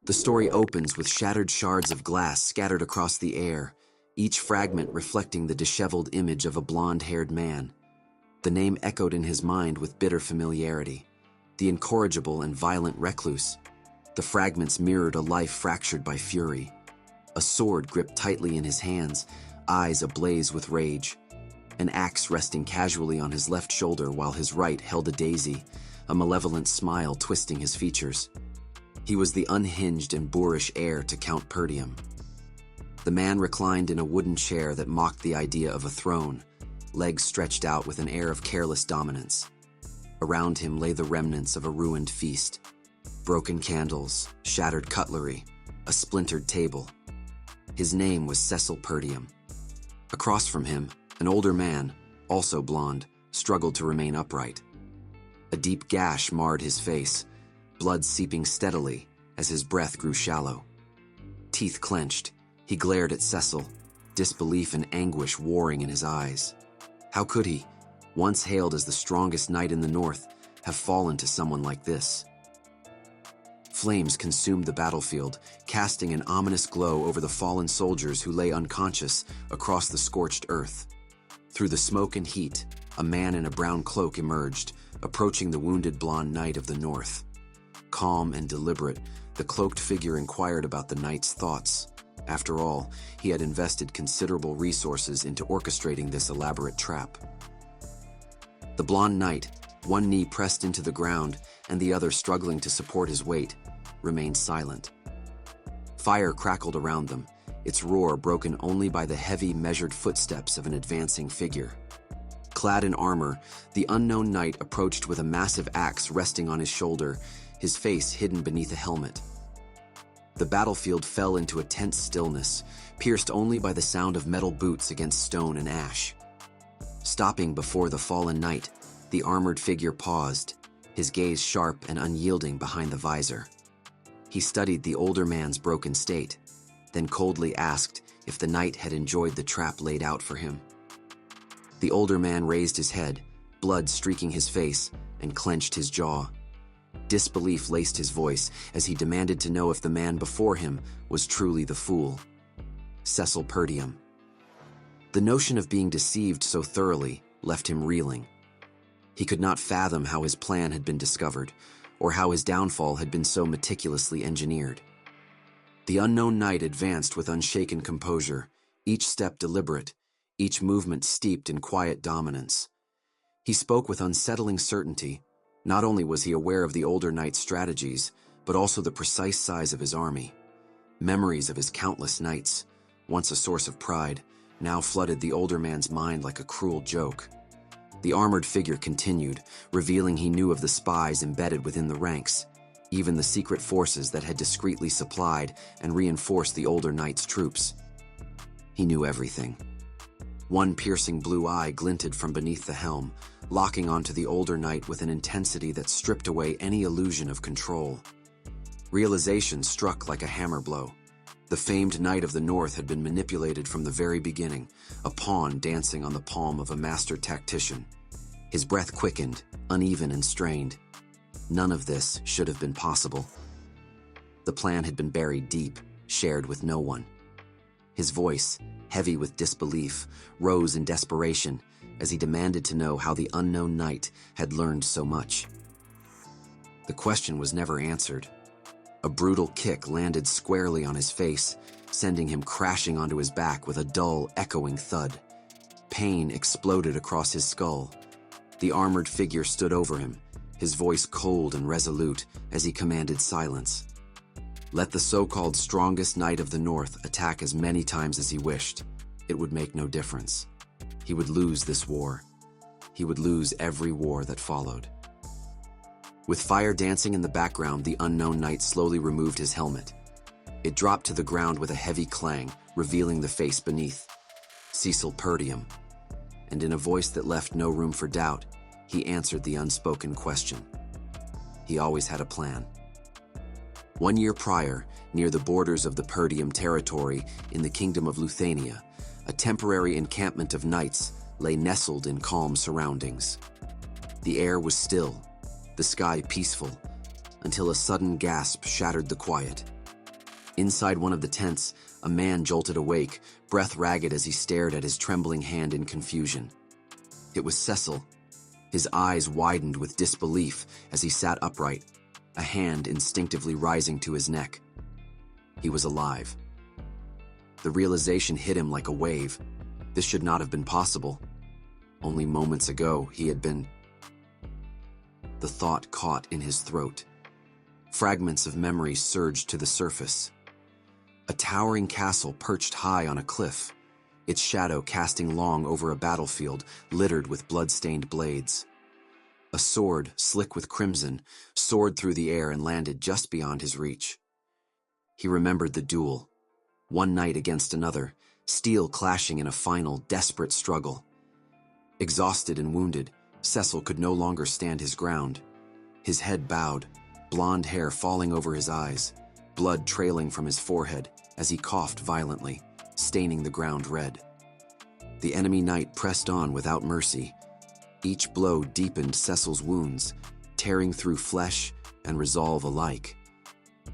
The story opens with shattered shards of glass scattered across the air, each fragment reflecting the disheveled image of a blonde-haired man. The name echoed in his mind with bitter familiarity. The incorrigible and violent recluse. The fragments mirrored a life fractured by fury. A sword gripped tightly in his hands, eyes ablaze with rage. An axe resting casually on his left shoulder while his right held a daisy, a malevolent smile twisting his features. He was the unhinged and boorish heir to Count Perdium. The man reclined in a wooden chair that mocked the idea of a throne, legs stretched out with an air of careless dominance. Around him lay the remnants of a ruined feast. Broken candles, shattered cutlery, a splintered table. His name was Cecil Perdium. Across from him, an older man, also blonde, struggled to remain upright. A deep gash marred his face, blood seeping steadily as his breath grew shallow. Teeth clenched, he glared at Cecil, disbelief and anguish warring in his eyes. How could he, once hailed as the strongest knight in the north, have fallen to someone like this? Flames consumed the battlefield, casting an ominous glow over the fallen soldiers who lay unconscious across the scorched earth. Through the smoke and heat, a man in a brown cloak emerged, approaching the wounded blonde knight of the north. Calm and deliberate, the cloaked figure inquired about the knight's thoughts. After all, he had invested considerable resources into orchestrating this elaborate trap. The blonde knight, one knee pressed into the ground and the other struggling to support his weight, remained silent. Fire crackled around them, its roar broken only by the heavy, measured footsteps of an advancing figure. Clad in armor, the unknown knight approached with a massive axe resting on his shoulder, his face hidden beneath a helmet. The battlefield fell into a tense stillness, pierced only by the sound of metal boots against stone and ash. Stopping before the fallen knight, the armored figure paused, his gaze sharp and unyielding behind the visor. He studied the older man's broken state, then coldly asked if the knight had enjoyed the trap laid out for him. The older man raised his head, blood streaking his face, and clenched his jaw. Disbelief laced his voice as he demanded to know if the man before him was truly the fool. Cecil Perdium. The notion of being deceived so thoroughly left him reeling. He could not fathom how his plan had been discovered, or how his downfall had been so meticulously engineered. The unknown knight advanced with unshaken composure, each step deliberate, each movement steeped in quiet dominance. He spoke with unsettling certainty. Not only was he aware of the older knight's strategies, but also the precise size of his army. Memories of his countless knights, once a source of pride, now flooded the older man's mind like a cruel joke. The armored figure continued, revealing he knew of the spies embedded within the ranks, even the secret forces that had discreetly supplied and reinforced the older knight's troops. He knew everything. One piercing blue eye glinted from beneath the helm, locking onto the older knight with an intensity that stripped away any illusion of control. Realization struck like a hammer blow. The famed knight of the north had been manipulated from the very beginning, a pawn dancing on the palm of a master tactician. His breath quickened, uneven and strained. None of this should have been possible. The plan had been buried deep, shared with no one. His voice, heavy with disbelief, rose in desperation as he demanded to know how the unknown knight had learned so much. The question was never answered. A brutal kick landed squarely on his face, sending him crashing onto his back with a dull, echoing thud. Pain exploded across his skull. The armored figure stood over him, his voice cold and resolute as he commanded silence. Let the so-called strongest knight of the north attack as many times as he wished. It would make no difference. He would lose this war. He would lose every war that followed. With fire dancing in the background, the unknown knight slowly removed his helmet. It dropped to the ground with a heavy clang, revealing the face beneath. Cecil Perdium. And in a voice that left no room for doubt, he answered the unspoken question. He always had a plan. 1 year prior, near the borders of the Perdium territory in the Kingdom of Luthania, a temporary encampment of knights lay nestled in calm surroundings. The air was still, the sky peaceful, until a sudden gasp shattered the quiet. Inside one of the tents, a man jolted awake, breath ragged as he stared at his trembling hand in confusion. It was Cecil. His eyes widened with disbelief as he sat upright, a hand instinctively rising to his neck. He was alive. The realization hit him like a wave. This should not have been possible. Only moments ago, he had been... The thought caught in his throat. Fragments of memory surged to the surface. A towering castle perched high on a cliff, its shadow casting long over a battlefield littered with blood-stained blades. A sword, slick with crimson, soared through the air and landed just beyond his reach. He remembered the duel. One knight against another, steel clashing in a final, desperate struggle. Exhausted and wounded, Cecil could no longer stand his ground. His head bowed, blonde hair falling over his eyes, blood trailing from his forehead as he coughed violently, staining the ground red. The enemy knight pressed on without mercy. Each blow deepened Cecil's wounds, tearing through flesh and resolve alike.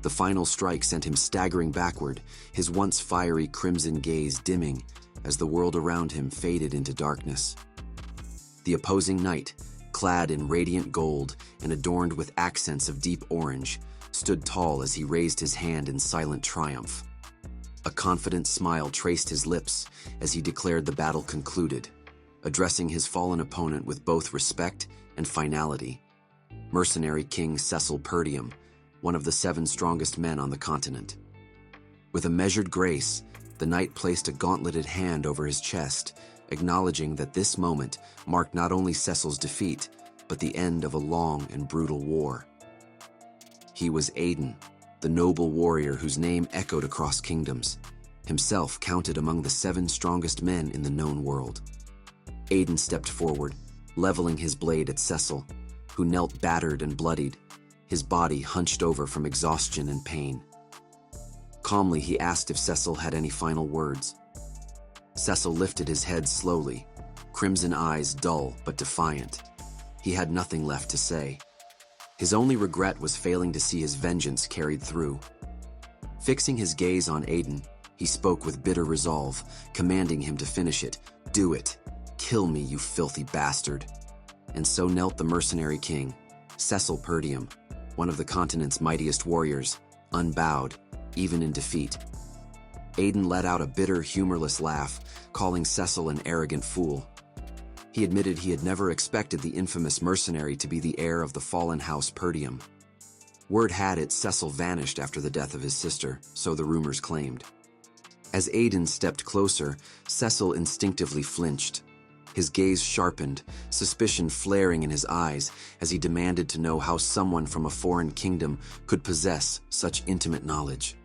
The final strike sent him staggering backward, his once fiery crimson gaze dimming as the world around him faded into darkness. The opposing knight, clad in radiant gold and adorned with accents of deep orange, stood tall as he raised his hand in silent triumph. A confident smile traced his lips as he declared the battle concluded, addressing his fallen opponent with both respect and finality. Mercenary King Cecil Perdium, one of the 7 strongest men on the continent. With a measured grace, the knight placed a gauntleted hand over his chest, acknowledging that this moment marked not only Cecil's defeat, but the end of a long and brutal war. He was Aiden, the noble warrior whose name echoed across kingdoms, himself counted among the 7 strongest men in the known world. Aiden stepped forward, leveling his blade at Cecil, who knelt battered and bloodied, his body hunched over from exhaustion and pain. Calmly, he asked if Cecil had any final words. Cecil lifted his head slowly, crimson eyes dull but defiant. He had nothing left to say. His only regret was failing to see his vengeance carried through. Fixing his gaze on Aiden, he spoke with bitter resolve, commanding him to finish it. "Do it. Kill me, you filthy bastard." And so knelt the mercenary king, Cecil Perdium, one of the continent's mightiest warriors, unbowed, even in defeat. Aiden let out a bitter, humorless laugh, calling Cecil an arrogant fool. He admitted he had never expected the infamous mercenary to be the heir of the fallen House Perdium. Word had it Cecil vanished after the death of his sister, so the rumors claimed. As Aiden stepped closer, Cecil instinctively flinched. His gaze sharpened, suspicion flaring in his eyes as he demanded to know how someone from a foreign kingdom could possess such intimate knowledge.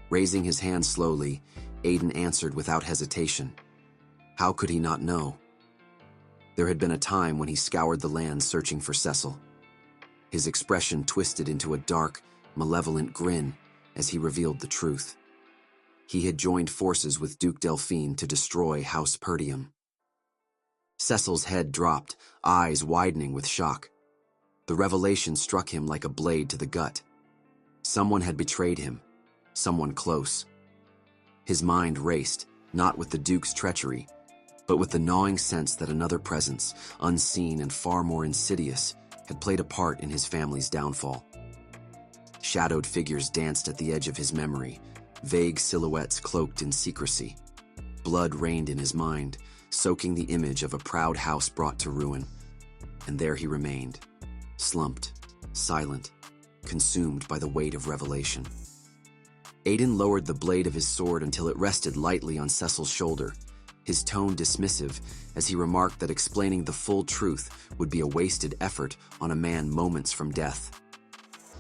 Raising his hand slowly, Aiden answered without hesitation. How could he not know? There had been a time when he scoured the land searching for Cecil. His expression twisted into a dark, malevolent grin as he revealed the truth. He had joined forces with Duke Delphine to destroy House Perdium. Cecil's head dropped, eyes widening with shock. The revelation struck him like a blade to the gut. Someone had betrayed him, someone close. His mind raced, not with the Duke's treachery, but with the gnawing sense that another presence, unseen and far more insidious, had played a part in his family's downfall. Shadowed figures danced at the edge of his memory, vague silhouettes cloaked in secrecy. Blood rained in his mind, soaking the image of a proud house brought to ruin. And there he remained, slumped, silent, consumed by the weight of revelation. Aiden lowered the blade of his sword until it rested lightly on Cecil's shoulder, his tone dismissive as he remarked that explaining the full truth would be a wasted effort on a man moments from death.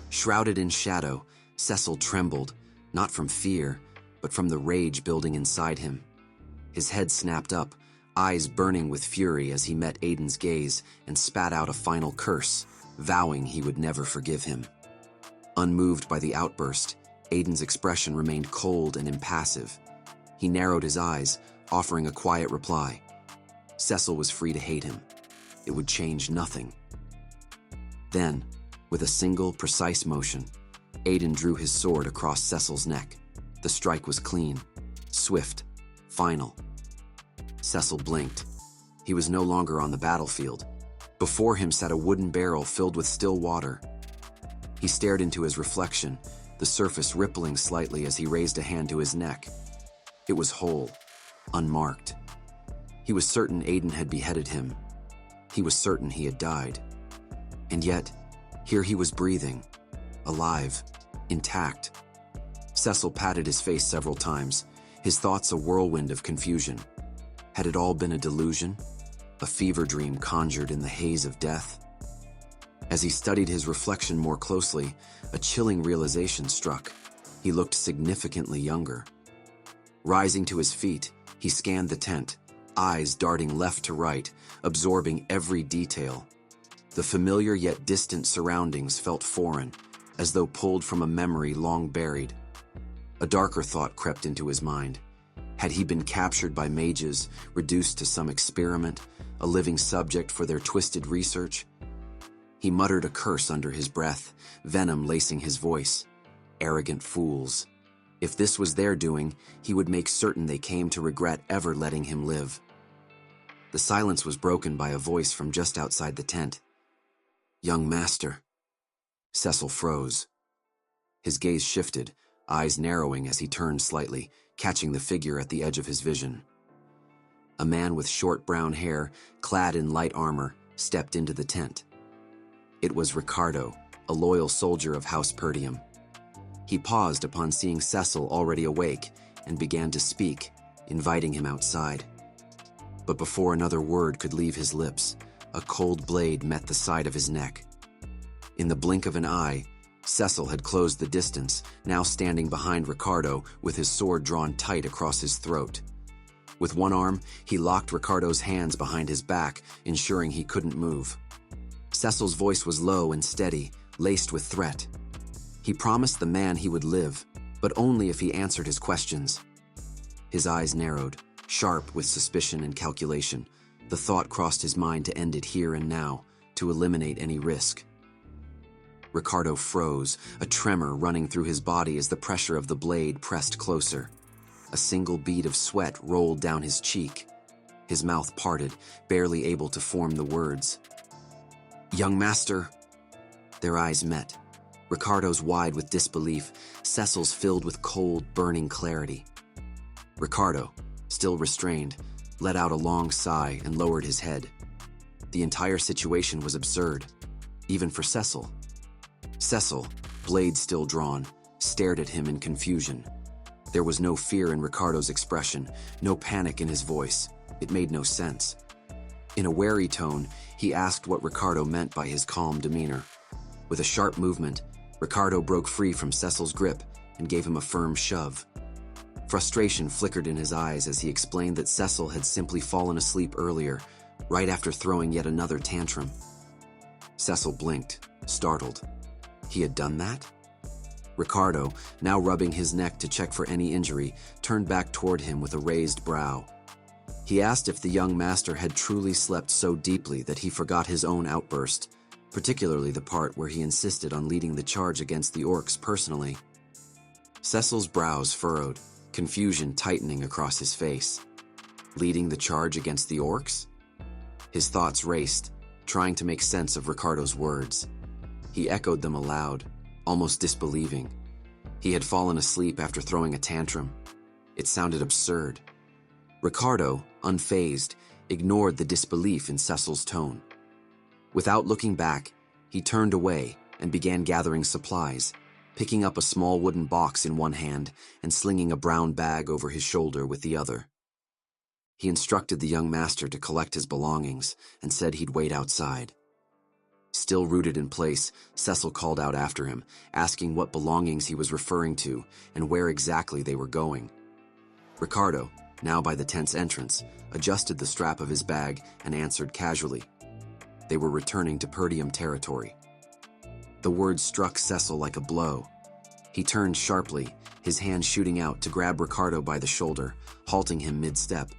Shrouded in shadow, Cecil trembled, not from fear, but from the rage building inside him. His head snapped up, eyes burning with fury as he met Aiden's gaze and spat out a final curse, vowing he would never forgive him. Unmoved by the outburst, Aiden's expression remained cold and impassive. He narrowed his eyes, offering a quiet reply. Cecil was free to hate him. It would change nothing. Then, with a single, precise motion, Aiden drew his sword across Cecil's neck. The strike was clean, swift, final. Cecil blinked. He was no longer on the battlefield. Before him sat a wooden barrel filled with still water. He stared into his reflection, the surface rippling slightly as he raised a hand to his neck. It was whole, unmarked. He was certain Aiden had beheaded him. He was certain he had died. And yet, here he was breathing, alive, intact. Cecil patted his face several times, his thoughts a whirlwind of confusion. Had it all been a delusion? A fever dream conjured in the haze of death? As he studied his reflection more closely, a chilling realization struck. He looked significantly younger. Rising to his feet, he scanned the tent, eyes darting left to right, absorbing every detail. The familiar yet distant surroundings felt foreign, as though pulled from a memory long buried. A darker thought crept into his mind. Had he been captured by mages, reduced to some experiment, a living subject for their twisted research? He muttered a curse under his breath, venom lacing his voice. Arrogant fools. If this was their doing, he would make certain they came to regret ever letting him live. The silence was broken by a voice from just outside the tent. "Young master." Cecil froze. His gaze shifted, eyes narrowing as he turned slightly, catching the figure at the edge of his vision. A man with short brown hair, clad in light armor, stepped into the tent. It was Ricardo, a loyal soldier of House Perdium. He paused upon seeing Cecil already awake and began to speak, inviting him outside. But before another word could leave his lips, a cold blade met the side of his neck. In the blink of an eye, Cecil had closed the distance, now standing behind Ricardo with his sword drawn tight across his throat. With one arm, he locked Ricardo's hands behind his back, ensuring he couldn't move. Cecil's voice was low and steady, laced with threat. He promised the man he would live, but only if he answered his questions. His eyes narrowed, sharp with suspicion and calculation. The thought crossed his mind to end it here and now, to eliminate any risk. Ricardo froze, a tremor running through his body as the pressure of the blade pressed closer. A single bead of sweat rolled down his cheek. His mouth parted, barely able to form the words. "Young master." Their eyes met. Ricardo's wide with disbelief, Cecil's filled with cold, burning clarity. Ricardo, still restrained, let out a long sigh and lowered his head. The entire situation was absurd, even for Cecil. Cecil, blade still drawn, stared at him in confusion. There was no fear in Ricardo's expression, no panic in his voice. It made no sense. In a wary tone, he asked what Ricardo meant by his calm demeanor. With a sharp movement, Ricardo broke free from Cecil's grip and gave him a firm shove. Frustration flickered in his eyes as he explained that Cecil had simply fallen asleep earlier, right after throwing yet another tantrum. Cecil blinked, startled. He had done that? Ricardo, now rubbing his neck to check for any injury, turned back toward him with a raised brow. He asked if the young master had truly slept so deeply that he forgot his own outburst, particularly the part where he insisted on leading the charge against the orcs personally. Cecil's brows furrowed, confusion tightening across his face. Leading the charge against the orcs? His thoughts raced, trying to make sense of Ricardo's words. He echoed them aloud, almost disbelieving. He had fallen asleep after throwing a tantrum. It sounded absurd. Ricardo, unfazed, ignored the disbelief in Cecil's tone. Without looking back, he turned away and began gathering supplies, picking up a small wooden box in one hand and slinging a brown bag over his shoulder with the other. He instructed the young master to collect his belongings and said he'd wait outside. Still rooted in place, Cecil called out after him, asking what belongings he was referring to and where exactly they were going. Ricardo, now by the tent's entrance, adjusted the strap of his bag and answered casually. They were returning to Perdium territory. The words struck Cecil like a blow. He turned sharply, his hand shooting out to grab Ricardo by the shoulder, halting him mid-step.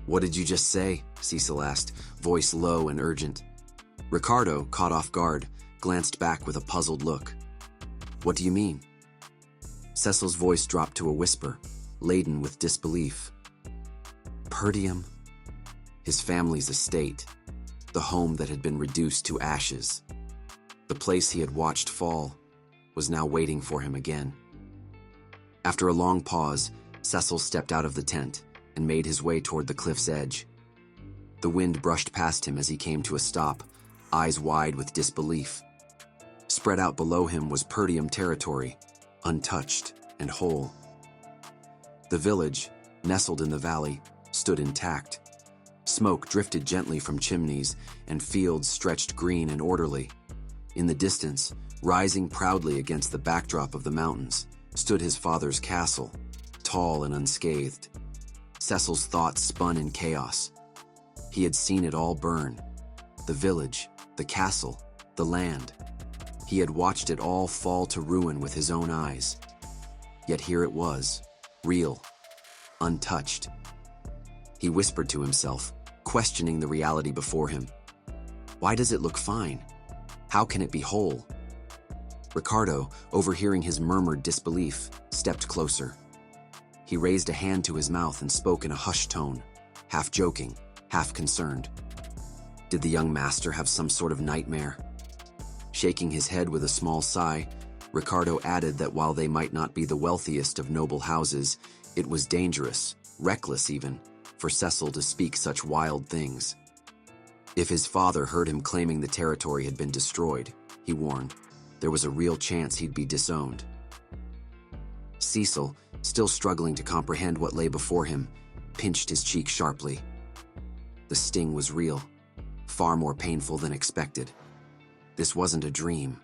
"What did you just say?" Cecil asked, voice low and urgent. Ricardo, caught off guard, glanced back with a puzzled look. "What do you mean?" Cecil's voice dropped to a whisper, laden with disbelief. Perdium? His family's estate, the home that had been reduced to ashes. The place he had watched fall was now waiting for him again. After a long pause, Cecil stepped out of the tent and made his way toward the cliff's edge. The wind brushed past him as he came to a stop, eyes wide with disbelief. Spread out below him was Perdium territory, untouched and whole. The village, nestled in the valley, stood intact. Smoke drifted gently from chimneys, and fields stretched green and orderly. In the distance, rising proudly against the backdrop of the mountains, stood his father's castle, tall and unscathed. Cecil's thoughts spun in chaos. He had seen it all burn. The village, the castle, the land. He had watched it all fall to ruin with his own eyes. Yet here it was, real, untouched. He whispered to himself, questioning the reality before him. Why does it look fine? How can it be whole? Ricardo, overhearing his murmured disbelief, stepped closer. He raised a hand to his mouth and spoke in a hushed tone, half joking, half concerned. Did the young master have some sort of nightmare? Shaking his head with a small sigh, Ricardo added that while they might not be the wealthiest of noble houses, it was dangerous, reckless even, for Cecil to speak such wild things. If his father heard him claiming the territory had been destroyed, he warned, there was a real chance he'd be disowned. Cecil, still struggling to comprehend what lay before him, pinched his cheek sharply. The sting was real, far more painful than expected. This wasn't a dream.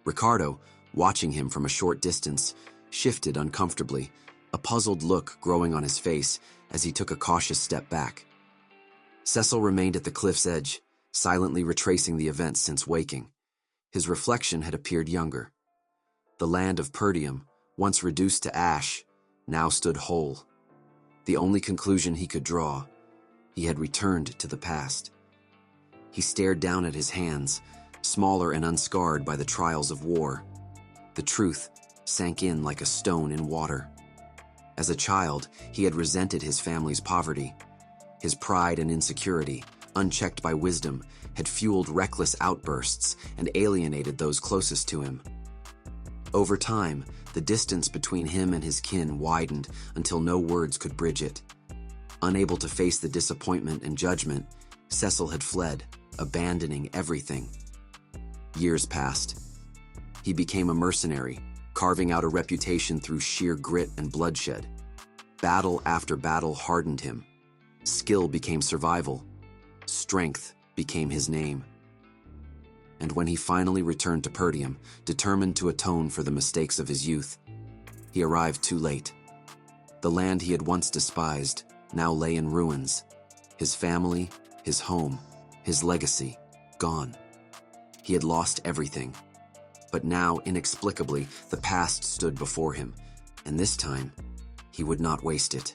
Ricardo, watching him from a short distance, shifted uncomfortably, a puzzled look growing on his face as he took a cautious step back. Cecil remained at the cliff's edge, silently retracing the events since waking. His reflection had appeared younger. The land of Perdium, once reduced to ash, now stood whole. The only conclusion he could draw, he had returned to the past. He stared down at his hands, smaller and unscarred by the trials of war. The truth sank in like a stone in water. As a child, he had resented his family's poverty. His pride and insecurity, unchecked by wisdom, had fueled reckless outbursts and alienated those closest to him. Over time, the distance between him and his kin widened until no words could bridge it. Unable to face the disappointment and judgment, Cecil had fled, abandoning everything. Years passed. He became a mercenary, carving out a reputation through sheer grit and bloodshed. Battle after battle hardened him. Skill became survival. Strength became his name. And when he finally returned to Perdium, determined to atone for the mistakes of his youth, he arrived too late. The land he had once despised now lay in ruins. His family, his home, his legacy, gone. He had lost everything. But now, inexplicably, the past stood before him, and this time, he would not waste it.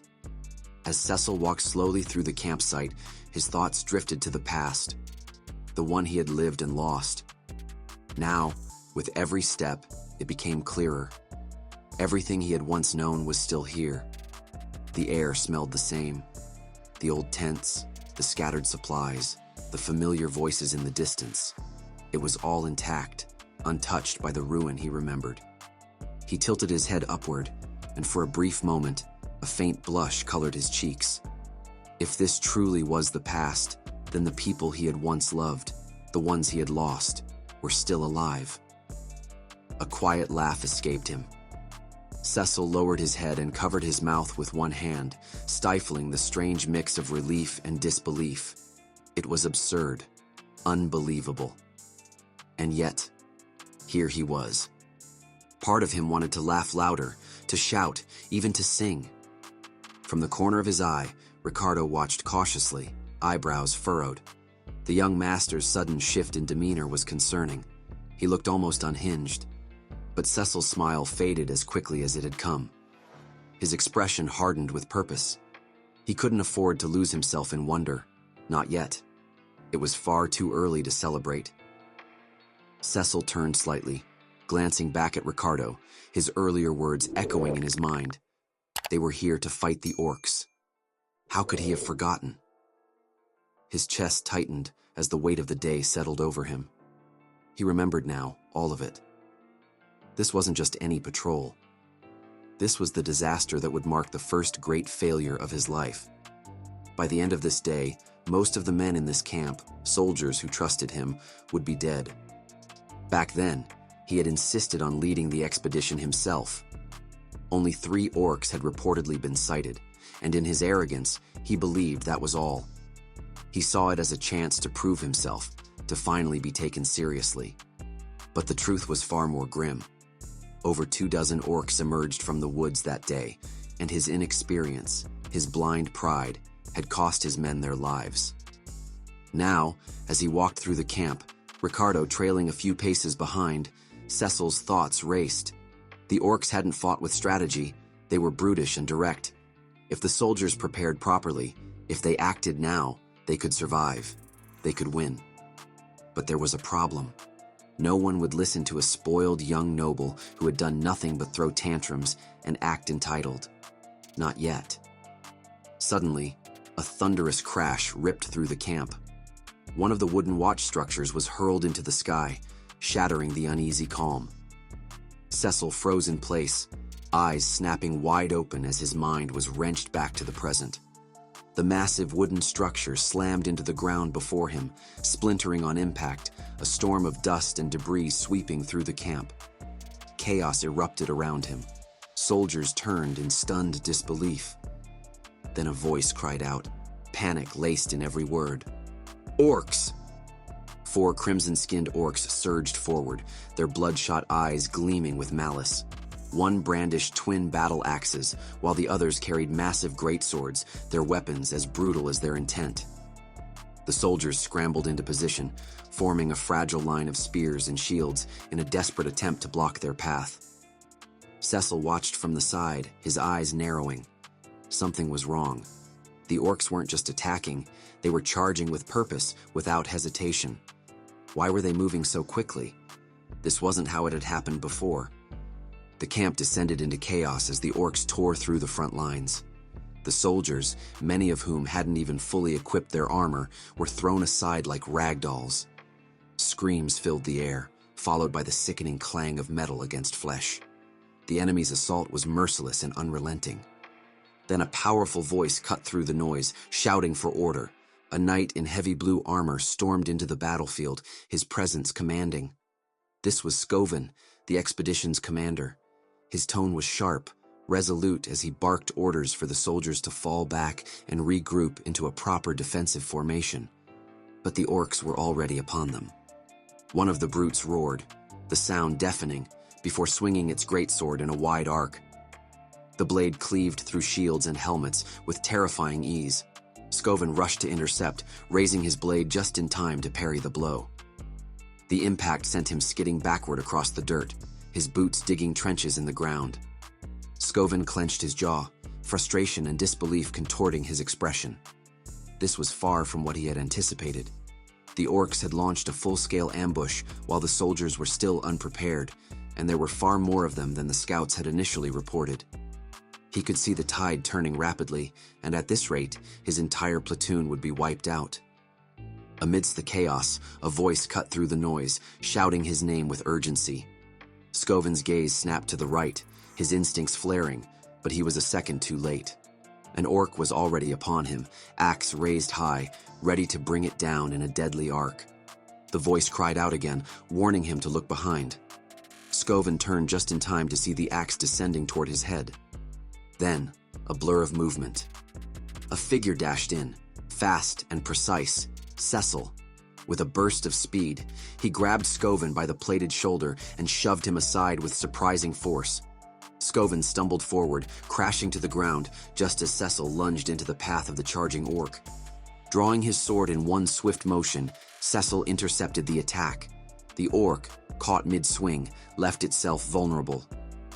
As Cecil walked slowly through the campsite, his thoughts drifted to the past, the one he had lived and lost. Now, with every step, it became clearer. Everything he had once known was still here. The air smelled the same. The old tents, the scattered supplies, the familiar voices in the distance. It was all intact, untouched by the ruin he remembered. He tilted his head upward, and for a brief moment, a faint blush colored his cheeks. If this truly was the past, then the people he had once loved, the ones he had lost, were still alive. A quiet laugh escaped him. Cecil lowered his head and covered his mouth with one hand, stifling the strange mix of relief and disbelief. It was absurd, unbelievable. And yet, here he was. Part of him wanted to laugh louder, to shout, even to sing. From the corner of his eye, Ricardo watched cautiously, eyebrows furrowed. The young master's sudden shift in demeanor was concerning. He looked almost unhinged. But Cecil's smile faded as quickly as it had come. His expression hardened with purpose. He couldn't afford to lose himself in wonder. Not yet. It was far too early to celebrate. Cecil turned slightly, glancing back at Ricardo, his earlier words echoing in his mind. They were here to fight the orcs. How could he have forgotten? His chest tightened as the weight of the day settled over him. He remembered now, all of it. This wasn't just any patrol. This was the disaster that would mark the first great failure of his life. By the end of this day, most of the men in this camp, soldiers who trusted him, would be dead. Back then, he had insisted on leading the expedition himself. Only 3 orcs had reportedly been sighted, and in his arrogance, he believed that was all. He saw it as a chance to prove himself, to finally be taken seriously. But the truth was far more grim. Over 24 orcs emerged from the woods that day, and his inexperience, his blind pride, had cost his men their lives. Now, as he walked through the camp, Ricardo trailing a few paces behind, Cecil's thoughts raced. The orcs hadn't fought with strategy, they were brutish and direct. If the soldiers prepared properly, if they acted now, they could survive. They could win. But there was a problem. No one would listen to a spoiled young noble who had done nothing but throw tantrums and act entitled. Not yet. Suddenly, a thunderous crash ripped through the camp. One of the wooden watch structures was hurled into the sky, shattering the uneasy calm. Cecil froze in place, eyes snapping wide open as his mind was wrenched back to the present. The massive wooden structure slammed into the ground before him, splintering on impact, a storm of dust and debris sweeping through the camp. Chaos erupted around him. Soldiers turned in stunned disbelief. Then a voice cried out, panic laced in every word. Orcs! 4 crimson-skinned orcs surged forward, their bloodshot eyes gleaming with malice. One brandished twin battle axes, while the others carried massive greatswords, their weapons as brutal as their intent. The soldiers scrambled into position, forming a fragile line of spears and shields in a desperate attempt to block their path. Cecil watched from the side, his eyes narrowing. Something was wrong. The orcs weren't just attacking, they were charging with purpose, without hesitation. Why were they moving so quickly? This wasn't how it had happened before. The camp descended into chaos as the orcs tore through the front lines. The soldiers, many of whom hadn't even fully equipped their armor, were thrown aside like ragdolls. Screams filled the air, followed by the sickening clang of metal against flesh. The enemy's assault was merciless and unrelenting. Then a powerful voice cut through the noise, shouting for order. A knight in heavy blue armor stormed into the battlefield, his presence commanding. This was Skovin, the expedition's commander. His tone was sharp, resolute as he barked orders for the soldiers to fall back and regroup into a proper defensive formation. But the orcs were already upon them. One of the brutes roared, the sound deafening, before swinging its greatsword in a wide arc. The blade cleaved through shields and helmets with terrifying ease. Skovin rushed to intercept, raising his blade just in time to parry the blow. The impact sent him skidding backward across the dirt, his boots digging trenches in the ground. Skovin clenched his jaw, frustration and disbelief contorting his expression. This was far from what he had anticipated. The orcs had launched a full-scale ambush while the soldiers were still unprepared, and there were far more of them than the scouts had initially reported. He could see the tide turning rapidly, and at this rate, his entire platoon would be wiped out. Amidst the chaos, a voice cut through the noise, shouting his name with urgency. Skovin's gaze snapped to the right, his instincts flaring, but he was a second too late. An orc was already upon him, axe raised high, ready to bring it down in a deadly arc. The voice cried out again, warning him to look behind. Skovin turned just in time to see the axe descending toward his head. Then, a blur of movement. A figure dashed in, fast and precise, Cecil. With a burst of speed, he grabbed Skovin by the plated shoulder and shoved him aside with surprising force. Skovin stumbled forward, crashing to the ground just as Cecil lunged into the path of the charging orc. Drawing his sword in one swift motion, Cecil intercepted the attack. The orc, caught mid-swing, left itself vulnerable.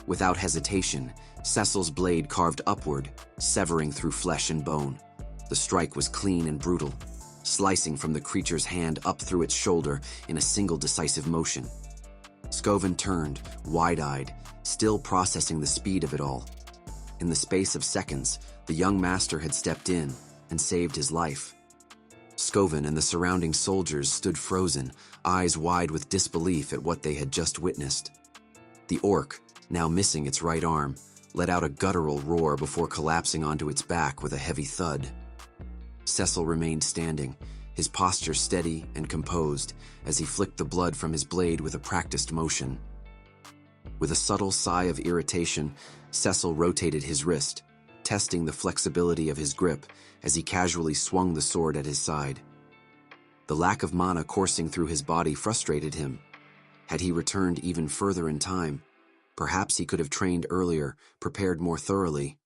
Without hesitation, Cecil's blade carved upward, severing through flesh and bone. The strike was clean and brutal, slicing from the creature's hand up through its shoulder in a single decisive motion. Scoven turned, wide-eyed, still processing the speed of it all. In the space of seconds, the young master had stepped in and saved his life. Scoven and the surrounding soldiers stood frozen, eyes wide with disbelief at what they had just witnessed. The orc, now missing its right arm, let out a guttural roar before collapsing onto its back with a heavy thud. Cecil remained standing, his posture steady and composed as he flicked the blood from his blade with a practiced motion. With a subtle sigh of irritation, Cecil rotated his wrist, testing the flexibility of his grip as he casually swung the sword at his side. The lack of mana coursing through his body frustrated him. Had he returned even further in time, perhaps he could have trained earlier, prepared more thoroughly.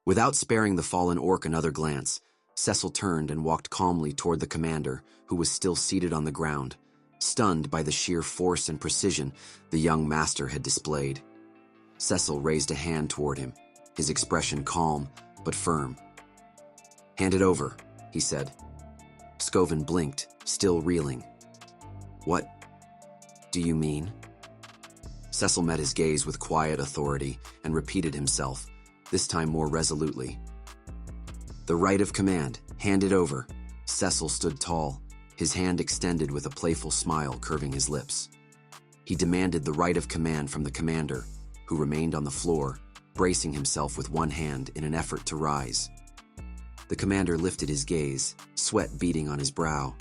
Without sparing the fallen orc another glance, Cecil turned and walked calmly toward the commander, who was still seated on the ground, stunned by the sheer force and precision the young master had displayed. Cecil raised a hand toward him, his expression calm but firm. "Hand it over," he said. Scoven blinked, still reeling. "What do you mean?" Cecil met his gaze with quiet authority and repeated himself, this time more resolutely. "The right of command, hand it over." Cecil stood tall, his hand extended with a playful smile curving his lips. He demanded the right of command from the commander, who remained on the floor, bracing himself with one hand in an effort to rise. The commander lifted his gaze, sweat beading on his brow.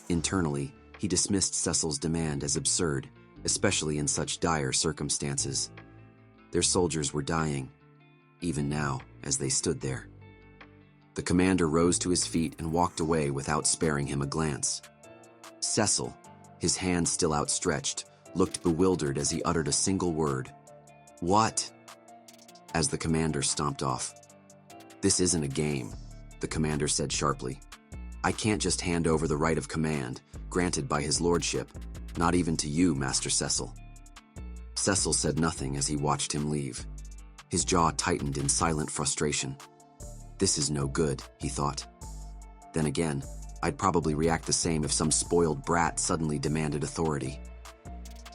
Internally, he dismissed Cecil's demand as absurd, especially in such dire circumstances. Their soldiers were dying, even now, as they stood there. The commander rose to his feet and walked away without sparing him a glance. Cecil, his hand still outstretched, looked bewildered as he uttered a single word. "What?" As the commander stomped off. "This isn't a game," the commander said sharply. "I can't just hand over the right of command, granted by his lordship, not even to you, Master Cecil." Cecil said nothing as he watched him leave. His jaw tightened in silent frustration. This is no good, he thought. Then again, I'd probably react the same if some spoiled brat suddenly demanded authority.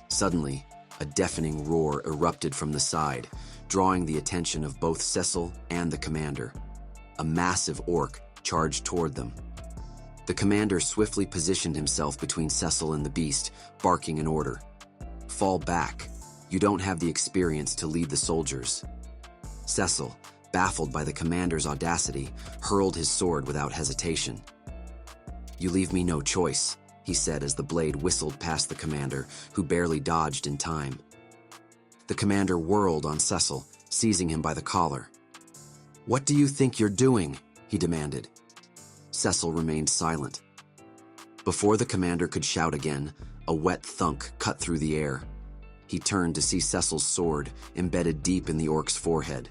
Suddenly, a deafening roar erupted from the side, drawing the attention of both Cecil and the commander. A massive orc charged toward them. The commander swiftly positioned himself between Cecil and the beast, barking an order. "Fall back. You don't have the experience to lead the soldiers." Cecil, baffled by the commander's audacity, hurled his sword without hesitation. "You leave me no choice," he said as the blade whistled past the commander, who barely dodged in time. The commander whirled on Cecil, seizing him by the collar. "What do you think you're doing?" he demanded. Cecil remained silent. Before the commander could shout again, a wet thunk cut through the air. He turned to see Cecil's sword embedded deep in the orc's forehead.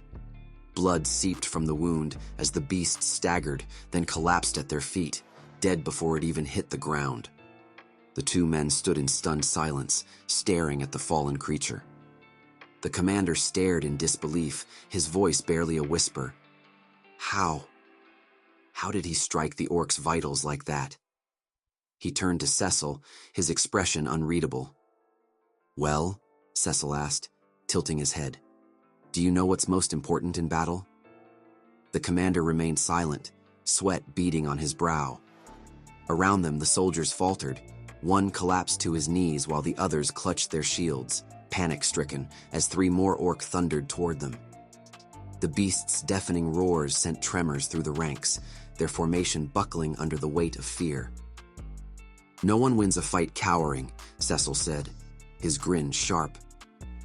Blood seeped from the wound as the beast staggered, then collapsed at their feet, dead before it even hit the ground. The two men stood in stunned silence, staring at the fallen creature. The commander stared in disbelief, his voice barely a whisper. How did he strike the orc's vitals like that? He turned to Cecil, his expression unreadable. "Well?" Cecil asked, tilting his head. "Do you know what's most important in battle?" The commander remained silent, sweat beading on his brow. Around them, the soldiers faltered. One collapsed to his knees while the others clutched their shields, panic-stricken, as 3 more orc thundered toward them. The beast's deafening roars sent tremors through the ranks, their formation buckling under the weight of fear. "No one wins a fight cowering," Cecil said, his grin sharp.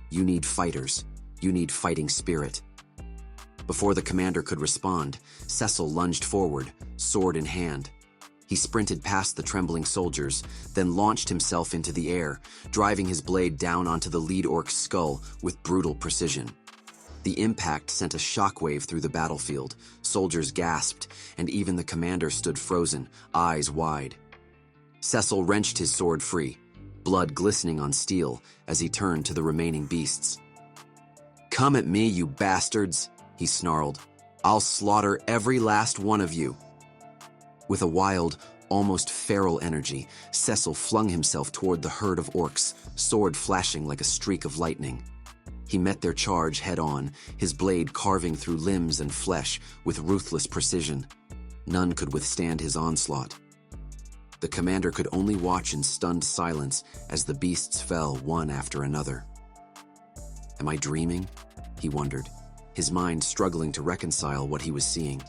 "You need fighters. You need fighting spirit." Before the commander could respond, Cecil lunged forward, sword in hand. He sprinted past the trembling soldiers, then launched himself into the air, driving his blade down onto the lead orc's skull with brutal precision. The impact sent a shockwave through the battlefield. Soldiers gasped, and even the commander stood frozen, eyes wide. Cecil wrenched his sword free, blood glistening on steel as he turned to the remaining beasts. "Come at me, you bastards," he snarled. "I'll slaughter every last one of you." With a wild, almost feral energy, Cecil flung himself toward the herd of orcs, sword flashing like a streak of lightning. He met their charge head-on, his blade carving through limbs and flesh with ruthless precision. None could withstand his onslaught. The commander could only watch in stunned silence as the beasts fell one after another. Am I dreaming? He wondered, his mind struggling to reconcile what he was seeing.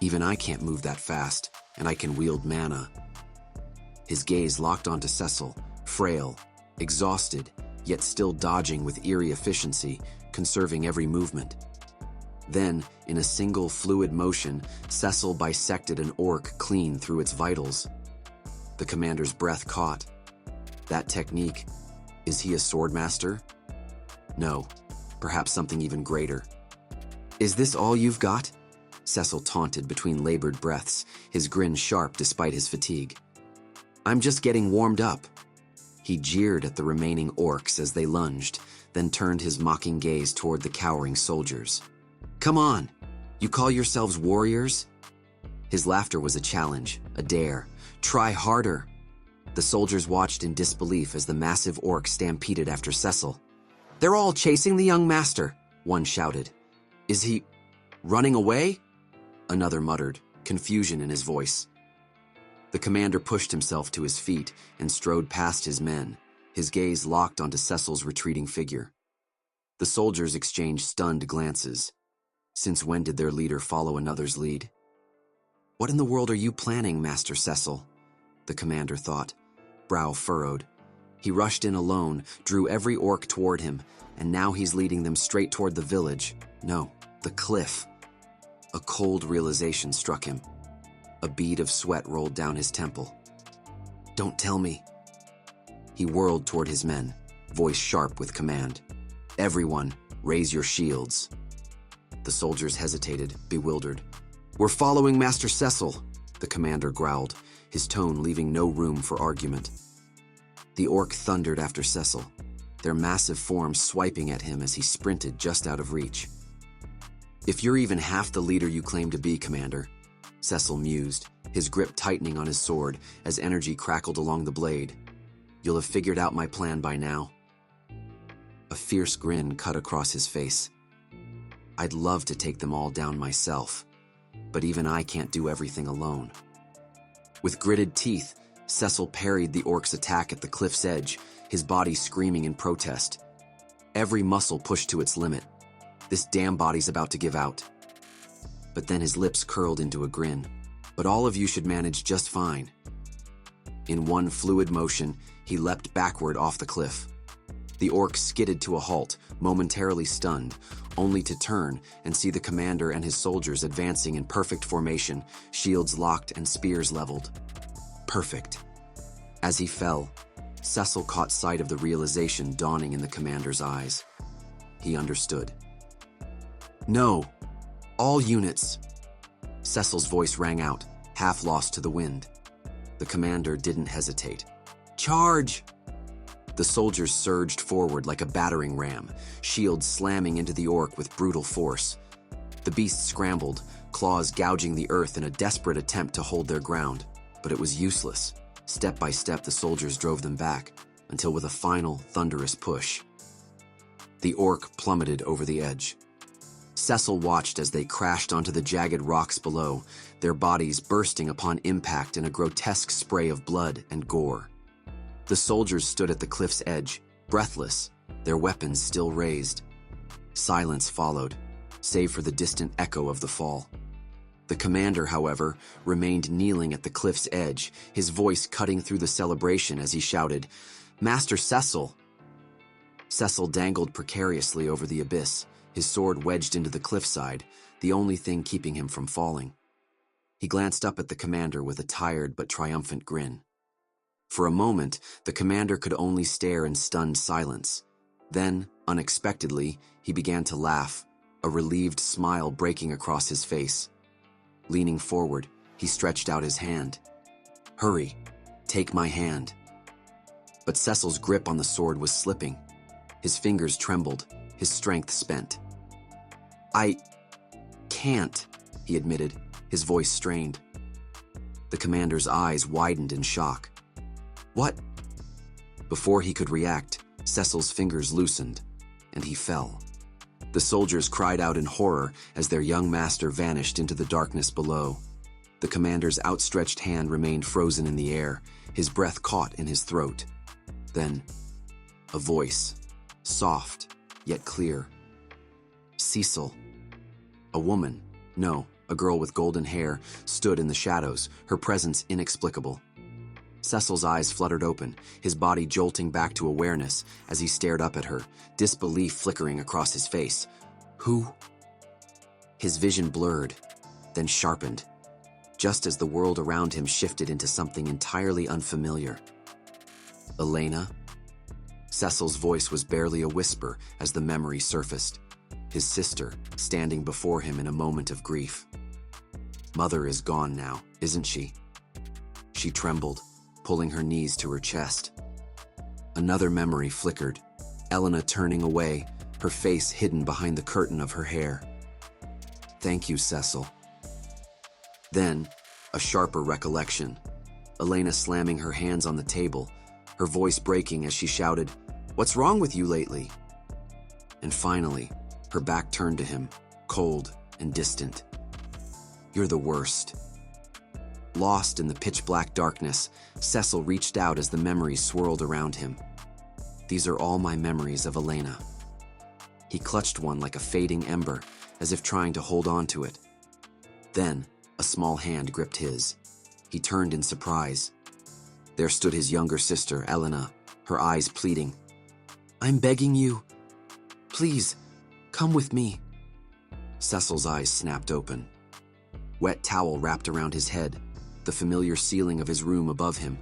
Even I can't move that fast, and I can wield mana. His gaze locked onto Cecil, frail, exhausted, yet still dodging with eerie efficiency, conserving every movement. Then, in a single fluid motion, Cecil bisected an orc clean through its vitals. The commander's breath caught. That technique, is he a swordmaster? No, perhaps something even greater. Is this all you've got? Cecil taunted between labored breaths, his grin sharp despite his fatigue. I'm just getting warmed up. He jeered at the remaining orcs as they lunged, then turned his mocking gaze toward the cowering soldiers. Come on, you call yourselves warriors? His laughter was a challenge, a dare. Try harder. The soldiers watched in disbelief as the massive orc stampeded after Cecil. They're all chasing the young master, one shouted. Is he running away? Another muttered, confusion in his voice. The commander pushed himself to his feet and strode past his men, his gaze locked onto Cecil's retreating figure. The soldiers exchanged stunned glances. Since when did their leader follow another's lead? What in the world are you planning, Master Cecil? The commander thought, brow furrowed. He rushed in alone, drew every orc toward him, and now he's leading them straight toward the village. No, the cliff. A cold realization struck him. A bead of sweat rolled down his temple. Don't tell me. He whirled toward his men, voice sharp with command. Everyone, raise your shields. The soldiers hesitated, bewildered. We're following Master Cecil, the commander growled, his tone leaving no room for argument. The orc thundered after Cecil, their massive forms swiping at him as he sprinted just out of reach. If you're even half the leader you claim to be, Commander, Cecil mused, his grip tightening on his sword as energy crackled along the blade. You'll have figured out my plan by now. A fierce grin cut across his face. I'd love to take them all down myself, but even I can't do everything alone. With gritted teeth, Cecil parried the orc's attack at the cliff's edge, his body screaming in protest. Every muscle pushed to its limit. This damn body's about to give out. But then his lips curled into a grin. But all of you should manage just fine. In one fluid motion, he leapt backward off the cliff. The orc skidded to a halt, momentarily stunned, only to turn and see the commander and his soldiers advancing in perfect formation, shields locked and spears leveled. Perfect. As he fell, Cecil caught sight of the realization dawning in the commander's eyes. He understood. No, all units. Cecil's voice rang out, half lost to the wind. The commander didn't hesitate. Charge! The soldiers surged forward like a battering ram, shields slamming into the orc with brutal force. The beast scrambled, claws gouging the earth in a desperate attempt to hold their ground, but it was useless. Step by step, the soldiers drove them back, until with a final, thunderous push, the orc plummeted over the edge. Cecil watched as they crashed onto the jagged rocks below, their bodies bursting upon impact in a grotesque spray of blood and gore. The soldiers stood at the cliff's edge, breathless, their weapons still raised. Silence followed, save for the distant echo of the fall. The commander, however, remained kneeling at the cliff's edge, his voice cutting through the celebration as he shouted, "Master Cecil!" Cecil dangled precariously over the abyss, his sword wedged into the cliffside, the only thing keeping him from falling. He glanced up at the commander with a tired but triumphant grin. For a moment, the commander could only stare in stunned silence. Then, unexpectedly, he began to laugh, a relieved smile breaking across his face. Leaning forward, he stretched out his hand. "Hurry, take my hand." But Cecil's grip on the sword was slipping. His fingers trembled, his strength spent. "I can't," he admitted, his voice strained. The commander's eyes widened in shock. What? Before he could react, Cecil's fingers loosened, and he fell. The soldiers cried out in horror as their young master vanished into the darkness below. The commander's outstretched hand remained frozen in the air, his breath caught in his throat. Then, a voice, soft yet clear. Cecil. A woman, no, a girl with golden hair, stood in the shadows, her presence inexplicable. Cecil's eyes fluttered open, his body jolting back to awareness as he stared up at her, disbelief flickering across his face. Who? His vision blurred, then sharpened, just as the world around him shifted into something entirely unfamiliar. Elena? Cecil's voice was barely a whisper as the memory surfaced. His sister, standing before him in a moment of grief. Mother is gone now, isn't she? She trembled, pulling her knees to her chest. Another memory flickered, Elena turning away, her face hidden behind the curtain of her hair. Thank you, Cecil. Then, a sharper recollection. Elena slamming her hands on the table, her voice breaking as she shouted, "What's wrong with you lately?" And finally, her back turned to him, cold and distant. You're the worst. Lost in the pitch-black darkness, Cecil reached out as the memories swirled around him. These are all my memories of Elena. He clutched one like a fading ember, as if trying to hold on to it. Then, a small hand gripped his. He turned in surprise. There stood his younger sister, Elena, her eyes pleading. I'm begging you. Please, come with me. Cecil's eyes snapped open. Wet towel wrapped around his head, the familiar ceiling of his room above him.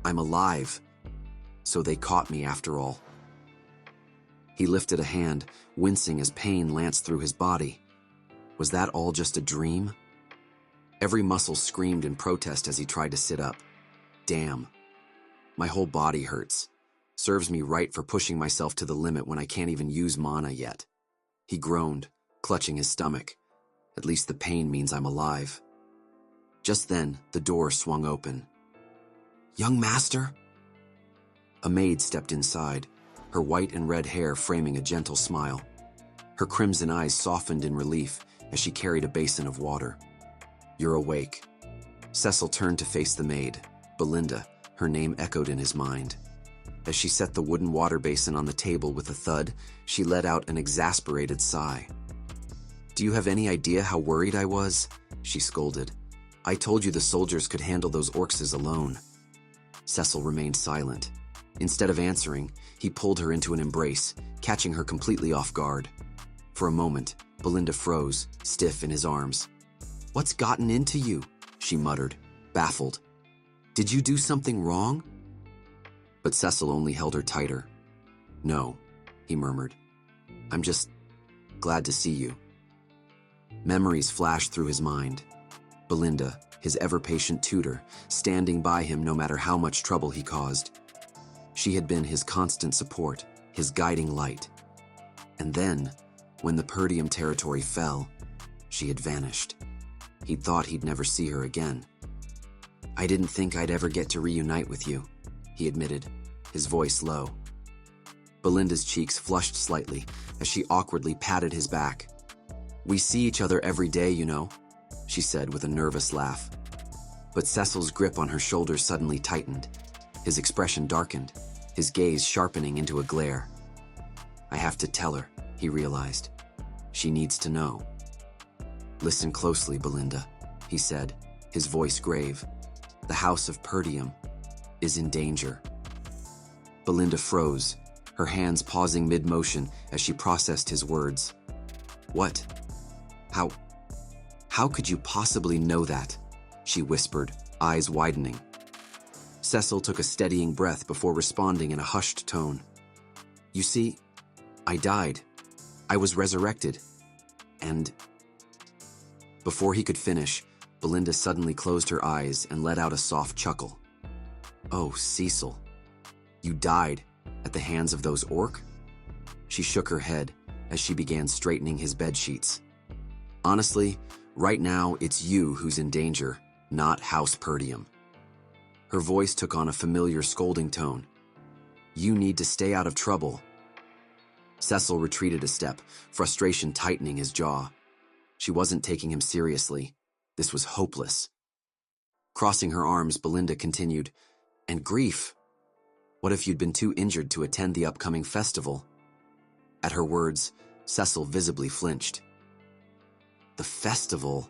I'm alive. So they caught me after all. He lifted a hand, wincing as pain lanced through his body. Was that all just a dream? Every muscle screamed in protest as he tried to sit up. Damn. My whole body hurts. Serves me right for pushing myself to the limit when I can't even use mana yet. He groaned, clutching his stomach. At least the pain means I'm alive. Just then, the door swung open. Young master? A maid stepped inside, her white and red hair framing a gentle smile. Her crimson eyes softened in relief as she carried a basin of water. You're awake. Cecil turned to face the maid, Belinda, her name echoed in his mind. As she set the wooden water basin on the table with a thud, she let out an exasperated sigh. Do you have any idea how worried I was? She scolded. I told you the soldiers could handle those orcs alone. Cecil remained silent. Instead of answering, he pulled her into an embrace, catching her completely off guard. For a moment, Belinda froze, stiff in his arms. What's gotten into you? She muttered, baffled. Did you do something wrong? But Cecil only held her tighter. No, he murmured. I'm just glad to see you. Memories flashed through his mind. Belinda, his ever-patient tutor, standing by him no matter how much trouble he caused. She had been his constant support, his guiding light. And then, when the Perdium territory fell, she had vanished. He'd thought he'd never see her again. I didn't think I'd ever get to reunite with you, he admitted, his voice low. Belinda's cheeks flushed slightly as she awkwardly patted his back. We see each other every day, you know, she said with a nervous laugh. But Cecil's grip on her shoulder suddenly tightened. His expression darkened, his gaze sharpening into a glare. I have to tell her, he realized. She needs to know. Listen closely, Belinda, he said, his voice grave. The House of Perdium is in danger. Belinda froze, her hands pausing mid-motion as she processed his words. What? How could you possibly know that? She whispered, eyes widening. Cecil took a steadying breath before responding in a hushed tone. You see, I died. I was resurrected. And... Before he could finish, Belinda suddenly closed her eyes and let out a soft chuckle. Oh, Cecil. You died at the hands of those orc? She shook her head as she began straightening his bedsheets. Honestly, right now it's you who's in danger, not House Perdium. Her voice took on a familiar scolding tone. You need to stay out of trouble. Cecil retreated a step, frustration tightening his jaw. She wasn't taking him seriously. This was hopeless. Crossing her arms, Belinda continued, And grief. What if you'd been too injured to attend the upcoming festival? At her words, Cecil visibly flinched. The festival,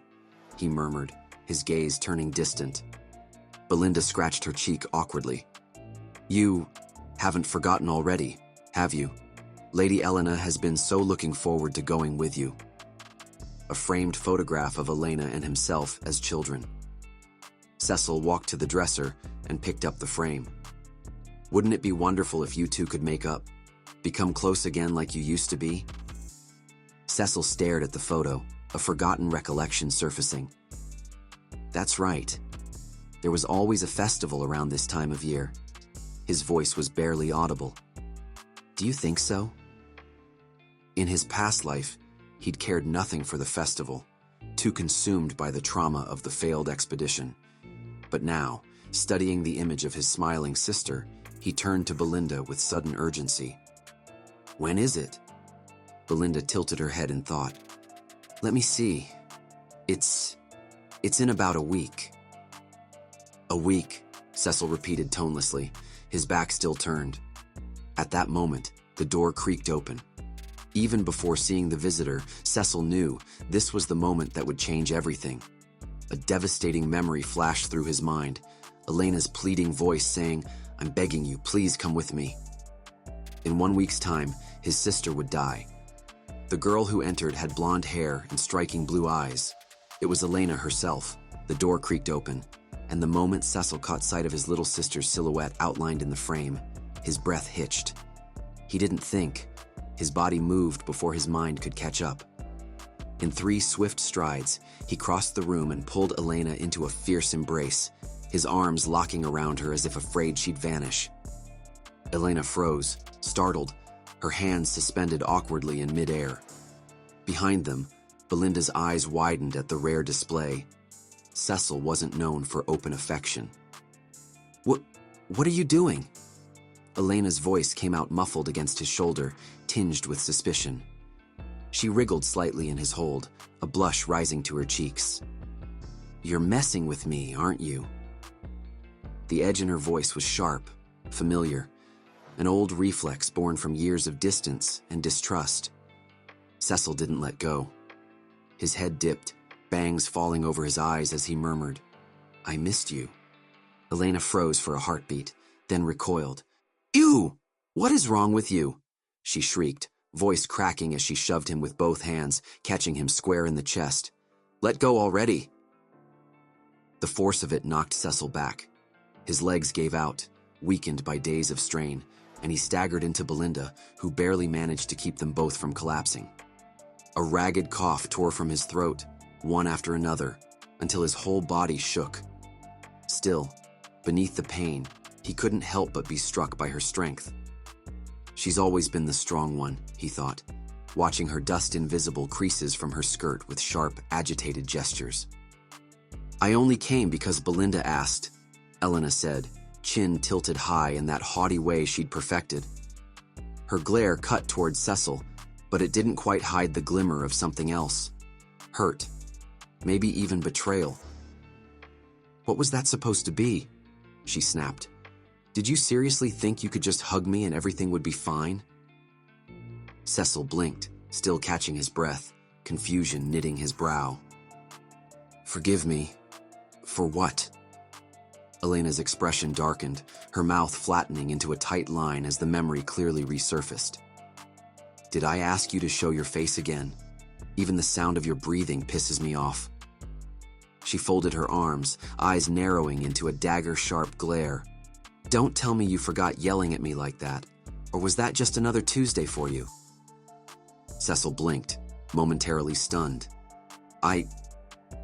he murmured, his gaze turning distant. Belinda scratched her cheek awkwardly. You haven't forgotten already, have you? Lady Elena has been so looking forward to going with you. A framed photograph of Elena and himself as children. Cecil walked to the dresser and picked up the frame. Wouldn't it be wonderful if you two could make up? Become close again like you used to be? Cecil stared at the photo, a forgotten recollection surfacing. That's right. There was always a festival around this time of year. His voice was barely audible. Do you think so? In his past life, he'd cared nothing for the festival, too consumed by the trauma of the failed expedition. But now, studying the image of his smiling sister, he turned to Belinda with sudden urgency. When is it? Belinda tilted her head in thought. Let me see. It's in about a week. A week, Cecil repeated tonelessly, his back still turned. At that moment, the door creaked open. Even before seeing the visitor, Cecil knew this was the moment that would change everything. A devastating memory flashed through his mind, Elena's pleading voice saying, I'm begging you, please come with me. In 1 week's time, his sister would die. The girl who entered had blonde hair and striking blue eyes. It was Elena herself. The door creaked open, and the moment Cecil caught sight of his little sister's silhouette outlined in the frame, his breath hitched. He didn't think. His body moved before his mind could catch up. In 3 swift strides, he crossed the room and pulled Elena into a fierce embrace, his arms locking around her as if afraid she'd vanish. Elena froze, startled, her hands suspended awkwardly in midair. Behind them, Belinda's eyes widened at the rare display. Cecil wasn't known for open affection. What are you doing? Elena's voice came out muffled against his shoulder, tinged with suspicion. She wriggled slightly in his hold, a blush rising to her cheeks. You're messing with me, aren't you? The edge in her voice was sharp, familiar, an old reflex born from years of distance and distrust. Cecil didn't let go. His head dipped, bangs falling over his eyes as he murmured, I missed you. Elena froze for a heartbeat, then recoiled. Ew! What is wrong with you? She shrieked, voice cracking as she shoved him with both hands, catching him square in the chest. Let go already! The force of it knocked Cecil back. His legs gave out, weakened by days of strain, and he staggered into Belinda, who barely managed to keep them both from collapsing. A ragged cough tore from his throat, one after another, until his whole body shook. Still, beneath the pain, he couldn't help but be struck by her strength. She's always been the strong one, he thought, watching her dust invisible creases from her skirt with sharp, agitated gestures. I only came because Belinda asked, Elena said, chin tilted high in that haughty way she'd perfected. Her glare cut toward Cecil, but it didn't quite hide the glimmer of something else. Hurt. Maybe even betrayal. What was that supposed to be? She snapped. Did you seriously think you could just hug me and everything would be fine? Cecil blinked, still catching his breath, confusion knitting his brow. Forgive me. For what? Elena's expression darkened, her mouth flattening into a tight line as the memory clearly resurfaced. Did I ask you to show your face again? Even the sound of your breathing pisses me off. She folded her arms, eyes narrowing into a dagger-sharp glare. Don't tell me you forgot yelling at me like that, or was that just another Tuesday for you? Cecil blinked, momentarily stunned. I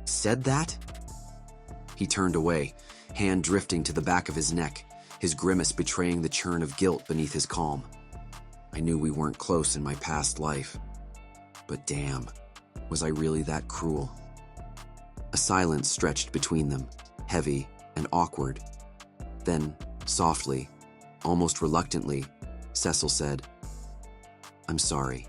said that? He turned away, hand drifting to the back of his neck, his grimace betraying the churn of guilt beneath his calm. I knew we weren't close in my past life. But damn, was I really that cruel? A silence stretched between them, heavy and awkward. Then, softly, almost reluctantly, Cecil said, "I'm sorry."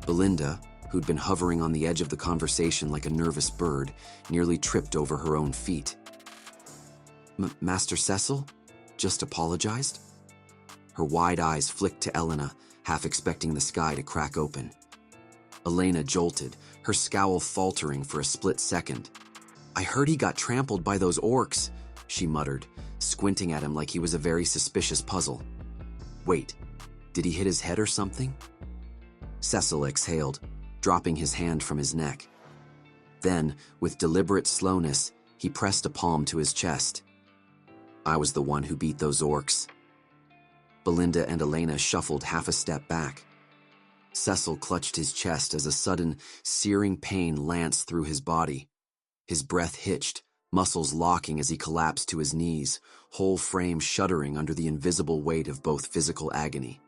Belinda, who'd been hovering on the edge of the conversation like a nervous bird, nearly tripped over her own feet. Master Cecil? Just apologized?" Her wide eyes flicked to Elena, half expecting the sky to crack open. Elena jolted, her scowl faltering for a split second. "I heard he got trampled by those orcs," she muttered, squinting at him like he was a very suspicious puzzle. "Wait, did he hit his head or something?" Cecil exhaled, dropping his hand from his neck. Then, with deliberate slowness, he pressed a palm to his chest. "I was the one who beat those orcs." Belinda and Elena shuffled half a step back. Cecil clutched his chest as a sudden, searing pain lanced through his body. His breath hitched, muscles locking as he collapsed to his knees, whole frame shuddering under the invisible weight of both physical agony.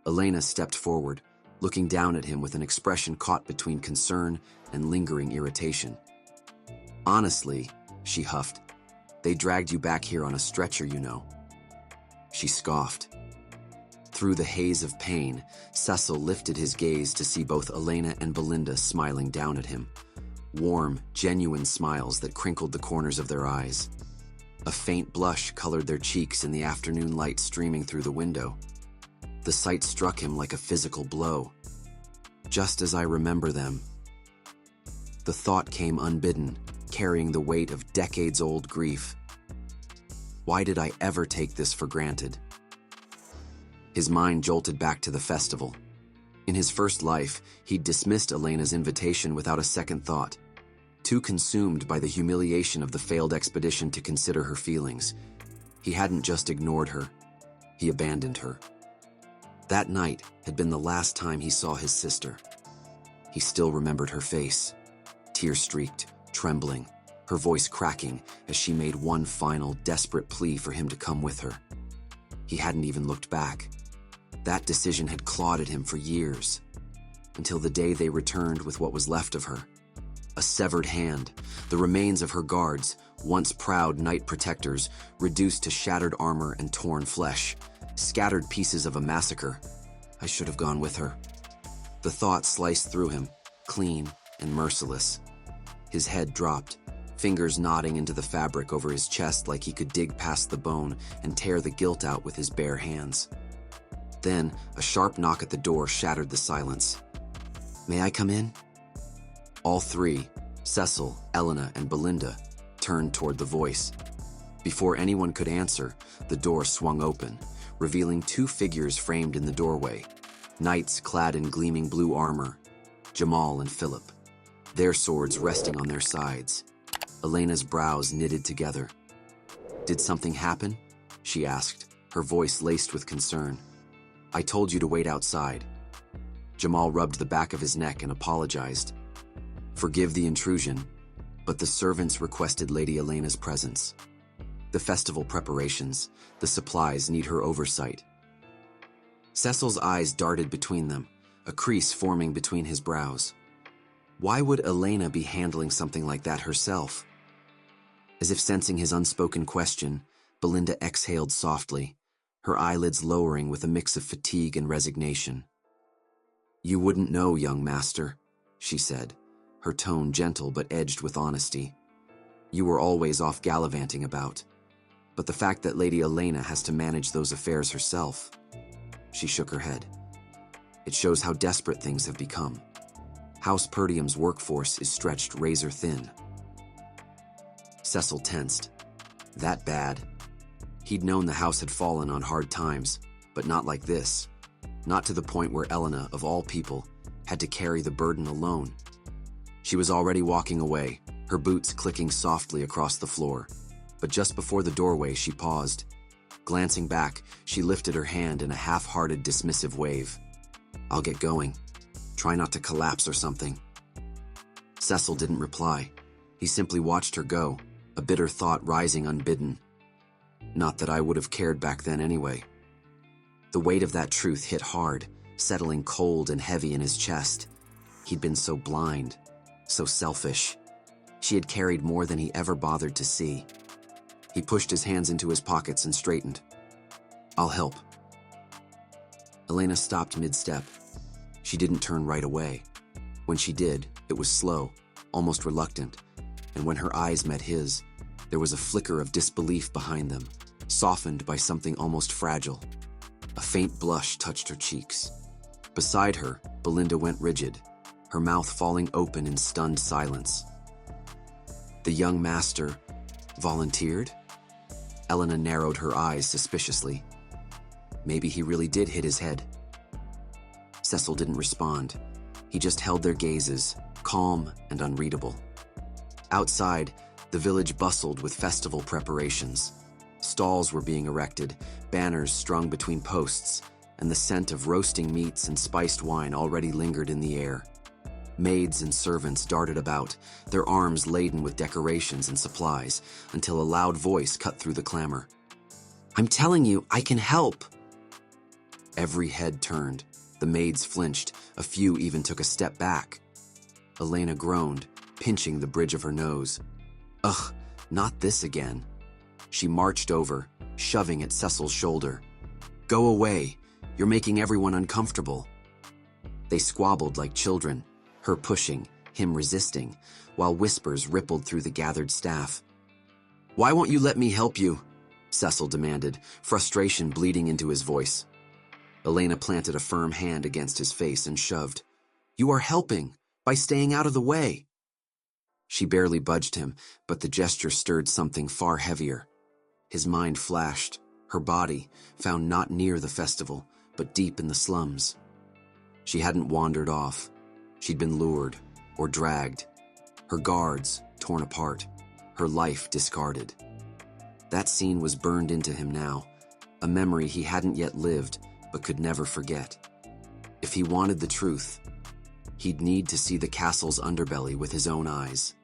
Elena stepped forward, looking down at him with an expression caught between concern and lingering irritation. "Honestly," she huffed, "they dragged you back here on a stretcher, you know." She scoffed. Through the haze of pain, Cecil lifted his gaze to see both Elena and Belinda smiling down at him. Warm, genuine smiles that crinkled the corners of their eyes. A faint blush colored their cheeks in the afternoon light streaming through the window. The sight struck him like a physical blow. Just as I remember them. The thought came unbidden, carrying the weight of decades-old grief. Why did I ever take this for granted? His mind jolted back to the festival. In his first life, he'd dismissed Elena's invitation without a second thought, too consumed by the humiliation of the failed expedition to consider her feelings. He hadn't just ignored her, he abandoned her. That night had been the last time he saw his sister. He still remembered her face, tear-streaked, trembling, her voice cracking as she made one final, desperate plea for him to come with her. He hadn't even looked back. That decision had clawed at him for years, until the day they returned with what was left of her. A severed hand, the remains of her guards, once proud knight protectors, reduced to shattered armor and torn flesh, scattered pieces of a massacre. I should have gone with her. The thought sliced through him, clean and merciless. His head dropped, fingers knotting into the fabric over his chest like he could dig past the bone and tear the guilt out with his bare hands. Then, a sharp knock at the door shattered the silence. "May I come in?" All three, Cecil, Elena, and Belinda, turned toward the voice. Before anyone could answer, the door swung open, revealing two figures framed in the doorway, knights clad in gleaming blue armor, Jamal and Philip, their swords resting on their sides. Elena's brows knitted together. "Did something happen?" she asked, her voice laced with concern. "I told you to wait outside." Jamal rubbed the back of his neck and apologized. "Forgive the intrusion, but the servants requested Lady Elena's presence. The festival preparations, the supplies need her oversight." Cecil's eyes darted between them, a crease forming between his brows. Why would Elena be handling something like that herself? As if sensing his unspoken question, Belinda exhaled softly, her eyelids lowering with a mix of fatigue and resignation. "You wouldn't know, young master," she said, her tone gentle but edged with honesty. "You were always off gallivanting about. But the fact that Lady Elena has to manage those affairs herself..." She shook her head. "It shows how desperate things have become. House Perdium's workforce is stretched razor thin." Cecil tensed. That bad? He'd known the house had fallen on hard times, but not like this. Not to the point where Elena, of all people, had to carry the burden alone. She was already walking away, her boots clicking softly across the floor. But just before the doorway, she paused. Glancing back, she lifted her hand in a half-hearted dismissive wave. "I'll get going. Try not to collapse or something." Cecil didn't reply. He simply watched her go, a bitter thought rising unbidden. Not that I would have cared back then anyway. The weight of that truth hit hard, settling cold and heavy in his chest. He'd been so blind, so selfish, She had carried more than he ever bothered to see. He pushed his hands into his pockets and straightened. "I'll help." Elena stopped mid-step. She didn't turn right away. When she did, it was slow, almost reluctant, and when her eyes met his, there was a flicker of disbelief behind them, softened by something almost fragile. A faint blush touched her cheeks. Beside her, Belinda went rigid, her mouth falling open in stunned silence. The young master volunteered? Elena narrowed her eyes suspiciously. Maybe he really did hit his head. Cecil didn't respond. He just held their gazes, calm and unreadable. Outside, the village bustled with festival preparations. Stalls were being erected, banners strung between posts, and the scent of roasting meats and spiced wine already lingered in the air. Maids and servants darted about, their arms laden with decorations and supplies, until a loud voice cut through the clamor. "I'm telling you, I can help!" Every head turned. The maids flinched, a few even took a step back. Elena groaned, pinching the bridge of her nose. Ugh, not this again. She marched over, shoving at Cecil's shoulder. "Go away, you're making everyone uncomfortable." They squabbled like children, her pushing, him resisting, while whispers rippled through the gathered staff. "Why won't you let me help you?" Cecil demanded, frustration bleeding into his voice. Elena planted a firm hand against his face and shoved. "You are helping, by staying out of the way." She barely budged him, but the gesture stirred something far heavier. His mind flashed, her body, found not near the festival, but deep in the slums. She hadn't wandered off. She'd been lured, or dragged. Her guards torn apart, her life discarded. That scene was burned into him now, a memory he hadn't yet lived, but could never forget. If he wanted the truth, he'd need to see the castle's underbelly with his own eyes.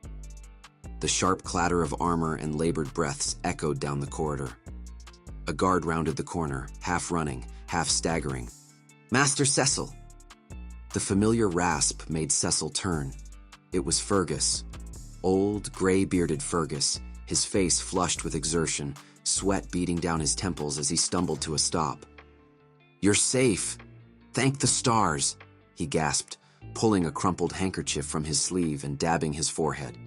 The sharp clatter of armor and labored breaths echoed down the corridor. A guard rounded the corner, half running, half staggering. "Master Cecil!" The familiar rasp made Cecil turn. It was Fergus. Old, gray-bearded Fergus, his face flushed with exertion, sweat beating down his temples as he stumbled to a stop. "You're safe. Thank the stars," he gasped, pulling a crumpled handkerchief from his sleeve and dabbing his forehead.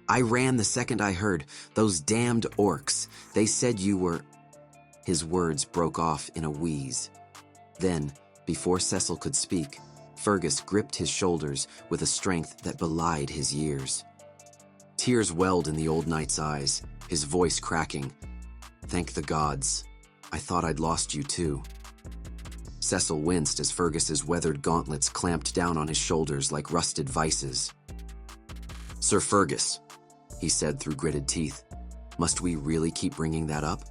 "I ran the second I heard. Those damned orcs. They said you were—" His words broke off in a wheeze. Then, before Cecil could speak, Fergus gripped his shoulders with a strength that belied his years. Tears welled in the old knight's eyes, his voice cracking. "Thank the gods. I thought I'd lost you too." Cecil winced as Fergus's weathered gauntlets clamped down on his shoulders like rusted vices. "Sir Fergus," he said through gritted teeth, "must we really keep bringing that up?"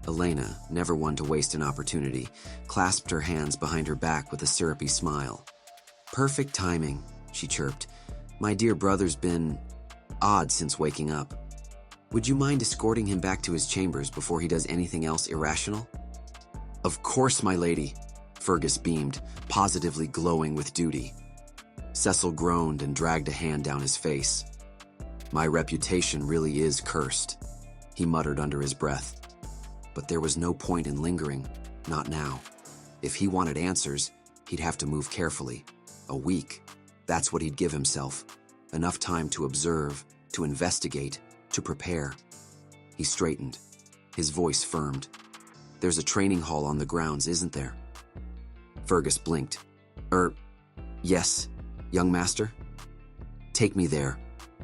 Elena, never one to waste an opportunity, clasped her hands behind her back with a syrupy smile. "Perfect timing," she chirped. "My dear brother's been odd since waking up. Would you mind escorting him back to his chambers before he does anything else irrational?" "Of course, my lady," Fergus beamed, positively glowing with duty. Cecil groaned and dragged a hand down his face. "My reputation really is cursed," he muttered under his breath. But there was no point in lingering, not now. If he wanted answers, he'd have to move carefully. A week, that's what he'd give himself. Enough time to observe, to investigate, to prepare. He straightened. His voice firmed. "There's a training hall on the grounds, isn't there?" Fergus blinked. Yes, young master? Take me there.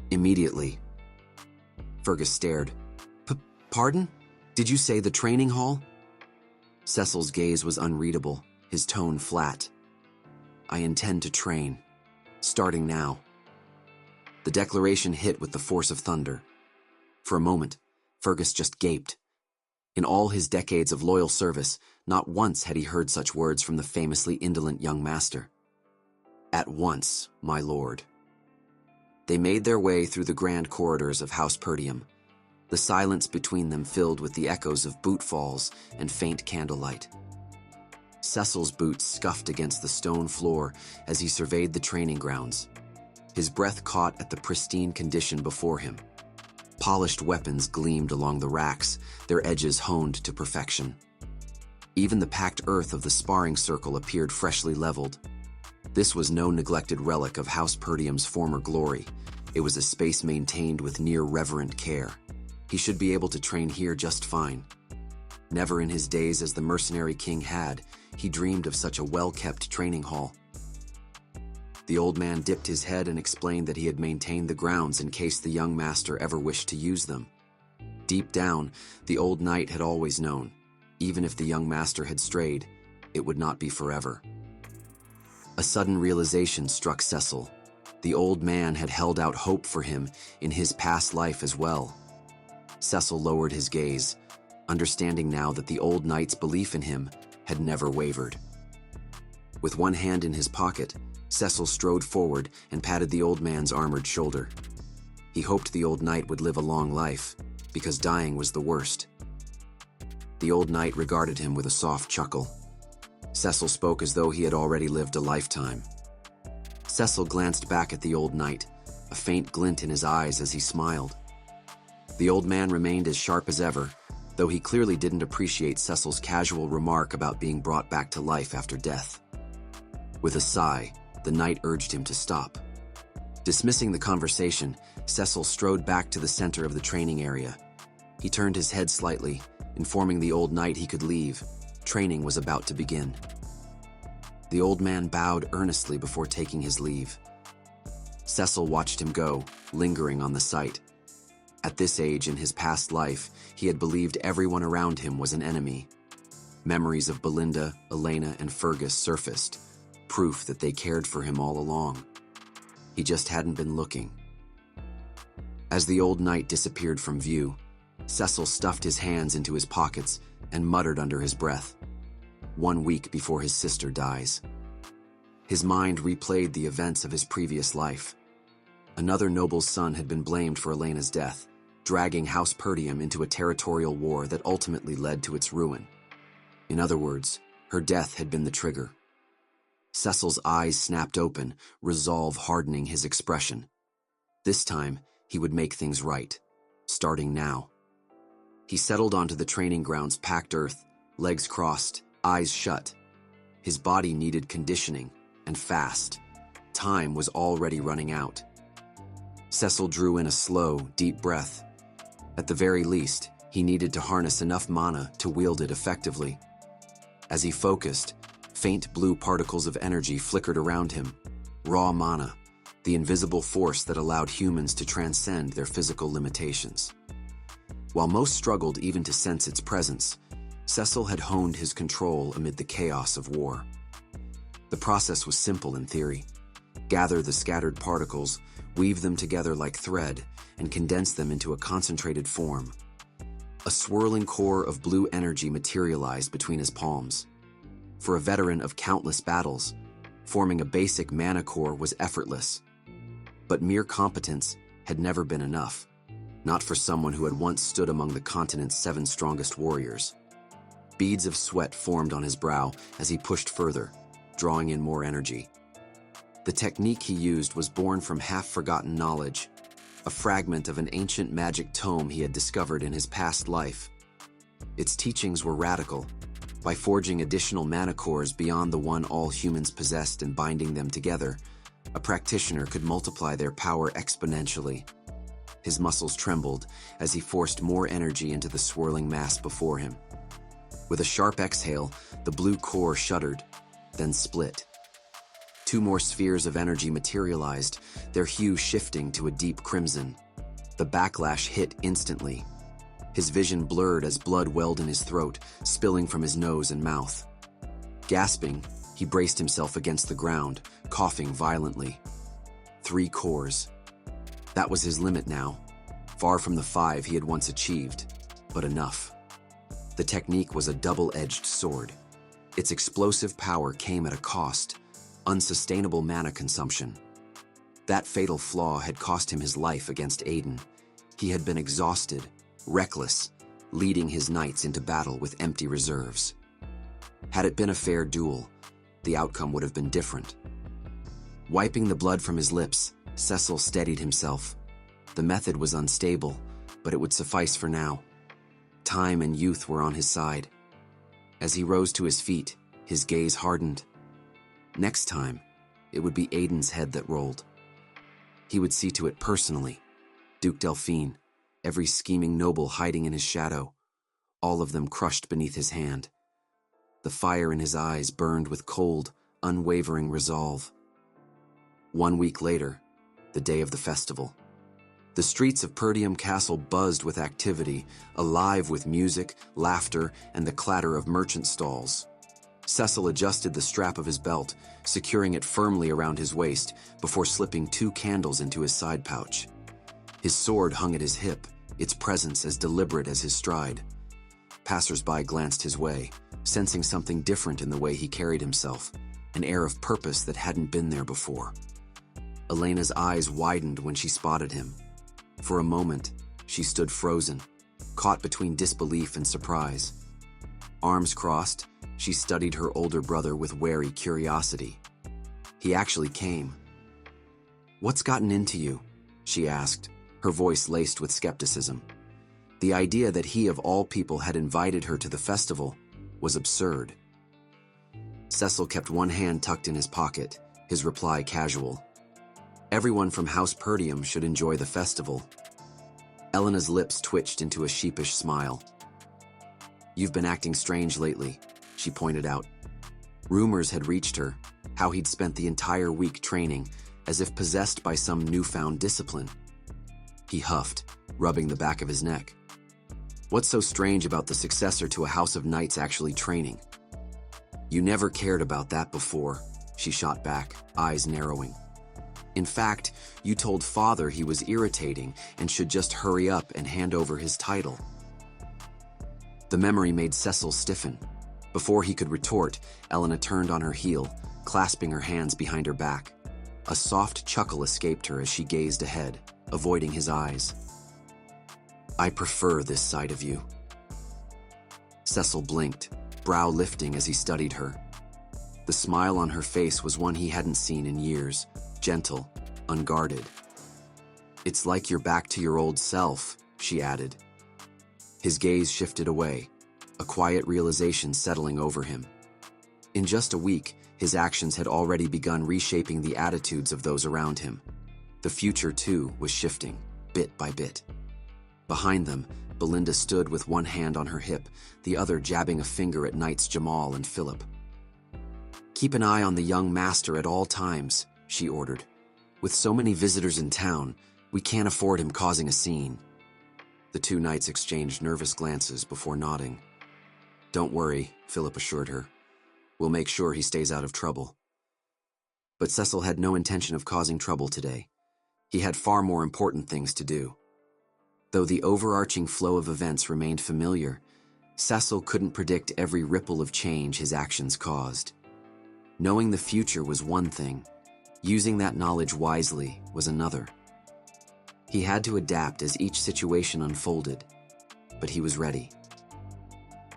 Immediately." Fergus stared. Pardon? Did you say the training hall?" Cecil's gaze was unreadable, his tone flat. "I intend to train. Starting now." The declaration hit with the force of thunder. For a moment, Fergus just gaped. In all his decades of loyal service, not once had he heard such words from the famously indolent young master. "At once, my lord." They made their way through the grand corridors of House Perdium, the silence between them filled with the echoes of boot falls and faint candlelight. Cecil's boots scuffed against the stone floor as he surveyed the training grounds. His breath caught at the pristine condition before him. Polished weapons gleamed along the racks, their edges honed to perfection. Even the packed earth of the sparring circle appeared freshly leveled. This was no neglected relic of House Perdium's former glory. It was a space maintained with near-reverent care. He should be able to train here just fine. Never in his days as the mercenary king had he dreamed of such a well-kept training hall. The old man dipped his head and explained that he had maintained the grounds in case the young master ever wished to use them. Deep down, the old knight had always known, even if the young master had strayed, it would not be forever. A sudden realization struck Cecil. The old man had held out hope for him in his past life as well. Cecil lowered his gaze, understanding now that the old knight's belief in him had never wavered. With one hand in his pocket, Cecil strode forward and patted the old man's armored shoulder. He hoped the old knight would live a long life, because dying was the worst. The old knight regarded him with a soft chuckle. Cecil spoke as though he had already lived a lifetime. Cecil glanced back at the old knight, a faint glint in his eyes as he smiled. The old man remained as sharp as ever, though he clearly didn't appreciate Cecil's casual remark about being brought back to life after death. With a sigh, the knight urged him to stop. Dismissing the conversation, Cecil strode back to the center of the training area. He turned his head slightly, informing the old knight he could leave. Training was about to begin. The old man bowed earnestly before taking his leave. Cecil watched him go, lingering on the sight. At this age in his past life, he had believed everyone around him was an enemy. Memories of Belinda, Elena, and Fergus surfaced, proof that they cared for him all along. He just hadn't been looking. As the old knight disappeared from view, Cecil stuffed his hands into his pockets and muttered under his breath, 1 week before his sister dies. His mind replayed the events of his previous life. Another noble's son had been blamed for Elena's death, dragging House Perdium into a territorial war that ultimately led to its ruin. In other words, her death had been the trigger. Cecil's eyes snapped open, resolve hardening his expression. This time, he would make things right, starting now. He settled onto the training ground's packed earth, legs crossed, eyes shut. His body needed conditioning, and fast. Time was already running out. Cecil drew in a slow, deep breath. At the very least, he needed to harness enough mana to wield it effectively. As he focused, faint blue particles of energy flickered around him. Raw mana, the invisible force that allowed humans to transcend their physical limitations. While most struggled even to sense its presence, Cecil had honed his control amid the chaos of war. The process was simple in theory. Gather the scattered particles, weave them together like thread, and condense them into a concentrated form. A swirling core of blue energy materialized between his palms. For a veteran of countless battles, forming a basic mana core was effortless. But mere competence had never been enough, not for someone who had once stood among the continent's 7 strongest warriors. Beads of sweat formed on his brow as he pushed further, drawing in more energy. The technique he used was born from half-forgotten knowledge, a fragment of an ancient magic tome he had discovered in his past life. Its teachings were radical. By forging additional mana cores beyond the one all humans possessed and binding them together, a practitioner could multiply their power exponentially. His muscles trembled as he forced more energy into the swirling mass before him. With a sharp exhale, the blue core shuddered, then split. 2 more spheres of energy materialized, their hue shifting to a deep crimson. The backlash hit instantly. His vision blurred as blood welled in his throat, spilling from his nose and mouth. Gasping, he braced himself against the ground, coughing violently. 3 cores. That was his limit now, far from the 5 he had once achieved, but enough. The technique was a double-edged sword. Its explosive power came at a cost, unsustainable mana consumption. That fatal flaw had cost him his life against Aiden. He had been exhausted, reckless, leading his knights into battle with empty reserves. Had it been a fair duel, the outcome would have been different. Wiping the blood from his lips, Cecil steadied himself. The method was unstable, but it would suffice for now. Time and youth were on his side. As he rose to his feet, his gaze hardened. Next time, it would be Aiden's head that rolled. He would see to it personally. Duke Delphine, every scheming noble hiding in his shadow, all of them crushed beneath his hand. The fire in his eyes burned with cold, unwavering resolve. 1 week later, the day of the festival. The streets of Perdium Castle buzzed with activity, alive with music, laughter, and the clatter of merchant stalls. Cecil adjusted the strap of his belt, securing it firmly around his waist before slipping 2 candles into his side pouch. His sword hung at his hip, its presence as deliberate as his stride. Passers-by glanced his way, sensing something different in the way he carried himself, an air of purpose that hadn't been there before. Elena's eyes widened when she spotted him. For a moment, she stood frozen, caught between disbelief and surprise. Arms crossed, she studied her older brother with wary curiosity. He actually came. "What's gotten into you?" she asked, her voice laced with skepticism. The idea that he of all people had invited her to the festival was absurd. Cecil kept one hand tucked in his pocket, his reply casual. Everyone from House Perdium should enjoy the festival. Elena's lips twitched into a sheepish smile. "You've been acting strange lately," she pointed out. Rumors had reached her, how he'd spent the entire week training, as if possessed by some newfound discipline. He huffed, rubbing the back of his neck. "What's so strange about the successor to a house of knights actually training?" "You never cared about that before," she shot back, eyes narrowing. "In fact, you told Father he was irritating and should just hurry up and hand over his title." The memory made Cecil stiffen. Before he could retort, Elena turned on her heel, clasping her hands behind her back. A soft chuckle escaped her as she gazed ahead, avoiding his eyes. "I prefer this side of you." Cecil blinked, brow lifting as he studied her. The smile on her face was one he hadn't seen in years, gentle, unguarded. "It's like you're back to your old self," she added. His gaze shifted away, a quiet realization settling over him. In just a week, his actions had already begun reshaping the attitudes of those around him. The future, too, was shifting, bit by bit. Behind them, Belinda stood with one hand on her hip, the other jabbing a finger at Knights Jamal and Philip. "Keep an eye on the young master at all times," she ordered. "With so many visitors in town, we can't afford him causing a scene." The 2 knights exchanged nervous glances before nodding. "Don't worry," Philip assured her. "We'll make sure he stays out of trouble." But Cecil had no intention of causing trouble today. He had far more important things to do. Though the overarching flow of events remained familiar, Cecil couldn't predict every ripple of change his actions caused. Knowing the future was one thing, using that knowledge wisely was another. He had to adapt as each situation unfolded, but he was ready.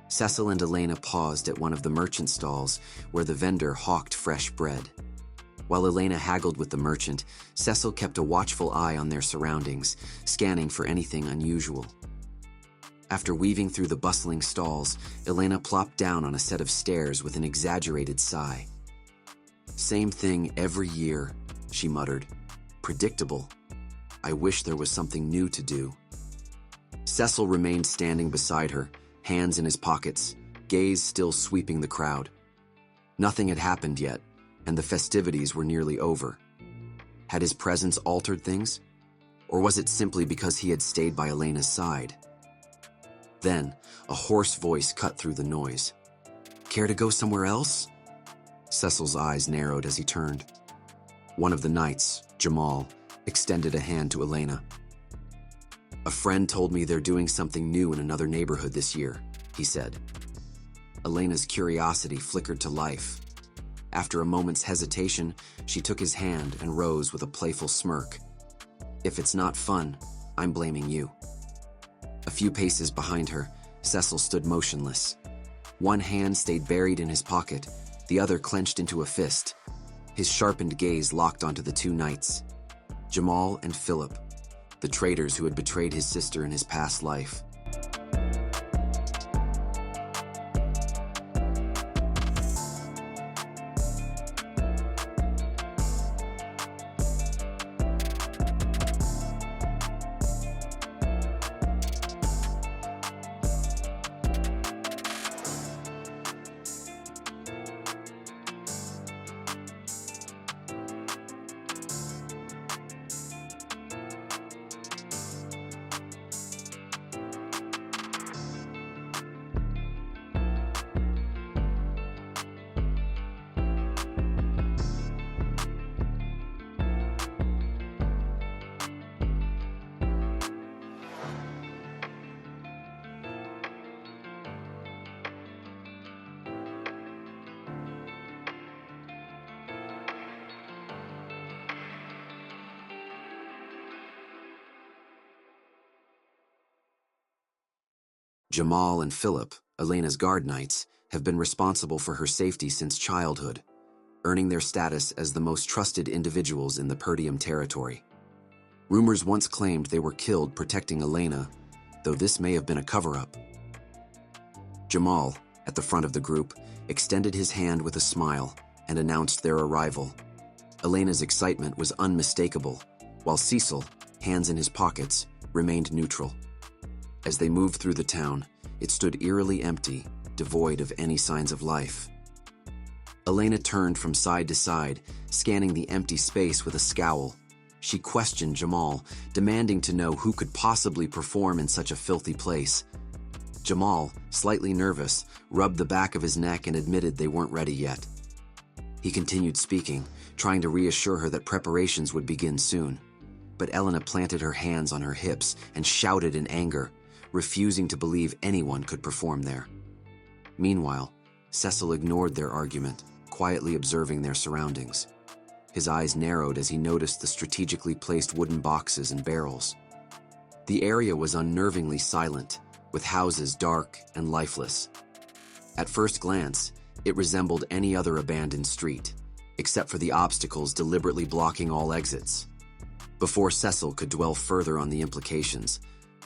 Cecil and Elena paused at one of the merchant stalls where the vendor hawked fresh bread. While Elena haggled with the merchant, Cecil kept a watchful eye on their surroundings, scanning for anything unusual. After weaving through the bustling stalls, Elena plopped down on a set of stairs with an exaggerated sigh. "Same thing every year," she muttered. "Predictable. I wish there was something new to do." Cecil remained standing beside her, hands in his pockets, gaze still sweeping the crowd. Nothing had happened yet, and the festivities were nearly over. Had his presence altered things? Or was it simply because he had stayed by Elena's side? Then, a hoarse voice cut through the noise. "Care to go somewhere else?" Cecil's eyes narrowed as he turned. One of the knights, Jamal, extended a hand to Elena. "A friend told me they're doing something new in another neighborhood this year," he said. Elena's curiosity flickered to life. After a moment's hesitation, she took his hand and rose with a playful smirk. "If it's not fun, I'm blaming you." A few paces behind her, Cecil stood motionless. One hand stayed buried in his pocket, the other clenched into a fist. His sharpened gaze locked onto the 2 knights. Jamal and Philip, the traitors who had betrayed his sister in his past life. Jamal and Philip, Elena's guard knights, have been responsible for her safety since childhood, earning their status as the most trusted individuals in the Perdium territory. Rumors once claimed they were killed protecting Elena, though this may have been a cover-up. Jamal, at the front of the group, extended his hand with a smile and announced their arrival. Elena's excitement was unmistakable, while Cecil, hands in his pockets, remained neutral. As they moved through the town, it stood eerily empty, devoid of any signs of life. Elena turned from side to side, scanning the empty space with a scowl. She questioned Jamal, demanding to know who could possibly perform in such a filthy place. Jamal, slightly nervous, rubbed the back of his neck and admitted they weren't ready yet. He continued speaking, trying to reassure her that preparations would begin soon. But Elena planted her hands on her hips and shouted in anger, refusing to believe anyone could perform there. Meanwhile, Cecil ignored their argument, quietly observing their surroundings. His eyes narrowed as he noticed the strategically placed wooden boxes and barrels. The area was unnervingly silent, with houses dark and lifeless. At first glance, it resembled any other abandoned street, except for the obstacles deliberately blocking all exits. Before Cecil could dwell further on the implications,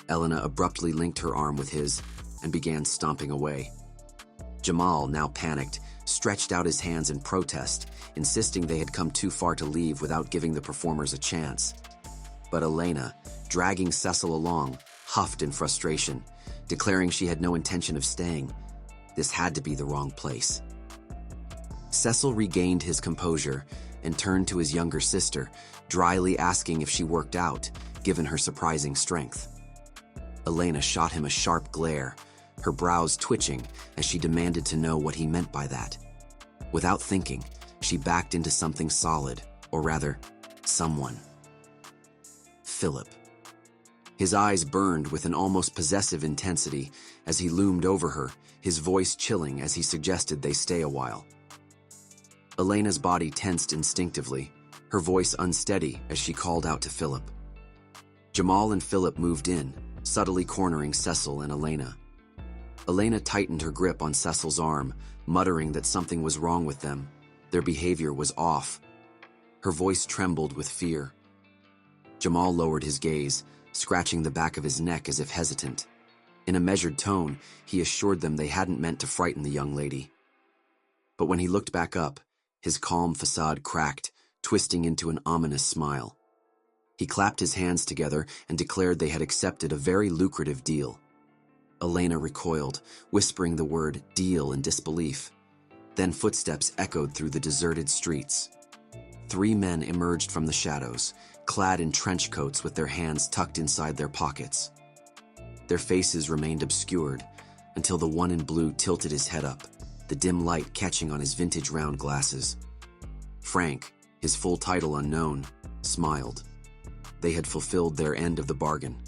Elena abruptly linked her arm with his and began stomping away. Jamal, now panicked, stretched out his hands in protest, insisting they had come too far to leave without giving the performers a chance. But Elena, dragging Cecil along, huffed in frustration, declaring she had no intention of staying. This had to be the wrong place. Cecil regained his composure and turned to his younger sister, dryly asking if she worked out, given her surprising strength. Elena shot him a sharp glare, her brows twitching as she demanded to know what he meant by that. Without thinking, she backed into something solid, or rather, someone. Philip. His eyes burned with an almost possessive intensity as he loomed over her, his voice chilling as he suggested they stay a while. Elena's body tensed instinctively, her voice unsteady as she called out to Philip. Jamal and Philip moved in, subtly cornering Cecil and Elena. Elena tightened her grip on Cecil's arm, muttering that something was wrong with them. Their behavior was off. Her voice trembled with fear. Jamal lowered his gaze, scratching the back of his neck as if hesitant. In a measured tone, he assured them they hadn't meant to frighten the young lady. But when he looked back up, his calm facade cracked, twisting into an ominous smile. He clapped his hands together and declared they had accepted a very lucrative deal. Elena recoiled, whispering the word deal in disbelief. Then footsteps echoed through the deserted streets. 3 men emerged from the shadows, clad in trench coats with their hands tucked inside their pockets. Their faces remained obscured until the one in blue tilted his head up, the dim light catching on his vintage round glasses. Frank, his full title unknown, smiled. They had fulfilled their end of the bargain.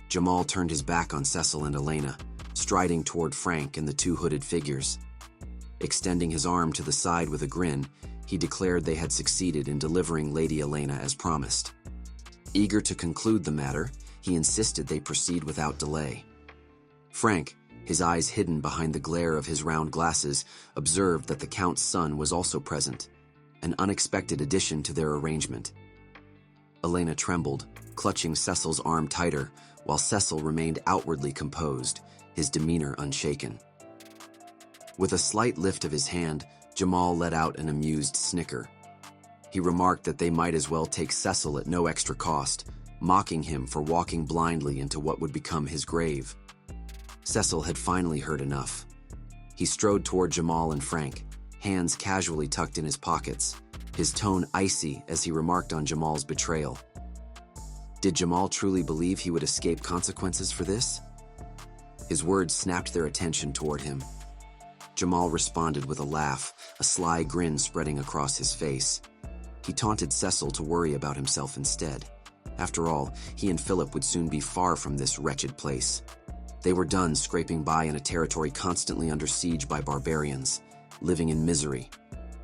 Jamal turned his back on Cecil and Elena, striding toward Frank and the 2 hooded figures. Extending his arm to the side with a grin, he declared they had succeeded in delivering Lady Elena as promised. Eager to conclude the matter, he insisted they proceed without delay. Frank, his eyes hidden behind the glare of his round glasses, observed that the Count's son was also present, an unexpected addition to their arrangement. Elena trembled, clutching Cecil's arm tighter, while Cecil remained outwardly composed, his demeanor unshaken. With a slight lift of his hand, Jamal let out an amused snicker. He remarked that they might as well take Cecil at no extra cost, mocking him for walking blindly into what would become his grave. Cecil had finally heard enough. He strode toward Jamal and Frank, hands casually tucked in his pockets, his tone icy as he remarked on Jamal's betrayal. Did Jamal truly believe he would escape consequences for this? His words snapped their attention toward him. Jamal responded with a laugh, a sly grin spreading across his face. He taunted Cecil to worry about himself instead. After all, he and Philip would soon be far from this wretched place. They were done scraping by in a territory constantly under siege by barbarians, living in misery.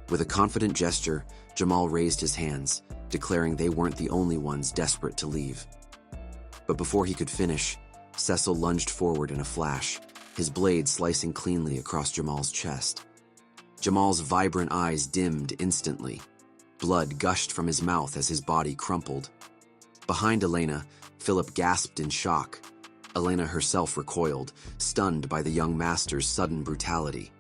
With a confident gesture, Jamal raised his hands, declaring they weren't the only ones desperate to leave. But before he could finish, Cecil lunged forward in a flash, his blade slicing cleanly across Jamal's chest. Jamal's vibrant eyes dimmed instantly. Blood gushed from his mouth as his body crumpled. Behind Elena, Philip gasped in shock. Elena herself recoiled, stunned by the young master's sudden brutality.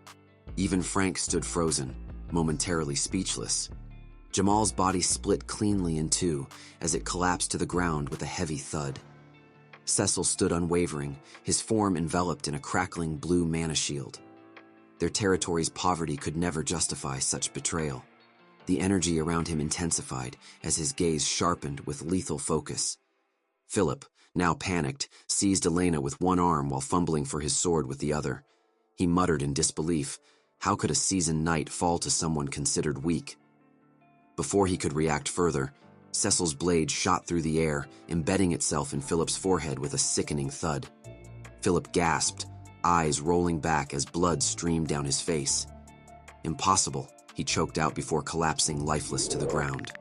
Even Frank stood frozen, momentarily speechless. Jamal's body split cleanly in two as it collapsed to the ground with a heavy thud. Cecil stood unwavering, his form enveloped in a crackling blue mana shield. Their territory's poverty could never justify such betrayal. The energy around him intensified as his gaze sharpened with lethal focus. Philip, now panicked, seized Elena with one arm while fumbling for his sword with the other. He muttered in disbelief. How could a seasoned knight fall to someone considered weak? Before he could react further, Cecil's blade shot through the air, embedding itself in Philip's forehead with a sickening thud. Philip gasped, eyes rolling back as blood streamed down his face. Impossible, he choked out before collapsing lifeless to the ground.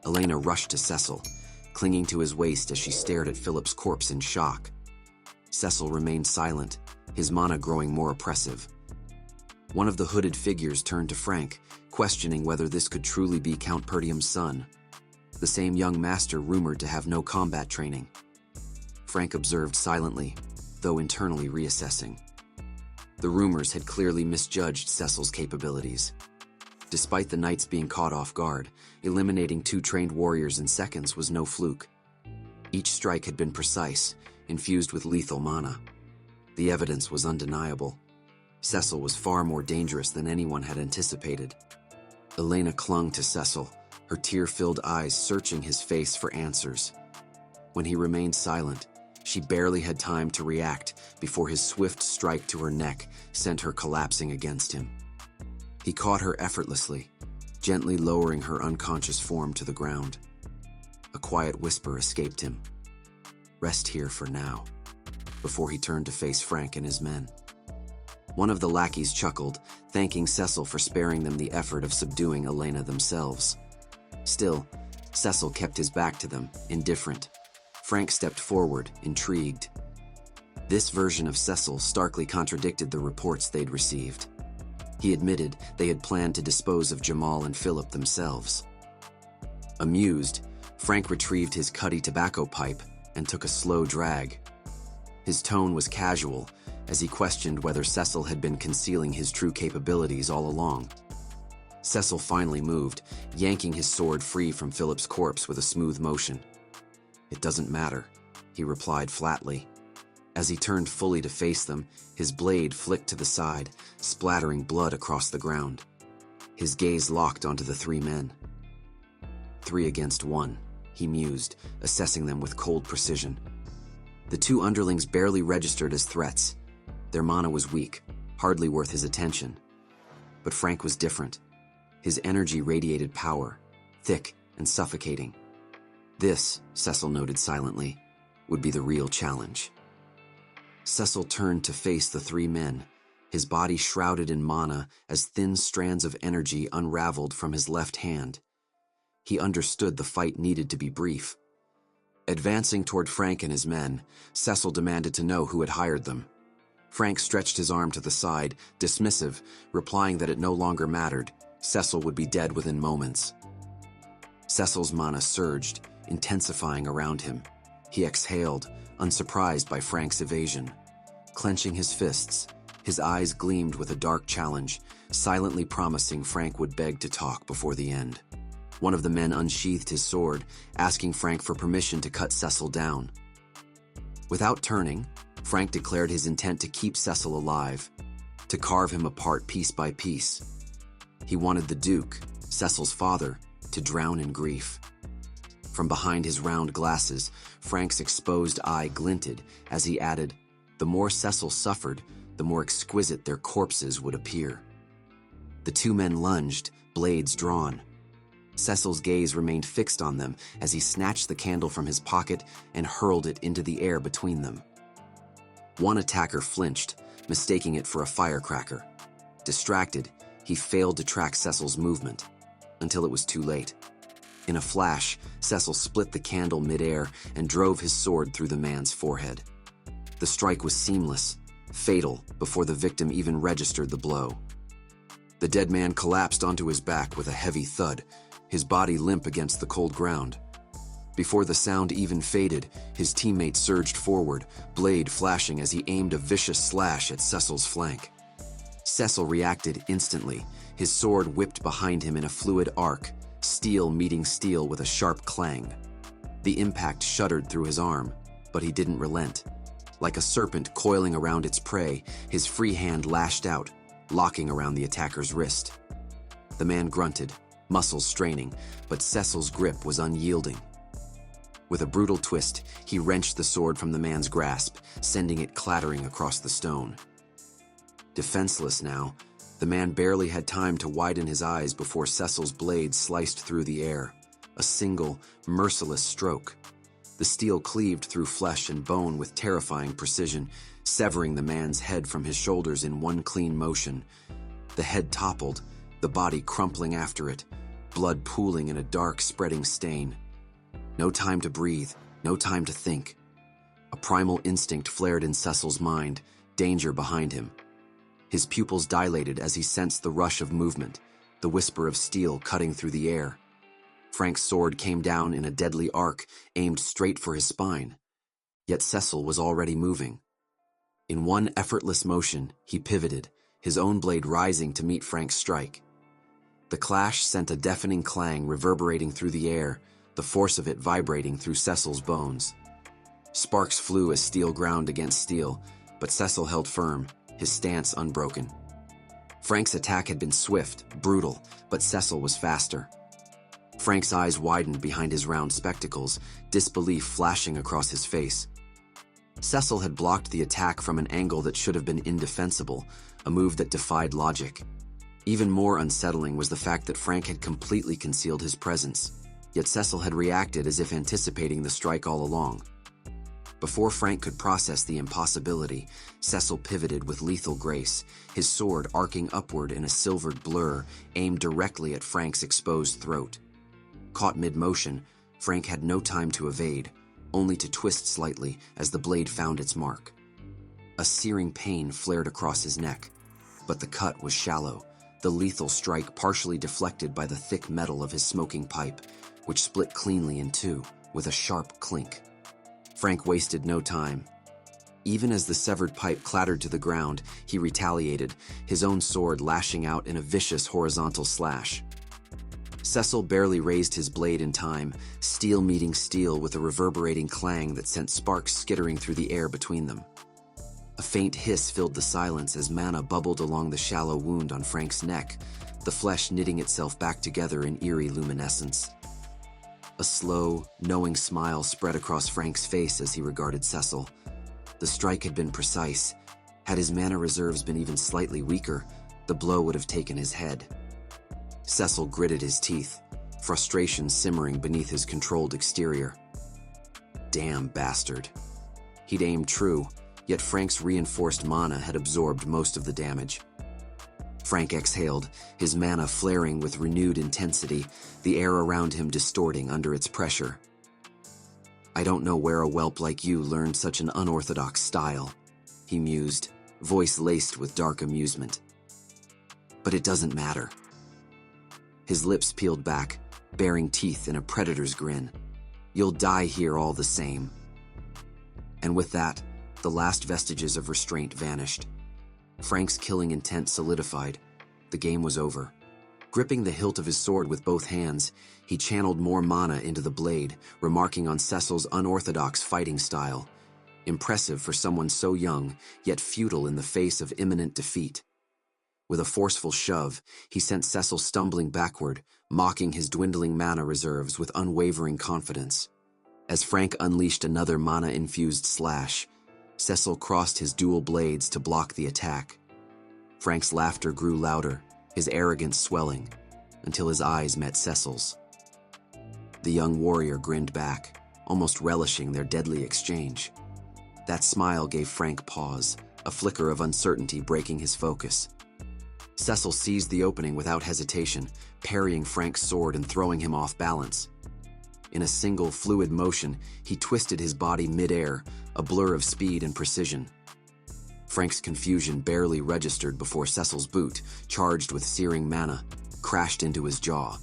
Elena rushed to Cecil, clinging to his waist as she stared at Philip's corpse in shock. Cecil remained silent, his mana growing more oppressive. One of the hooded figures turned to Frank, questioning whether this could truly be Count Perdium's son, the same young master rumored to have no combat training. Frank observed silently, though internally reassessing. The rumors had clearly misjudged Cecil's capabilities. Despite the knights being caught off guard, eliminating 2 trained warriors in seconds was no fluke. Each strike had been precise, infused with lethal mana. The evidence was undeniable. Cecil was far more dangerous than anyone had anticipated. Elena clung to Cecil, her tear-filled eyes searching his face for answers. When he remained silent, she barely had time to react before his swift strike to her neck sent her collapsing against him. He caught her effortlessly, gently lowering her unconscious form to the ground. A quiet whisper escaped him. "Rest here for now," before he turned to face Frank and his men. One of the lackeys chuckled, thanking Cecil for sparing them the effort of subduing Elena themselves. Still, Cecil kept his back to them, indifferent. Frank stepped forward, intrigued. This version of Cecil starkly contradicted the reports they'd received. He admitted they had planned to dispose of Jamal and Philip themselves. Amused, Frank retrieved his cutty tobacco pipe and took a slow drag. His tone was casual, as he questioned whether Cecil had been concealing his true capabilities all along. Cecil finally moved, yanking his sword free from Philip's corpse with a smooth motion. "It doesn't matter," he replied flatly. As he turned fully to face them, his blade flicked to the side, splattering blood across the ground. His gaze locked onto the 3 men. 3 against 1, he mused, assessing them with cold precision. The 2 underlings barely registered as threats. Their mana was weak, hardly worth his attention. But Frank was different. His energy radiated power, thick and suffocating. This, Cecil noted silently, would be the real challenge. Cecil turned to face the 3 men, his body shrouded in mana as thin strands of energy unraveled from his left hand. He understood the fight needed to be brief. Advancing toward Frank and his men, Cecil demanded to know who had hired them. Frank stretched his arm to the side, dismissive, replying that it no longer mattered. Cecil would be dead within moments. Cecil's mana surged, intensifying around him. He exhaled, unsurprised by Frank's evasion. Clenching his fists, his eyes gleamed with a dark challenge, silently promising Frank would beg to talk before the end. One of the men unsheathed his sword, asking Frank for permission to cut Cecil down. Without turning, Frank declared his intent to keep Cecil alive, to carve him apart piece by piece. He wanted the Duke, Cecil's father, to drown in grief. From behind his round glasses, Frank's exposed eye glinted as he added, "The more Cecil suffered, the more exquisite their corpses would appear." The two men lunged, blades drawn. Cecil's gaze remained fixed on them as he snatched the candle from his pocket and hurled it into the air between them. One attacker flinched, mistaking it for a firecracker. Distracted, he failed to track Cecil's movement, until it was too late. In a flash, Cecil split the candle midair and drove his sword through the man's forehead. The strike was seamless, fatal, before the victim even registered the blow. The dead man collapsed onto his back with a heavy thud, his body limp against the cold ground. Before the sound even faded, his teammate surged forward, blade flashing as he aimed a vicious slash at Cecil's flank. Cecil reacted instantly, his sword whipped behind him in a fluid arc, steel meeting steel with a sharp clang. The impact shuddered through his arm, but he didn't relent. Like a serpent coiling around its prey, his free hand lashed out, locking around the attacker's wrist. The man grunted, muscles straining, but Cecil's grip was unyielding. With a brutal twist, he wrenched the sword from the man's grasp, sending it clattering across the stone. Defenseless now, the man barely had time to widen his eyes before Cecil's blade sliced through the air. A single, merciless stroke. The steel cleaved through flesh and bone with terrifying precision, severing the man's head from his shoulders in one clean motion. The head toppled, the body crumpling after it, blood pooling in a dark, spreading stain. No time to breathe, no time to think. A primal instinct flared in Cecil's mind, danger behind him. His pupils dilated as he sensed the rush of movement, the whisper of steel cutting through the air. Frank's sword came down in a deadly arc, aimed straight for his spine. Yet Cecil was already moving. In one effortless motion, he pivoted, his own blade rising to meet Frank's strike. The clash sent a deafening clang reverberating through the air, the force of it vibrating through Cecil's bones. Sparks flew as steel ground against steel, but Cecil held firm, his stance unbroken. Frank's attack had been swift, brutal, but Cecil was faster. Frank's eyes widened behind his round spectacles, disbelief flashing across his face. Cecil had blocked the attack from an angle that should have been indefensible, a move that defied logic. Even more unsettling was the fact that Frank had completely concealed his presence, yet Cecil had reacted as if anticipating the strike all along. Before Frank could process the impossibility, Cecil pivoted with lethal grace, his sword arcing upward in a silvered blur, aimed directly at Frank's exposed throat. Caught mid-motion, Frank had no time to evade, only to twist slightly as the blade found its mark. A searing pain flared across his neck, but the cut was shallow, the lethal strike partially deflected by the thick metal of his smoking pipe, which split cleanly in two, with a sharp clink. Frank wasted no time. Even as the severed pipe clattered to the ground, he retaliated, his own sword lashing out in a vicious horizontal slash. Cecil barely raised his blade in time, steel meeting steel with a reverberating clang that sent sparks skittering through the air between them. A faint hiss filled the silence as mana bubbled along the shallow wound on Frank's neck, the flesh knitting itself back together in eerie luminescence. A slow, knowing smile spread across Frank's face as he regarded Cecil. The strike had been precise. Had his mana reserves been even slightly weaker, the blow would have taken his head. Cecil gritted his teeth, frustration simmering beneath his controlled exterior. Damn bastard. He'd aimed true, yet Frank's reinforced mana had absorbed most of the damage. Frank exhaled, his mana flaring with renewed intensity, the air around him distorting under its pressure. I don't know where a whelp like you learned such an unorthodox style, he mused, voice laced with dark amusement. But it doesn't matter. His lips peeled back, baring teeth in a predator's grin. You'll die here all the same. And with that, the last vestiges of restraint vanished. Frank's killing intent solidified. The game was over. Gripping the hilt of his sword with both hands, he channeled more mana into the blade, remarking on Cecil's unorthodox fighting style. Impressive for someone so young, yet futile in the face of imminent defeat. With a forceful shove, he sent Cecil stumbling backward, mocking his dwindling mana reserves with unwavering confidence. As Frank unleashed another mana-infused slash, Cecil crossed his dual blades to block the attack. Frank's laughter grew louder, his arrogance swelling, until his eyes met Cecil's. The young warrior grinned back, almost relishing their deadly exchange. That smile gave Frank pause, a flicker of uncertainty breaking his focus. Cecil seized the opening without hesitation, parrying Frank's sword and throwing him off balance. In a single, fluid motion, he twisted his body mid-air, a blur of speed and precision. Frank's confusion barely registered before Cecil's boot, charged with searing mana, crashed into his jaw.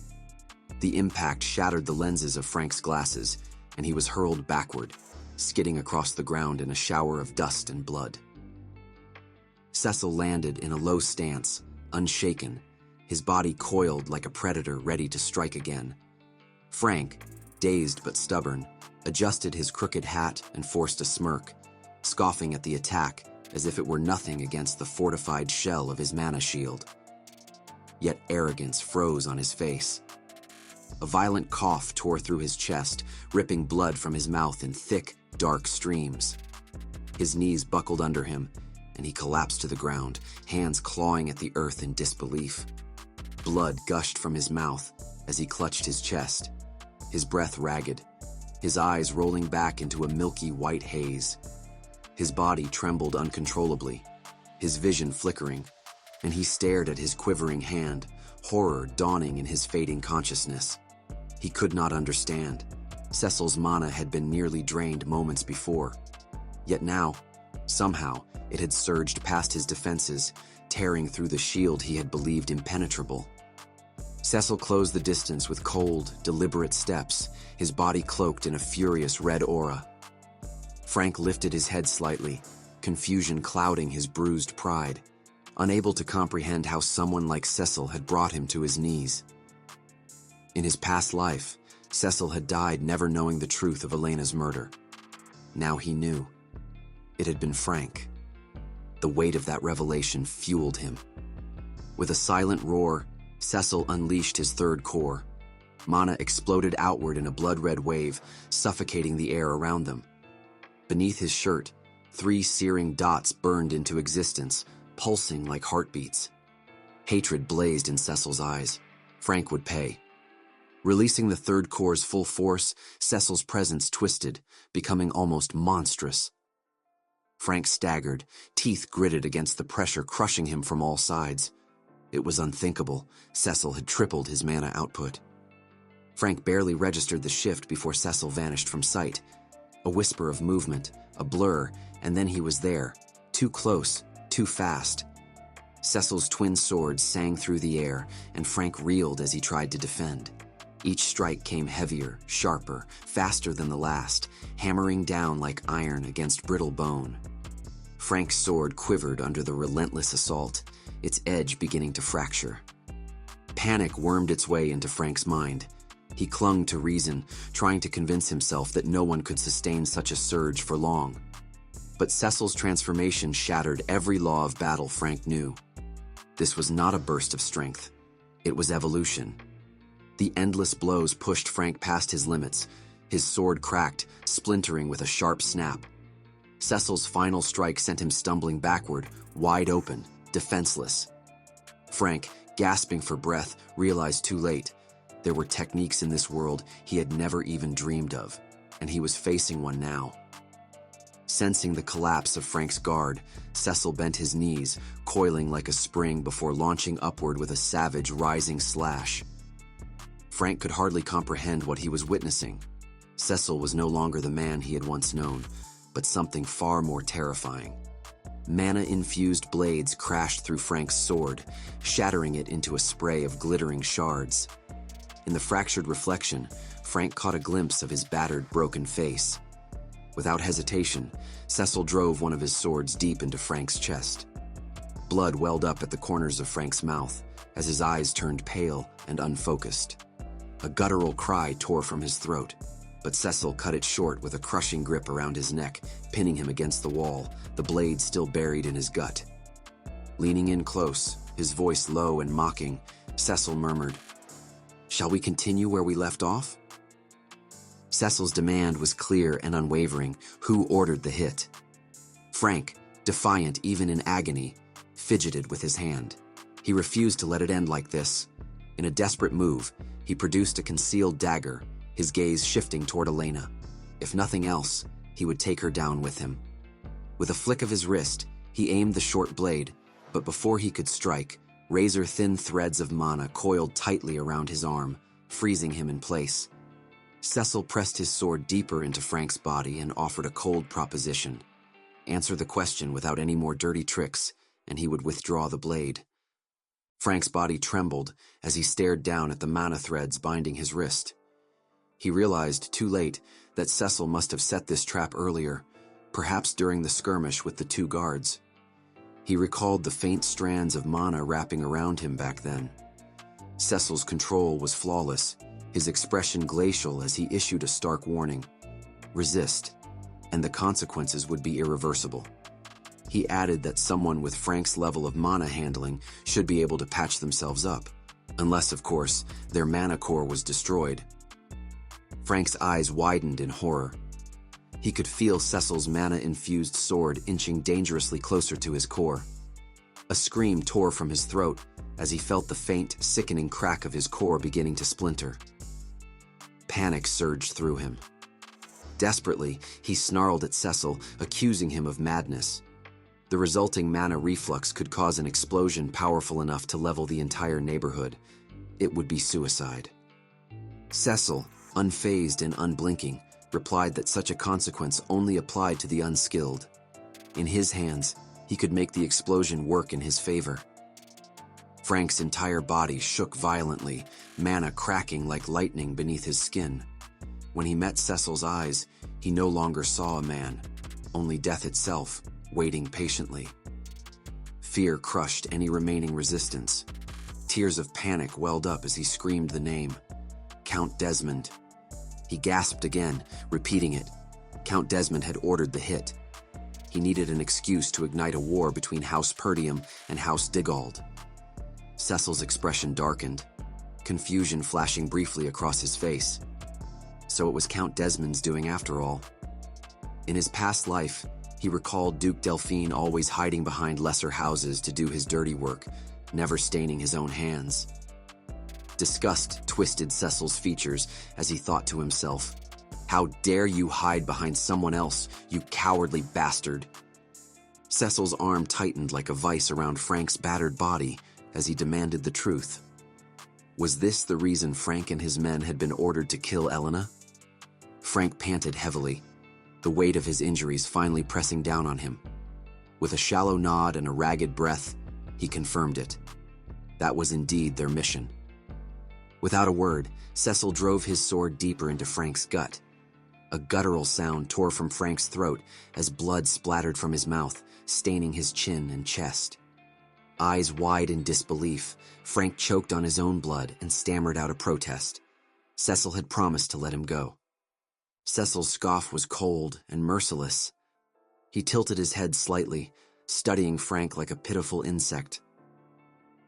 The impact shattered the lenses of Frank's glasses, and he was hurled backward, skidding across the ground in a shower of dust and blood. Cecil landed in a low stance, unshaken, his body coiled like a predator ready to strike again. Frank, dazed but stubborn, adjusted his crooked hat and forced a smirk, scoffing at the attack as if it were nothing against the fortified shell of his mana shield. Yet arrogance froze on his face. A violent cough tore through his chest, ripping blood from his mouth in thick, dark streams. His knees buckled under him, and he collapsed to the ground, hands clawing at the earth in disbelief. Blood gushed from his mouth as he clutched his chest, his breath ragged, his eyes rolling back into a milky white haze. His body trembled uncontrollably, his vision flickering, and he stared at his quivering hand, horror dawning in his fading consciousness. He could not understand. Cecil's mana had been nearly drained moments before. Yet now, somehow, it had surged past his defenses, tearing through the shield he had believed impenetrable. Cecil closed the distance with cold, deliberate steps, his body cloaked in a furious red aura. Frank lifted his head slightly, confusion clouding his bruised pride, unable to comprehend how someone like Cecil had brought him to his knees. In his past life, Cecil had died never knowing the truth of Elena's murder. Now he knew. It had been Frank. The weight of that revelation fueled him. With a silent roar, Cecil unleashed his third core. Mana exploded outward in a blood-red wave, suffocating the air around them. Beneath his shirt, 3 searing dots burned into existence, pulsing like heartbeats. Hatred blazed in Cecil's eyes. Frank would pay. Releasing the third core's full force, Cecil's presence twisted, becoming almost monstrous. Frank staggered, teeth gritted against the pressure crushing him from all sides. It was unthinkable. Cecil had tripled his mana output. Frank barely registered the shift before Cecil vanished from sight. A whisper of movement, a blur, and then he was there. Too close, too fast. Cecil's twin swords sang through the air, and Frank reeled as he tried to defend. Each strike came heavier, sharper, faster than the last, hammering down like iron against brittle bone. Frank's sword quivered under the relentless assault, its edge beginning to fracture. Panic wormed its way into Frank's mind. He clung to reason, trying to convince himself that no one could sustain such a surge for long. But Cecil's transformation shattered every law of battle Frank knew. This was not a burst of strength. It was evolution. The endless blows pushed Frank past his limits. His sword cracked, splintering with a sharp snap. Cecil's final strike sent him stumbling backward, wide open, defenseless. Frank, gasping for breath, realized too late. There were techniques in this world he had never even dreamed of, and he was facing one now. Sensing the collapse of Frank's guard, Cecil bent his knees, coiling like a spring before launching upward with a savage rising slash. Frank could hardly comprehend what he was witnessing. Cecil was no longer the man he had once known, but something far more terrifying. Mana-infused blades crashed through Frank's sword, shattering it into a spray of glittering shards. In the fractured reflection, Frank caught a glimpse of his battered, broken face. Without hesitation, Cecil drove one of his swords deep into Frank's chest. Blood welled up at the corners of Frank's mouth as his eyes turned pale and unfocused. A guttural cry tore from his throat, but Cecil cut it short with a crushing grip around his neck, pinning him against the wall, the blade still buried in his gut. Leaning in close, his voice low and mocking, Cecil murmured, "Shall we continue where we left off?" Cecil's demand was clear and unwavering. Who ordered the hit? Frank, defiant even in agony, fidgeted with his hand. He refused to let it end like this. In a desperate move, he produced a concealed dagger, his gaze shifting toward Elena. If nothing else, he would take her down with him. With a flick of his wrist, he aimed the short blade, but before he could strike, razor-thin threads of mana coiled tightly around his arm, freezing him in place. Cecil pressed his sword deeper into Frank's body and offered a cold proposition. Answer the question without any more dirty tricks, and he would withdraw the blade. Frank's body trembled as he stared down at the mana threads binding his wrist. He realized, too late, that Cecil must have set this trap earlier, perhaps during the skirmish with the two guards. He recalled the faint strands of mana wrapping around him back then. Cecil's control was flawless, his expression glacial as he issued a stark warning. Resist, and the consequences would be irreversible. He added that someone with Frank's level of mana handling should be able to patch themselves up, unless, of course, their mana core was destroyed. Frank's eyes widened in horror. He could feel Cecil's mana-infused sword inching dangerously closer to his core. A scream tore from his throat as he felt the faint, sickening crack of his core beginning to splinter. Panic surged through him. Desperately, he snarled at Cecil, accusing him of madness. The resulting mana reflux could cause an explosion powerful enough to level the entire neighborhood. It would be suicide. Cecil, unfazed and unblinking, replied that such a consequence only applied to the unskilled. In his hands, he could make the explosion work in his favor. Frank's entire body shook violently, mana cracking like lightning beneath his skin. When he met Cecil's eyes, he no longer saw a man, only death itself, waiting patiently. Fear crushed any remaining resistance. Tears of panic welled up as he screamed the name. Count Desmond. He gasped again, repeating it. Count Desmond had ordered the hit. He needed an excuse to ignite a war between House Perdium and House Digald. Cecil's expression darkened, confusion flashing briefly across his face. So it was Count Desmond's doing after all. In his past life, he recalled Duke Delphine always hiding behind lesser houses to do his dirty work, never staining his own hands. Disgust twisted Cecil's features as he thought to himself, "How dare you hide behind someone else, you cowardly bastard!" Cecil's arm tightened like a vice around Frank's battered body as he demanded the truth. Was this the reason Frank and his men had been ordered to kill Elena? Frank panted heavily, the weight of his injuries finally pressing down on him. With a shallow nod and a ragged breath, he confirmed it. That was indeed their mission. Without a word, Cecil drove his sword deeper into Frank's gut. A guttural sound tore from Frank's throat as blood splattered from his mouth, staining his chin and chest. Eyes wide in disbelief, Frank choked on his own blood and stammered out a protest. Cecil had promised to let him go. Cecil's scoff was cold and merciless. He tilted his head slightly, studying Frank like a pitiful insect.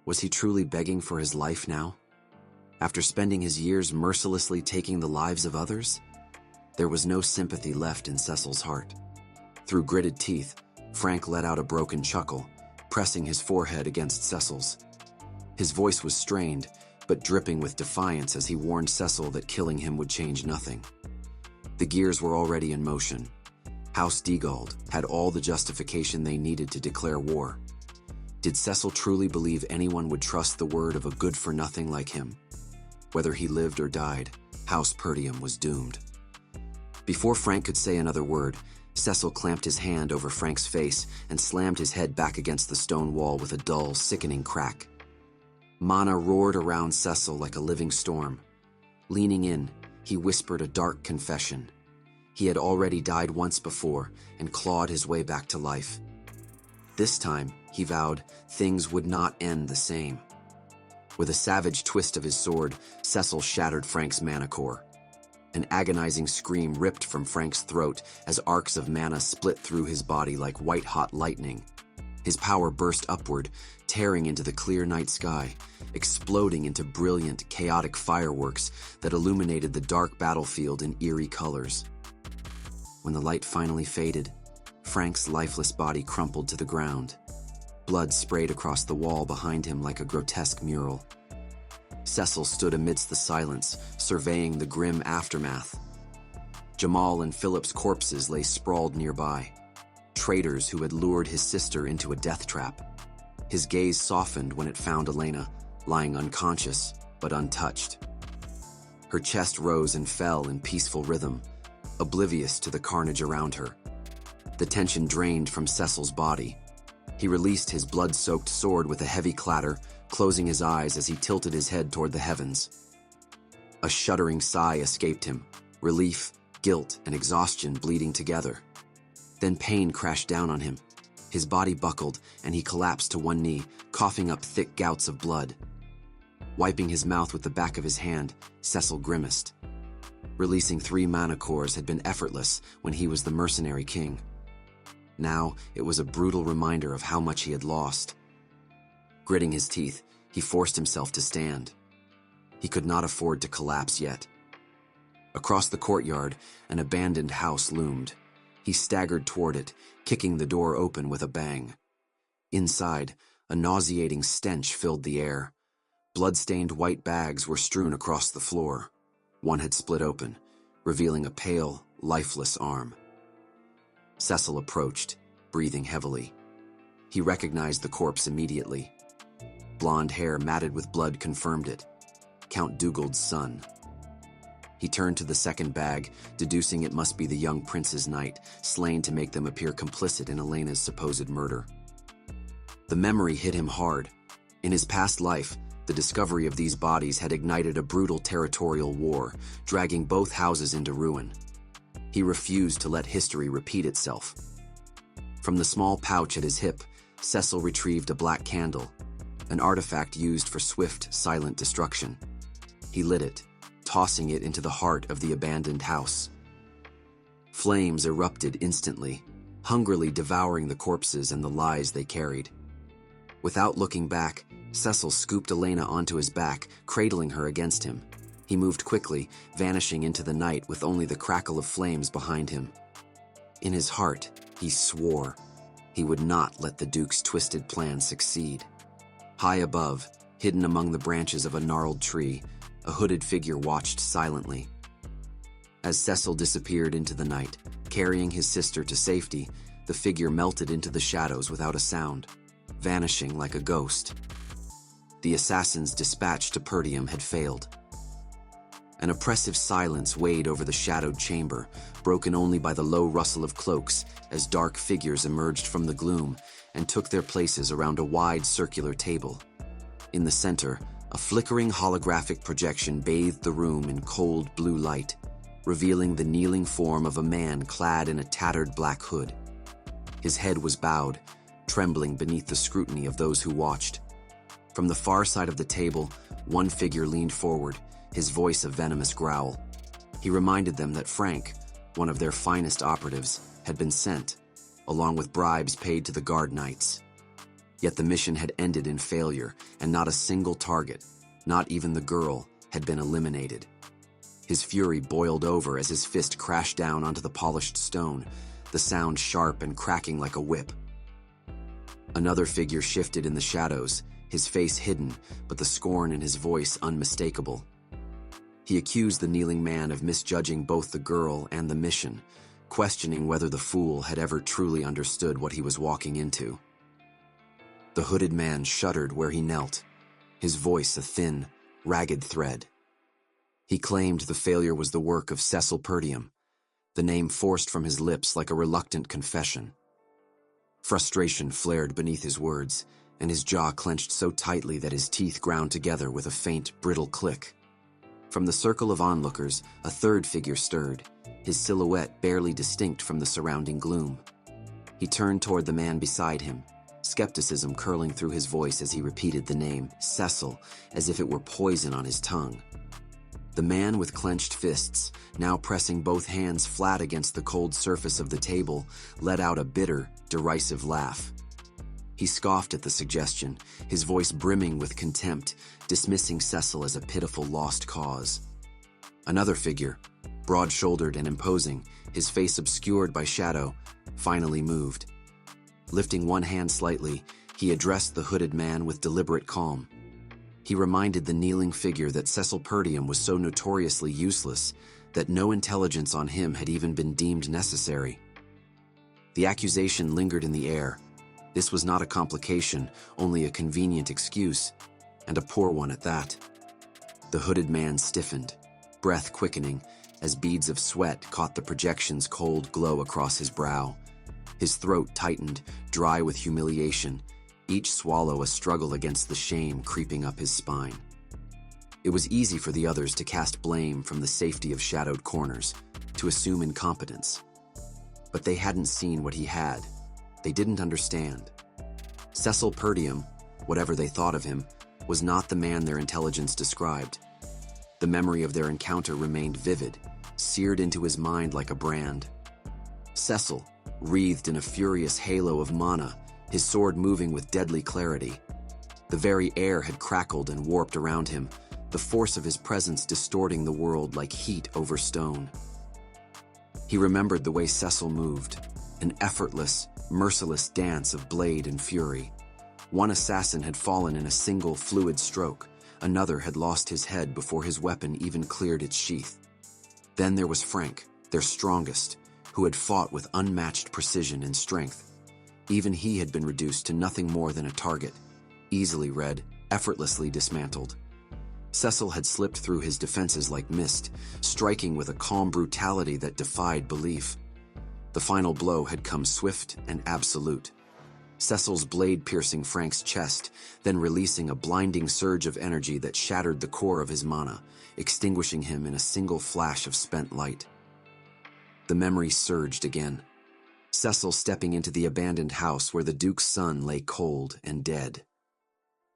Was he truly begging for his life now? After spending his years mercilessly taking the lives of others? There was no sympathy left in Cecil's heart. Through gritted teeth, Frank let out a broken chuckle, pressing his forehead against Cecil's. His voice was strained, but dripping with defiance as he warned Cecil that killing him would change nothing. The gears were already in motion. House Digald had all the justification they needed to declare war. Did Cecil truly believe anyone would trust the word of a good-for-nothing like him? Whether he lived or died, House Perdium was doomed. Before Frank could say another word, Cecil clamped his hand over Frank's face and slammed his head back against the stone wall with a dull, sickening crack. Mana roared around Cecil like a living storm. Leaning in, he whispered a dark confession. He had already died once before and clawed his way back to life. This time, he vowed, things would not end the same. With a savage twist of his sword, Cecil shattered Frank's mana core. An agonizing scream ripped from Frank's throat as arcs of mana split through his body like white-hot lightning. His power burst upward, tearing into the clear night sky, exploding into brilliant, chaotic fireworks that illuminated the dark battlefield in eerie colors. When the light finally faded, Frank's lifeless body crumpled to the ground. Blood sprayed across the wall behind him like a grotesque mural. Cecil stood amidst the silence, surveying the grim aftermath. Jamal and Philip's corpses lay sprawled nearby, traitors who had lured his sister into a death trap. His gaze softened when it found Elena, lying unconscious but untouched. Her chest rose and fell in peaceful rhythm, oblivious to the carnage around her. The tension drained from Cecil's body. He released his blood-soaked sword with a heavy clatter, closing his eyes as he tilted his head toward the heavens. A shuddering sigh escaped him, relief, guilt, and exhaustion bleeding together. Then pain crashed down on him. His body buckled, and he collapsed to one knee, coughing up thick gouts of blood. Wiping his mouth with the back of his hand, Cecil grimaced. Releasing 3 mana cores had been effortless when he was the Mercenary King. Now, it was a brutal reminder of how much he had lost. Gritting his teeth, he forced himself to stand. He could not afford to collapse yet. Across the courtyard, an abandoned house loomed. He staggered toward it, kicking the door open with a bang. Inside, a nauseating stench filled the air. Blood-stained white bags were strewn across the floor. One had split open, revealing a pale, lifeless arm. Cecil approached, breathing heavily. He recognized the corpse immediately. Blonde hair matted with blood confirmed it. Count Dugald's son. He turned to the second bag, deducing it must be the young prince's knight, slain to make them appear complicit in Elena's supposed murder. The memory hit him hard. In his past life, the discovery of these bodies had ignited a brutal territorial war, dragging both houses into ruin. He refused to let history repeat itself. From the small pouch at his hip, Cecil retrieved a black candle, an artifact used for swift, silent destruction. He lit it, tossing it into the heart of the abandoned house. Flames erupted instantly, hungrily devouring the corpses and the lies they carried. Without looking back, Cecil scooped Elena onto his back, cradling her against him. He moved quickly, vanishing into the night with only the crackle of flames behind him. In his heart, he swore he would not let the Duke's twisted plan succeed. High above, hidden among the branches of a gnarled tree, a hooded figure watched silently. As Cecil disappeared into the night, carrying his sister to safety, the figure melted into the shadows without a sound, vanishing like a ghost. The assassin's dispatch to Perdium had failed. An oppressive silence weighed over the shadowed chamber, broken only by the low rustle of cloaks as dark figures emerged from the gloom and took their places around a wide circular table. In the center, a flickering holographic projection bathed the room in cold blue light, revealing the kneeling form of a man clad in a tattered black hood. His head was bowed, trembling beneath the scrutiny of those who watched. From the far side of the table, one figure leaned forward, his voice a venomous growl. He reminded them that Frank, one of their finest operatives, had been sent, along with bribes paid to the guard knights. Yet the mission had ended in failure, and not a single target, not even the girl, had been eliminated. His fury boiled over as his fist crashed down onto the polished stone, the sound sharp and cracking like a whip. Another figure shifted in the shadows, his face hidden, but the scorn in his voice unmistakable. He accused the kneeling man of misjudging both the girl and the mission, questioning whether the fool had ever truly understood what he was walking into. The hooded man shuddered where he knelt, his voice a thin, ragged thread. He claimed the failure was the work of Cecil Perdium, the name forced from his lips like a reluctant confession. Frustration flared beneath his words, and his jaw clenched so tightly that his teeth ground together with a faint, brittle click. From the circle of onlookers, a third figure stirred, his silhouette barely distinct from the surrounding gloom. He turned toward the man beside him, skepticism curling through his voice as he repeated the name, Cecil, as if it were poison on his tongue. The man with clenched fists, now pressing both hands flat against the cold surface of the table, let out a bitter, derisive laugh. He scoffed at the suggestion, his voice brimming with contempt, dismissing Cecil as a pitiful lost cause. Another figure, broad-shouldered and imposing, his face obscured by shadow, finally moved. Lifting one hand slightly, he addressed the hooded man with deliberate calm. He reminded the kneeling figure that Cecil Perdium was so notoriously useless that no intelligence on him had even been deemed necessary. The accusation lingered in the air. This was not a complication, only a convenient excuse, and a poor one at that. The hooded man stiffened, breath quickening, as beads of sweat caught the projection's cold glow across his brow. His throat tightened, dry with humiliation, each swallow a struggle against the shame creeping up his spine. It was easy for the others to cast blame from the safety of shadowed corners, to assume incompetence. But they hadn't seen what he had. They didn't understand. Cecil Perdium, whatever they thought of him, was not the man their intelligence described. The memory of their encounter remained vivid, seared into his mind like a brand. Cecil, wreathed in a furious halo of mana, his sword moving with deadly clarity. The very air had crackled and warped around him, the force of his presence distorting the world like heat over stone. He remembered the way Cecil moved, an effortless, merciless dance of blade and fury. One assassin had fallen in a single fluid stroke, another had lost his head before his weapon even cleared its sheath. Then there was Frank, their strongest, who had fought with unmatched precision and strength. Even he had been reduced to nothing more than a target, easily read, effortlessly dismantled. Cecil had slipped through his defenses like mist, striking with a calm brutality that defied belief. The final blow had come swift and absolute. Cecil's blade piercing Frank's chest, then releasing a blinding surge of energy that shattered the core of his mana, extinguishing him in a single flash of spent light. The memory surged again. Cecil stepping into the abandoned house where the Duke's son lay cold and dead.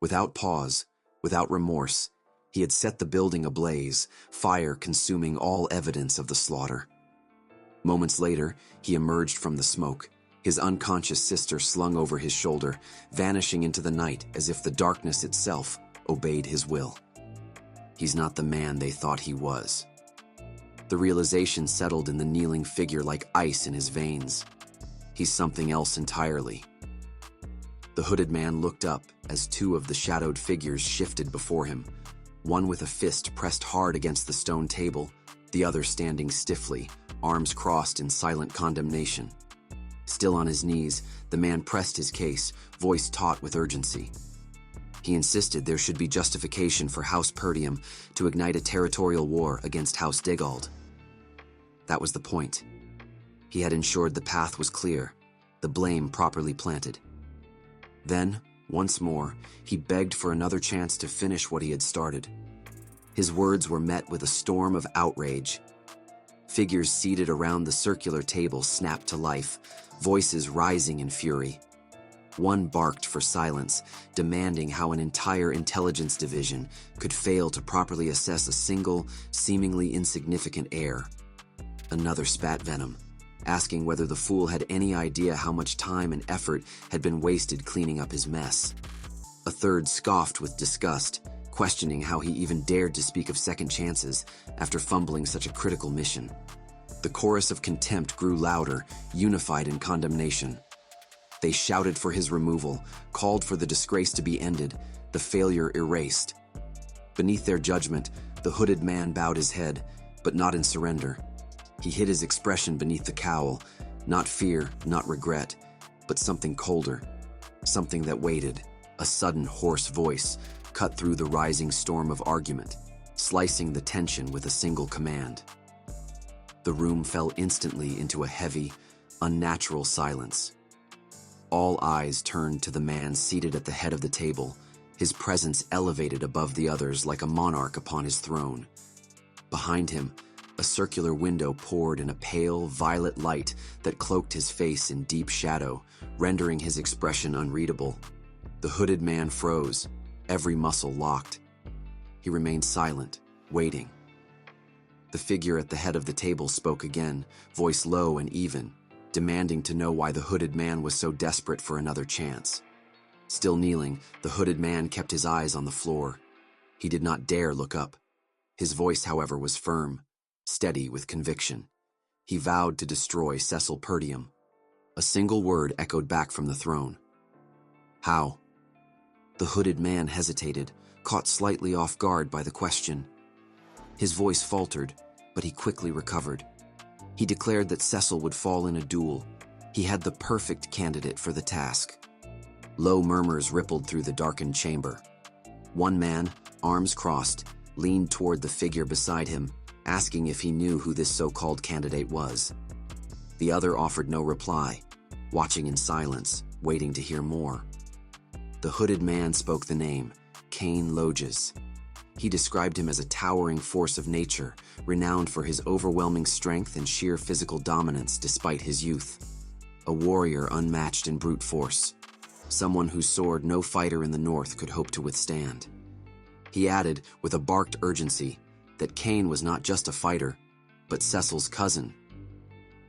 Without pause, without remorse, he had set the building ablaze, fire consuming all evidence of the slaughter. Moments later, he emerged from the smoke, his unconscious sister slung over his shoulder, vanishing into the night as if the darkness itself obeyed his will. He's not the man they thought he was. The realization settled in the kneeling figure like ice in his veins. He's something else entirely. The hooded man looked up as two of the shadowed figures shifted before him, one with a fist pressed hard against the stone table, the other standing stiffly, arms crossed in silent condemnation. Still on his knees, the man pressed his case, voice taut with urgency. He insisted there should be justification for House Perdium to ignite a territorial war against House Digald. That was the point. He had ensured the path was clear, the blame properly planted. Then, once more, he begged for another chance to finish what he had started. His words were met with a storm of outrage. Figures seated around the circular table snapped to life, voices rising in fury. One barked for silence, demanding how an entire intelligence division could fail to properly assess a single, seemingly insignificant heir. Another spat venom, asking whether the fool had any idea how much time and effort had been wasted cleaning up his mess. A third scoffed with disgust, questioning how he even dared to speak of second chances after fumbling such a critical mission. The chorus of contempt grew louder, unified in condemnation. They shouted for his removal, called for the disgrace to be ended, the failure erased. Beneath their judgment, the hooded man bowed his head, but not in surrender. He hid his expression beneath the cowl, not fear, not regret, but something colder, something that waited. A sudden hoarse voice cut through the rising storm of argument, slicing the tension with a single command. The room fell instantly into a heavy, unnatural silence. All eyes turned to the man seated at the head of the table, his presence elevated above the others like a monarch upon his throne. Behind him, a circular window poured in a pale, violet light that cloaked his face in deep shadow, rendering his expression unreadable. The hooded man froze, every muscle locked. He remained silent, waiting. The figure at the head of the table spoke again, voice low and even, demanding to know why the hooded man was so desperate for another chance. Still kneeling, the hooded man kept his eyes on the floor. He did not dare look up. His voice, however, was firm, steady with conviction. He vowed to destroy Cecil Perdium. A single word echoed back from the throne. How? The hooded man hesitated, caught slightly off guard by the question. His voice faltered, but he quickly recovered. He declared that Cecil would fall in a duel. He had the perfect candidate for the task. Low murmurs rippled through the darkened chamber. One man, arms crossed, leaned toward the figure beside him, asking if he knew who this so-called candidate was. The other offered no reply, watching in silence, waiting to hear more. The hooded man spoke the name, KingLeywin. He described him as a towering force of nature, renowned for his overwhelming strength and sheer physical dominance despite his youth. A warrior unmatched in brute force. Someone whose sword no fighter in the north could hope to withstand. He added, with a barked urgency, that Cain was not just a fighter, but Cecil's cousin.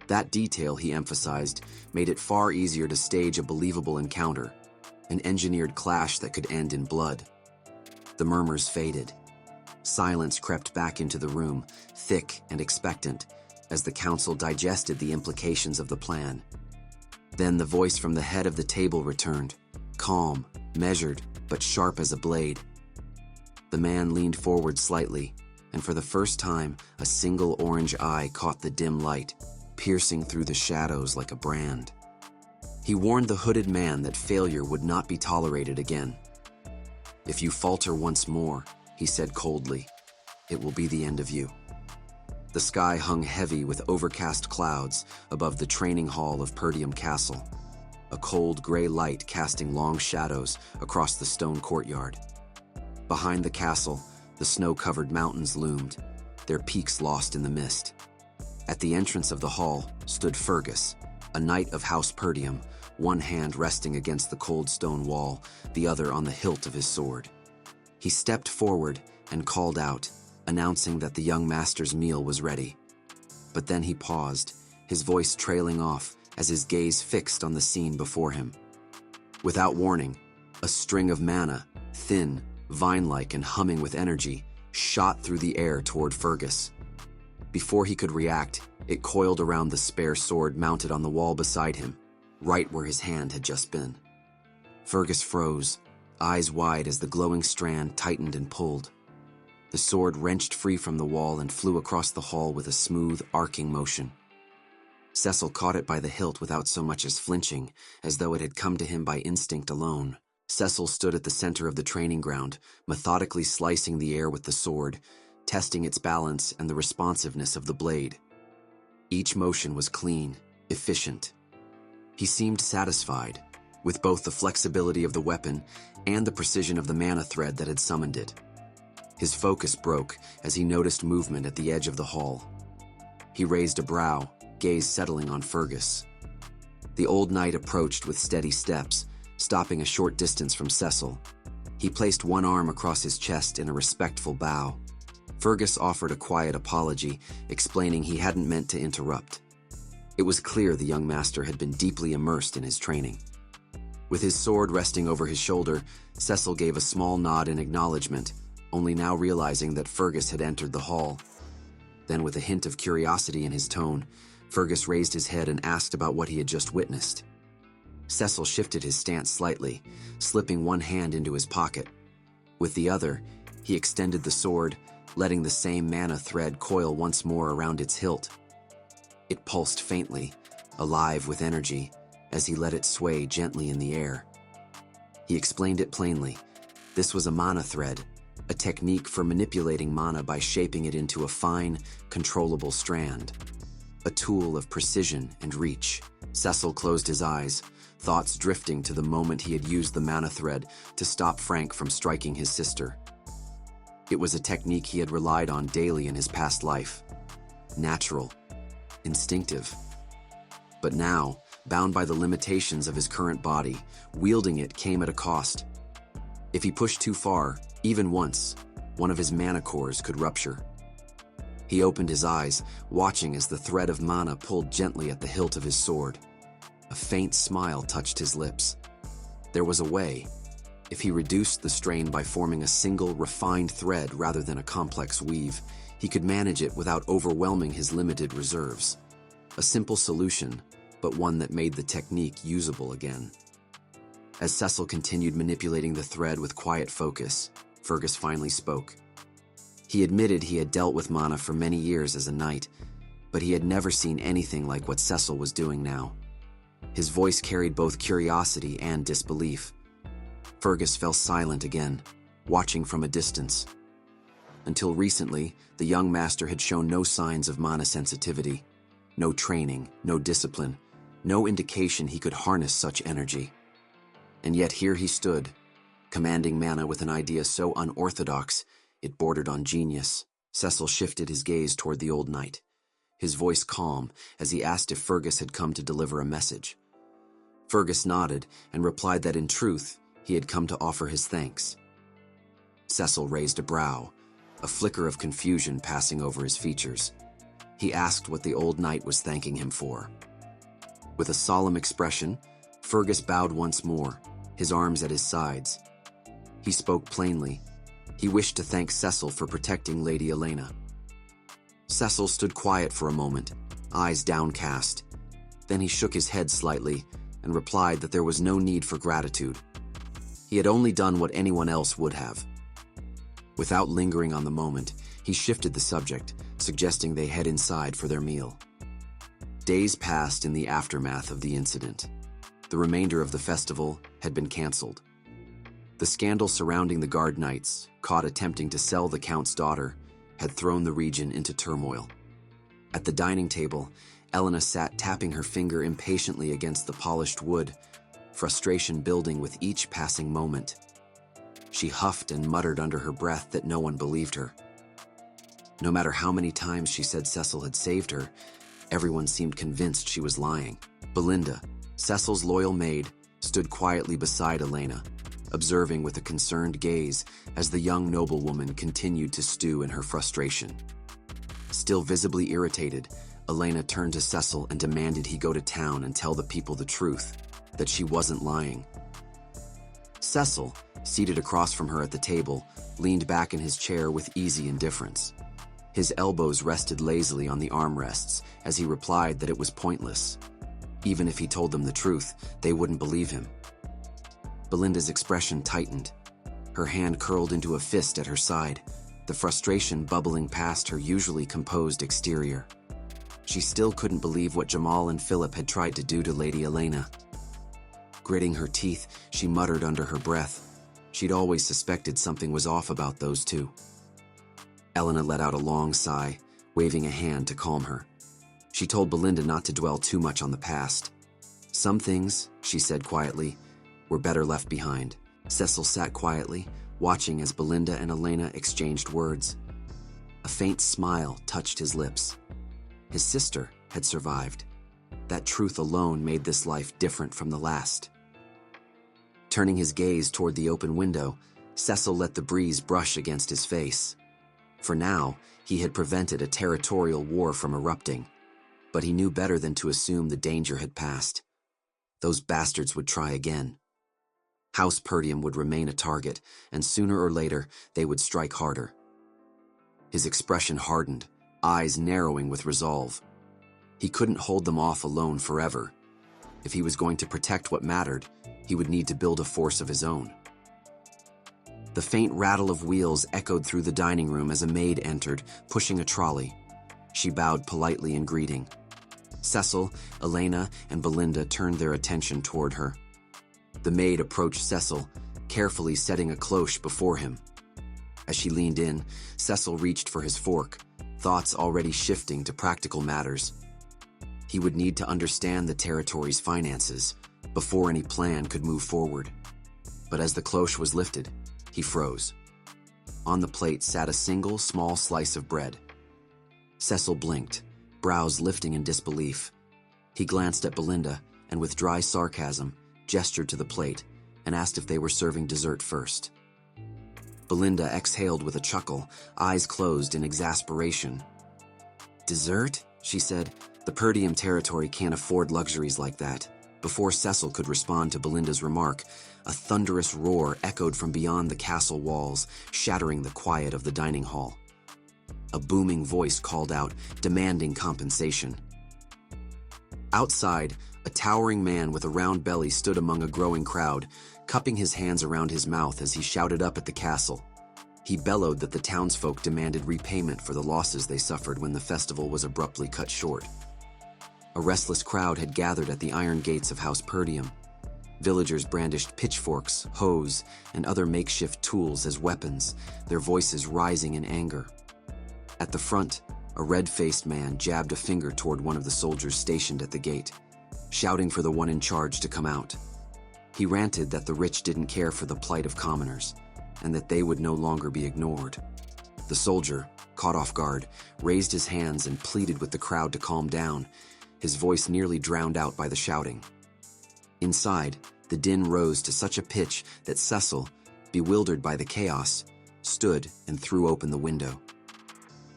That detail, he emphasized, made it far easier to stage a believable encounter, an engineered clash that could end in blood. The murmurs faded. Silence crept back into the room, thick and expectant, as the council digested the implications of the plan. Then the voice from the head of the table returned, calm, measured, but sharp as a blade. The man leaned forward slightly, and for the first time, a single orange eye caught the dim light, piercing through the shadows like a brand. He warned the hooded man that failure would not be tolerated again. If you falter once more, he said coldly, it will be the end of you. The sky hung heavy with overcast clouds above the training hall of Perdium Castle, a cold gray light casting long shadows across the stone courtyard. Behind the castle, the snow-covered mountains loomed, their peaks lost in the mist. At the entrance of the hall stood Fergus, a knight of House Perdium, one hand resting against the cold stone wall, the other on the hilt of his sword. He stepped forward and called out, announcing that the young master's meal was ready. But then he paused, his voice trailing off as his gaze fixed on the scene before him. Without warning, a string of mana, thin, vine-like and humming with energy, shot through the air toward Fergus. Before he could react, it coiled around the spare sword mounted on the wall beside him, right where his hand had just been. Fergus froze, eyes wide as the glowing strand tightened and pulled. The sword wrenched free from the wall and flew across the hall with a smooth, arcing motion. Cecil caught it by the hilt without so much as flinching, as though it had come to him by instinct alone. Cecil stood at the center of the training ground, methodically slicing the air with the sword, testing its balance and the responsiveness of the blade. Each motion was clean, efficient. He seemed satisfied, with both the flexibility of the weapon and the precision of the mana thread that had summoned it. His focus broke as he noticed movement at the edge of the hall. He raised a brow, gaze settling on Fergus. The old knight approached with steady steps, stopping a short distance from Cecil. He placed one arm across his chest in a respectful bow. Fergus offered a quiet apology, explaining he hadn't meant to interrupt. It was clear the young master had been deeply immersed in his training. With his sword resting over his shoulder, Cecil gave a small nod in acknowledgement, only now realizing that Fergus had entered the hall. Then, with a hint of curiosity in his tone, Fergus raised his head and asked about what he had just witnessed. Cecil shifted his stance slightly, slipping one hand into his pocket. With the other, he extended the sword, letting the same mana thread coil once more around its hilt. It pulsed faintly, alive with energy, as he let it sway gently in the air. He explained it plainly. This was a mana thread, a technique for manipulating mana by shaping it into a fine, controllable strand. A tool of precision and reach. Cecil closed his eyes, thoughts drifting to the moment he had used the mana thread to stop Frank from striking his sister. It was a technique he had relied on daily in his past life. Natural, instinctive. But now, bound by the limitations of his current body, wielding it came at a cost. If he pushed too far, even once, one of his mana cores could rupture. He opened his eyes, watching as the thread of mana pulled gently at the hilt of his sword. A faint smile touched his lips. There was a way. If he reduced the strain by forming a single, refined thread rather than a complex weave, he could manage it without overwhelming his limited reserves. A simple solution, but one that made the technique usable again. As Cecil continued manipulating the thread with quiet focus, Fergus finally spoke. He admitted he had dealt with mana for many years as a knight, but he had never seen anything like what Cecil was doing now. His voice carried both curiosity and disbelief. Fergus fell silent again, watching from a distance. Until recently, the young master had shown no signs of mana sensitivity. No training, no discipline, no indication he could harness such energy. And yet here he stood, commanding mana with an idea so unorthodox, it bordered on genius. Cecil shifted his gaze toward the old knight, his voice calm as he asked if Fergus had come to deliver a message. Fergus nodded and replied that in truth, he had come to offer his thanks. Cecil raised a brow, a flicker of confusion passing over his features. He asked what the old knight was thanking him for. With a solemn expression, Fergus bowed once more, his arms at his sides. He spoke plainly. He wished to thank Cecil for protecting Lady Elena. Cecil stood quiet for a moment, eyes downcast. Then he shook his head slightly and replied that there was no need for gratitude. He had only done what anyone else would have. Without lingering on the moment, he shifted the subject, suggesting they head inside for their meal. Days passed in the aftermath of the incident. The remainder of the festival had been cancelled. The scandal surrounding the guard knights, caught attempting to sell the count's daughter, had thrown the region into turmoil. At the dining table, Elena sat tapping her finger impatiently against the polished wood, frustration building with each passing moment. She huffed and muttered under her breath that no one believed her. No matter how many times she said Cecil had saved her, everyone seemed convinced she was lying. Belinda, Cecil's loyal maid, stood quietly beside Elena, observing with a concerned gaze as the young noblewoman continued to stew in her frustration. Still visibly irritated, Elena turned to Cecil and demanded he go to town and tell the people the truth, that she wasn't lying. Cecil, seated across from her at the table, leaned back in his chair with easy indifference. His elbows rested lazily on the armrests as he replied that it was pointless. Even if he told them the truth, they wouldn't believe him. Belinda's expression tightened. Her hand curled into a fist at her side, the frustration bubbling past her usually composed exterior. She still couldn't believe what Jamal and Philip had tried to do to Lady Elena. Gritting her teeth, she muttered under her breath. She'd always suspected something was off about those two. Elena let out a long sigh, waving a hand to calm her. She told Belinda not to dwell too much on the past. Some things, she said quietly, were better left behind. Cecil sat quietly, watching as Belinda and Elena exchanged words. A faint smile touched his lips. His sister had survived. That truth alone made this life different from the last. Turning his gaze toward the open window, Cecil let the breeze brush against his face. For now, he had prevented a territorial war from erupting, but he knew better than to assume the danger had passed. Those bastards would try again. House Perdium would remain a target, and sooner or later, they would strike harder. His expression hardened, eyes narrowing with resolve. He couldn't hold them off alone forever. If he was going to protect what mattered, he would need to build a force of his own. The faint rattle of wheels echoed through the dining room as a maid entered, pushing a trolley. She bowed politely in greeting. Cecil, Elena, and Belinda turned their attention toward her. The maid approached Cecil, carefully setting a cloche before him. As she leaned in, Cecil reached for his fork, thoughts already shifting to practical matters. He would need to understand the territory's finances before any plan could move forward. But as the cloche was lifted, he froze. On the plate sat a single, small slice of bread. Cecil blinked, brows lifting in disbelief. He glanced at Belinda and, with dry sarcasm, gestured to the plate and asked if they were serving dessert first. Belinda exhaled with a chuckle, eyes closed in exasperation. "Dessert?" she said. "The Perdium territory can't afford luxuries like that." Before Cecil could respond to Belinda's remark, a thunderous roar echoed from beyond the castle walls, shattering the quiet of the dining hall. A booming voice called out, demanding compensation. Outside, a towering man with a round belly stood among a growing crowd, cupping his hands around his mouth as he shouted up at the castle. He bellowed that the townsfolk demanded repayment for the losses they suffered when the festival was abruptly cut short. A restless crowd had gathered at the iron gates of House Perdium. Villagers brandished pitchforks, hoes, and other makeshift tools as weapons, their voices rising in anger. At the front, a red-faced man jabbed a finger toward one of the soldiers stationed at the gate, shouting for the one in charge to come out. He ranted that the rich didn't care for the plight of commoners, and that they would no longer be ignored. The soldier, caught off guard, raised his hands and pleaded with the crowd to calm down, his voice nearly drowned out by the shouting. Inside, the din rose to such a pitch that Cecil, bewildered by the chaos, stood and threw open the window.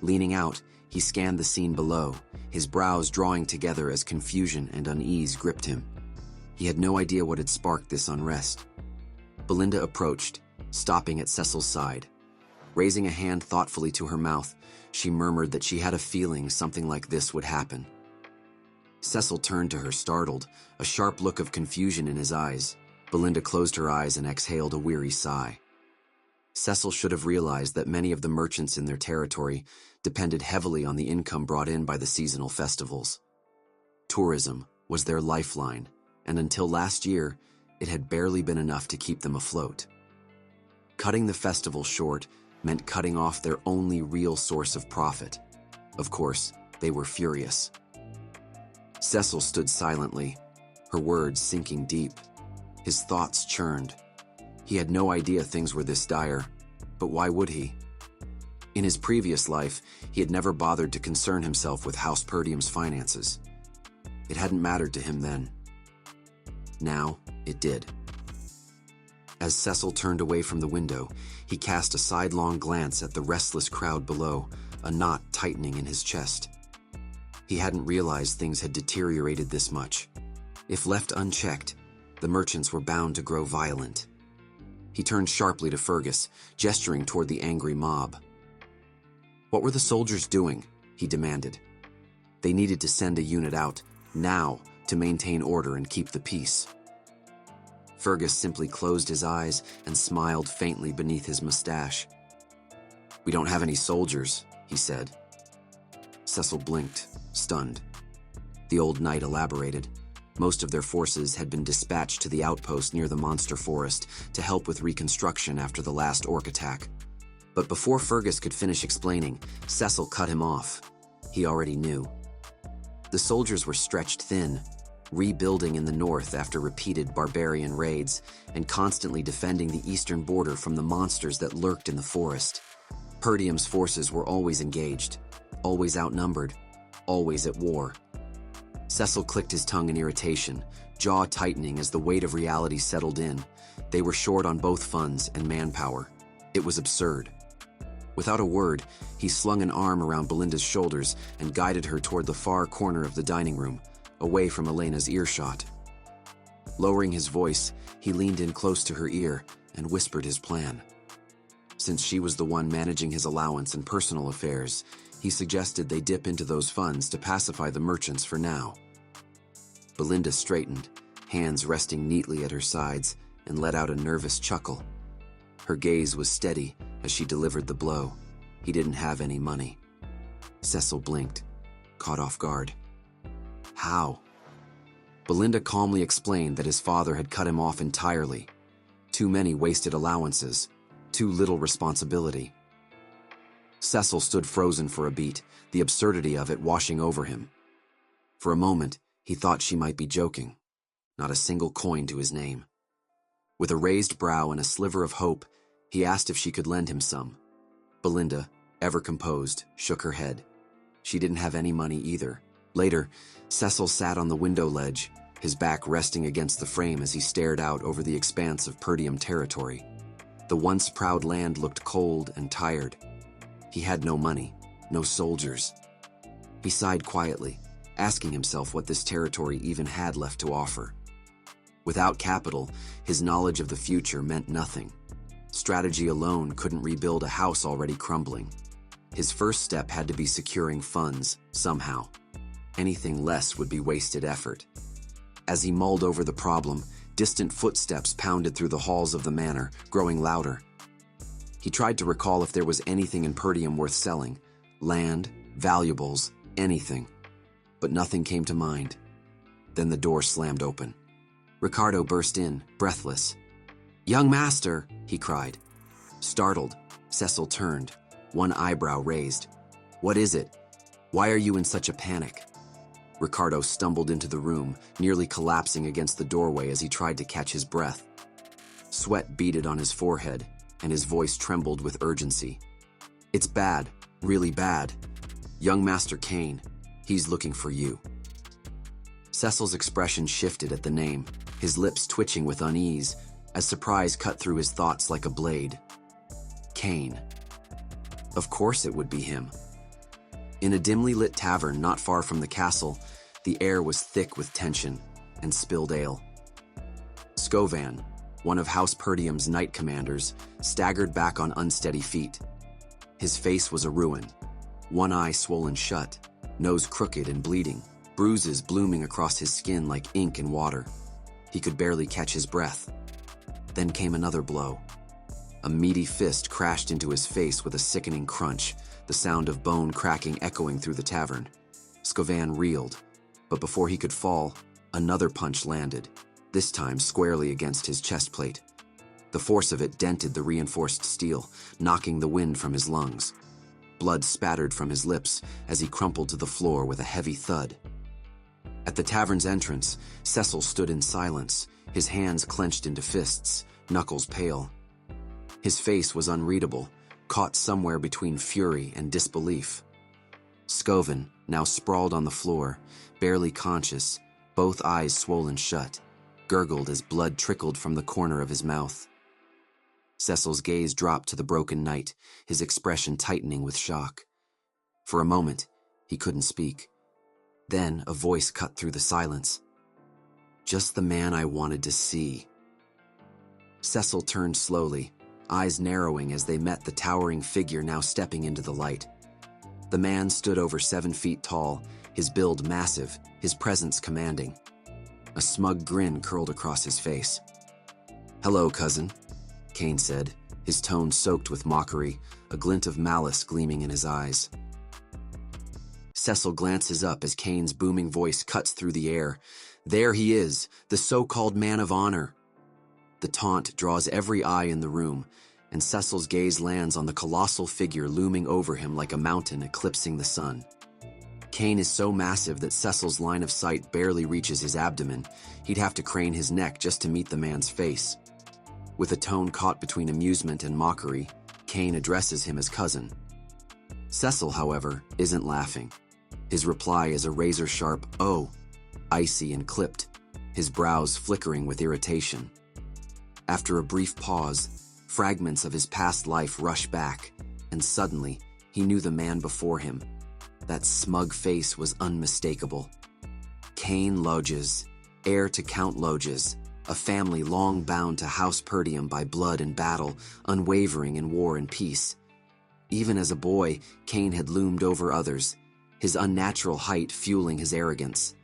Leaning out, he scanned the scene below, his brows drawing together as confusion and unease gripped him. He had no idea what had sparked this unrest. Belinda approached, stopping at Cecil's side. Raising a hand thoughtfully to her mouth, she murmured that she had a feeling something like this would happen. Cecil turned to her, startled, a sharp look of confusion in his eyes. Belinda closed her eyes and exhaled a weary sigh. Cecil should have realized that many of the merchants in their territory depended heavily on the income brought in by the seasonal festivals. Tourism was their lifeline, and until last year, it had barely been enough to keep them afloat. Cutting the festival short meant cutting off their only real source of profit. Of course, they were furious. Cecil stood silently, her words sinking deep. His thoughts churned. He had no idea things were this dire, but why would he? In his previous life, he had never bothered to concern himself with House Perdium's finances. It hadn't mattered to him then. Now, it did. As Cecil turned away from the window, he cast a sidelong glance at the restless crowd below, a knot tightening in his chest. He hadn't realized things had deteriorated this much. If left unchecked, the merchants were bound to grow violent. He turned sharply to Fergus, gesturing toward the angry mob. What were the soldiers doing? He demanded. They needed to send a unit out, now, to maintain order and keep the peace. Fergus simply closed his eyes and smiled faintly beneath his mustache. "We don't have any soldiers," he said. Cecil blinked, stunned. The old knight elaborated. Most of their forces had been dispatched to the outpost near the monster forest to help with reconstruction after the last orc attack. But before Fergus could finish explaining, Cecil cut him off. He already knew. The soldiers were stretched thin, rebuilding in the north after repeated barbarian raids, and constantly defending the eastern border from the monsters that lurked in the forest. Perdium's forces were always engaged, always outnumbered, always at war. Cecil clicked his tongue in irritation, jaw tightening as the weight of reality settled in. They were short on both funds and manpower. It was absurd. Without a word, he slung an arm around Belinda's shoulders and guided her toward the far corner of the dining room, away from Elena's earshot. Lowering his voice, he leaned in close to her ear and whispered his plan. Since she was the one managing his allowance and personal affairs, he suggested they dip into those funds to pacify the merchants for now. Belinda straightened, hands resting neatly at her sides, and let out a nervous chuckle. Her gaze was steady as she delivered the blow. He didn't have any money. Cecil blinked, caught off guard. How? Belinda calmly explained that his father had cut him off entirely. Too many wasted allowances, too little responsibility. Cecil stood frozen for a beat, the absurdity of it washing over him. For a moment, he thought she might be joking. Not a single coin to his name. With a raised brow and a sliver of hope, he asked if she could lend him some. Belinda, ever composed, shook her head. She didn't have any money either. Later, Cecil sat on the window ledge, his back resting against the frame as he stared out over the expanse of Perdium territory. The once proud land looked cold and tired. He had no money, no soldiers. He sighed quietly, asking himself what this territory even had left to offer. Without capital, his knowledge of the future meant nothing. Strategy alone couldn't rebuild a house already crumbling. His first step had to be securing funds, somehow. Anything less would be wasted effort. As he mulled over the problem, distant footsteps pounded through the halls of the manor, growing louder. He tried to recall if there was anything in Perdium worth selling. Land, valuables, anything. But nothing came to mind. Then the door slammed open. Ricardo burst in, breathless. "Young master," he cried. Startled, Cecil turned, one eyebrow raised. "What is it? Why are you in such a panic?" Ricardo stumbled into the room, nearly collapsing against the doorway as he tried to catch his breath. Sweat beaded on his forehead, and his voice trembled with urgency. "It's bad, really bad. Young Master Cain, he's looking for you." Cecil's expression shifted at the name, his lips twitching with unease, as surprise cut through his thoughts like a blade. Cain. Of course it would be him. In a dimly lit tavern not far from the castle, the air was thick with tension and spilled ale. Scovan, one of House Perdium's knight commanders, staggered back on unsteady feet. His face was a ruin, one eye swollen shut, nose crooked and bleeding, bruises blooming across his skin like ink in water. He could barely catch his breath. Then came another blow. A meaty fist crashed into his face with a sickening crunch, the sound of bone cracking echoing through the tavern. Scovan reeled, but before he could fall, another punch landed, this time squarely against his chest plate. The force of it dented the reinforced steel, knocking the wind from his lungs. Blood spattered from his lips as he crumpled to the floor with a heavy thud. At the tavern's entrance, Cecil stood in silence, his hands clenched into fists, knuckles pale. His face was unreadable, caught somewhere between fury and disbelief. Scovan, now sprawled on the floor, barely conscious, both eyes swollen shut, gurgled as blood trickled from the corner of his mouth. Cecil's gaze dropped to the broken knight, his expression tightening with shock. For a moment, he couldn't speak. Then a voice cut through the silence. "Just the man I wanted to see." Cecil turned slowly, eyes narrowing as they met the towering figure now stepping into the light. The man stood over 7 feet tall, his build massive, his presence commanding. A smug grin curled across his face. "Hello, cousin," Cain said, his tone soaked with mockery, a glint of malice gleaming in his eyes. Cecil glances up as Cain's booming voice cuts through the air. "There he is, the so-called man of honor." The taunt draws every eye in the room, and Cecil's gaze lands on the colossal figure looming over him like a mountain eclipsing the sun. Cain is so massive that Cecil's line of sight barely reaches his abdomen. He'd have to crane his neck just to meet the man's face. With a tone caught between amusement and mockery, Cain addresses him as cousin. Cecil, however, isn't laughing. His reply is a razor-sharp "oh," icy and clipped, his brows flickering with irritation. After a brief pause, fragments of his past life rush back, and suddenly, he knew the man before him. That smug face was unmistakable. Cain Lodges, heir to Count Lodges, a family long bound to House Perdium by blood and battle, unwavering in war and peace. Even as a boy, Cain had loomed over others, his unnatural height fueling his arrogance.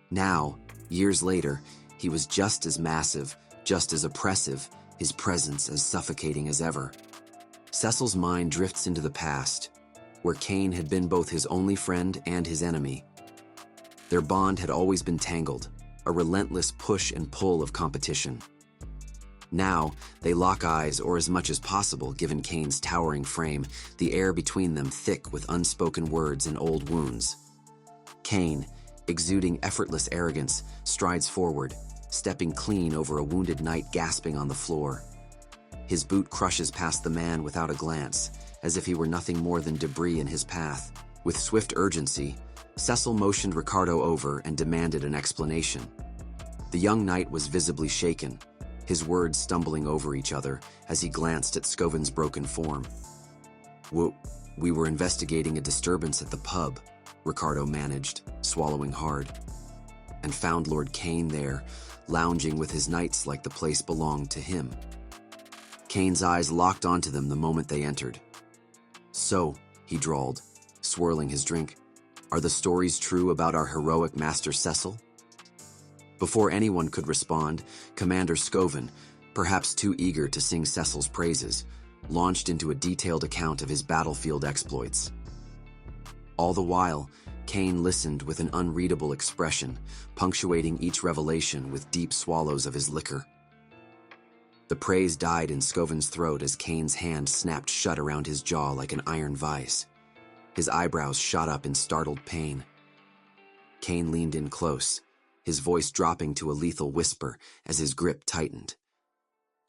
Now, years later, he was just as massive, just as oppressive, his presence as suffocating as ever. Cecil's mind drifts into the past, where Cain had been both his only friend and his enemy. Their bond had always been tangled, a relentless push and pull of competition. Now, they lock eyes, or as much as possible given Cain's towering frame, the air between them thick with unspoken words and old wounds. Cain, exuding effortless arrogance, strides forward, stepping clean over a wounded knight gasping on the floor. His boot crushes past the man without a glance, as if he were nothing more than debris in his path. With swift urgency, Cecil motioned Ricardo over and demanded an explanation. The young knight was visibly shaken, his words stumbling over each other as he glanced at Scoven's broken form. We were investigating a disturbance at the pub, Ricardo managed, swallowing hard, and found Lord Cain there, lounging with his knights like the place belonged to him. Cain's eyes locked onto them the moment they entered. "So," he drawled, swirling his drink, "are the stories true about our heroic master Cecil?" Before anyone could respond, Commander Scoven, perhaps too eager to sing Cecil's praises, launched into a detailed account of his battlefield exploits. All the while, Cain listened with an unreadable expression, punctuating each revelation with deep swallows of his liquor. The praise died in Scoven's throat as Cain's hand snapped shut around his jaw like an iron vise. His eyebrows shot up in startled pain. Cain leaned in close, his voice dropping to a lethal whisper as his grip tightened.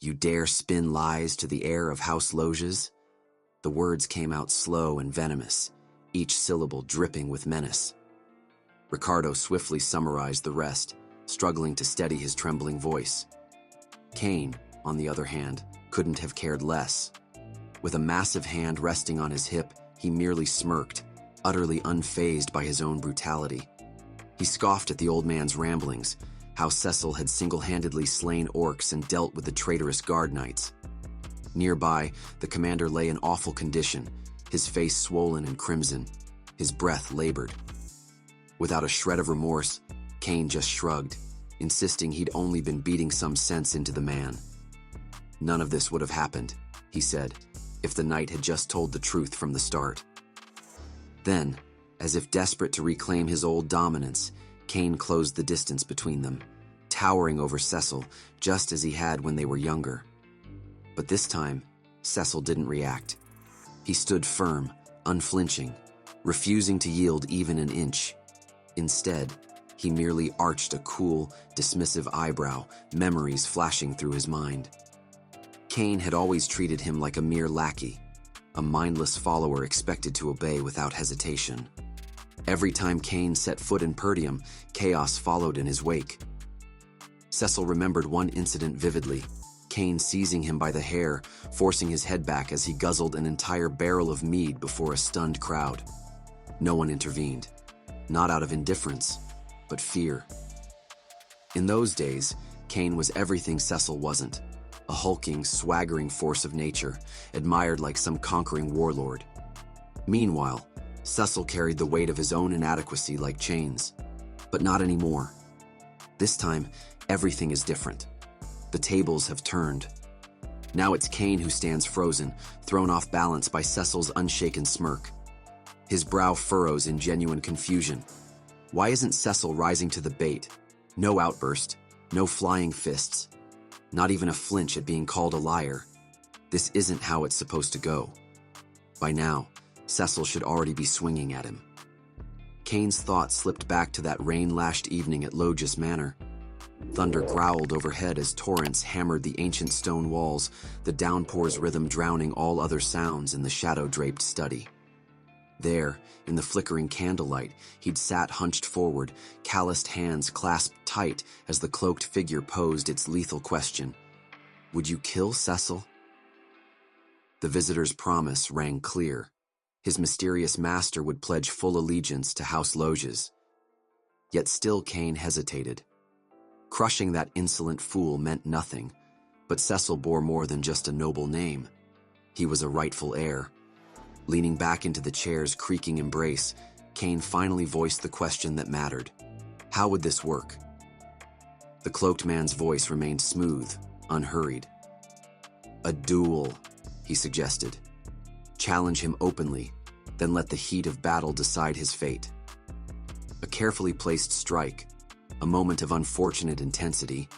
"You dare spin lies to the heir of House Loges?" The words came out slow and venomous, each syllable dripping with menace. Ricardo swiftly summarized the rest, struggling to steady his trembling voice. Cain, on the other hand, couldn't have cared less. With a massive hand resting on his hip, he merely smirked, utterly unfazed by his own brutality. He scoffed at the old man's ramblings, how Cecil had single-handedly slain orcs and dealt with the traitorous guard knights. Nearby, the commander lay in awful condition, his face swollen and crimson, his breath labored. Without a shred of remorse, Cain just shrugged, insisting he'd only been beating some sense into the man. "None of this would have happened," he said, "if the knight had just told the truth from the start." Then, as if desperate to reclaim his old dominance, Cain closed the distance between them, towering over Cecil just as he had when they were younger. But this time, Cecil didn't react. He stood firm, unflinching, refusing to yield even an inch. Instead, he merely arched a cool, dismissive eyebrow, memories flashing through his mind. Cain had always treated him like a mere lackey, a mindless follower expected to obey without hesitation. Every time Cain set foot in Perdium, chaos followed in his wake. Cecil remembered one incident vividly, Cain seizing him by the hair, forcing his head back as he guzzled an entire barrel of mead before a stunned crowd. No one intervened, not out of indifference, but fear. In those days, Cain was everything Cecil wasn't, a hulking, swaggering force of nature, admired like some conquering warlord. Meanwhile, Cecil carried the weight of his own inadequacy like chains. But not anymore. This time, everything is different. The tables have turned. Now it's Cain who stands frozen, thrown off balance by Cecil's unshaken smirk. His brow furrows in genuine confusion. Why isn't Cecil rising to the bait? No outburst, no flying fists, not even a flinch at being called a liar. This isn't how it's supposed to go. By now, Cecil should already be swinging at him. Cain's thoughts slipped back to that rain-lashed evening at Loges Manor. Thunder growled overhead as torrents hammered the ancient stone walls, the downpour's rhythm drowning all other sounds in the shadow-draped study. There, in the flickering candlelight, he'd sat hunched forward, calloused hands clasped tight as the cloaked figure posed its lethal question. Would you kill Cecil? The visitor's promise rang clear. His mysterious master would pledge full allegiance to House Loges. Yet still Cain hesitated. Crushing that insolent fool meant nothing, but Cecil bore more than just a noble name. He was a rightful heir. Leaning back into the chair's creaking embrace, Cain finally voiced the question that mattered. How would this work? The cloaked man's voice remained smooth, unhurried. A duel, he suggested. Challenge him openly, then let the heat of battle decide his fate. A carefully placed strike, a moment of unfortunate intensity.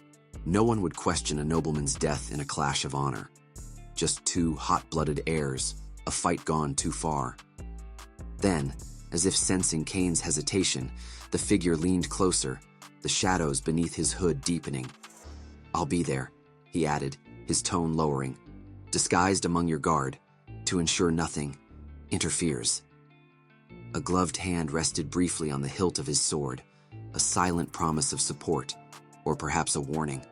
No one would question a nobleman's death in a clash of honor. Just two hot-blooded heirs, a fight gone too far. Then, as if sensing Cain's hesitation, the figure leaned closer, the shadows beneath his hood deepening. I'll be there, he added, his tone lowering. Disguised among your guard, to ensure nothing interferes. A gloved hand rested briefly on the hilt of his sword, a silent promise of support, or perhaps a warning.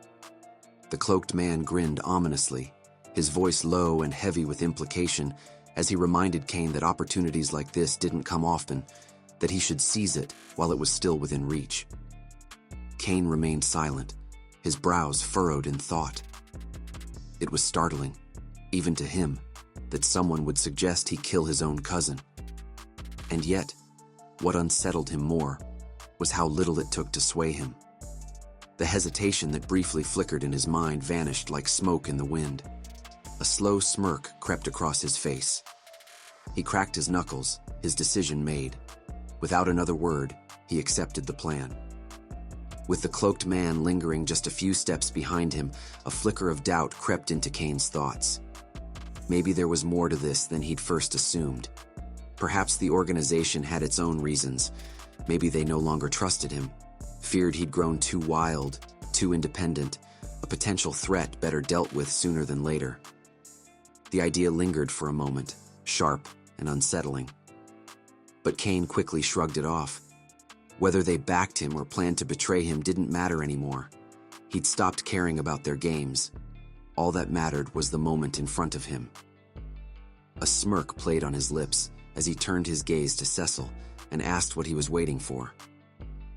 The cloaked man grinned ominously, his voice low and heavy with implication, as he reminded Cain that opportunities like this didn't come often, that he should seize it while it was still within reach. Cain remained silent, his brows furrowed in thought. It was startling, even to him, that someone would suggest he kill his own cousin. And yet, what unsettled him more was how little it took to sway him. The hesitation that briefly flickered in his mind vanished like smoke in the wind. A slow smirk crept across his face. He cracked his knuckles, his decision made. Without another word, he accepted the plan. With the cloaked man lingering just a few steps behind him, a flicker of doubt crept into Cain's thoughts. Maybe there was more to this than he'd first assumed. Perhaps the organization had its own reasons. Maybe they no longer trusted him, feared he'd grown too wild, too independent, a potential threat better dealt with sooner than later. The idea lingered for a moment, sharp and unsettling. But Cain quickly shrugged it off. Whether they backed him or planned to betray him didn't matter anymore. He'd stopped caring about their games. All that mattered was the moment in front of him. A smirk played on his lips as he turned his gaze to Cecil and asked what he was waiting for.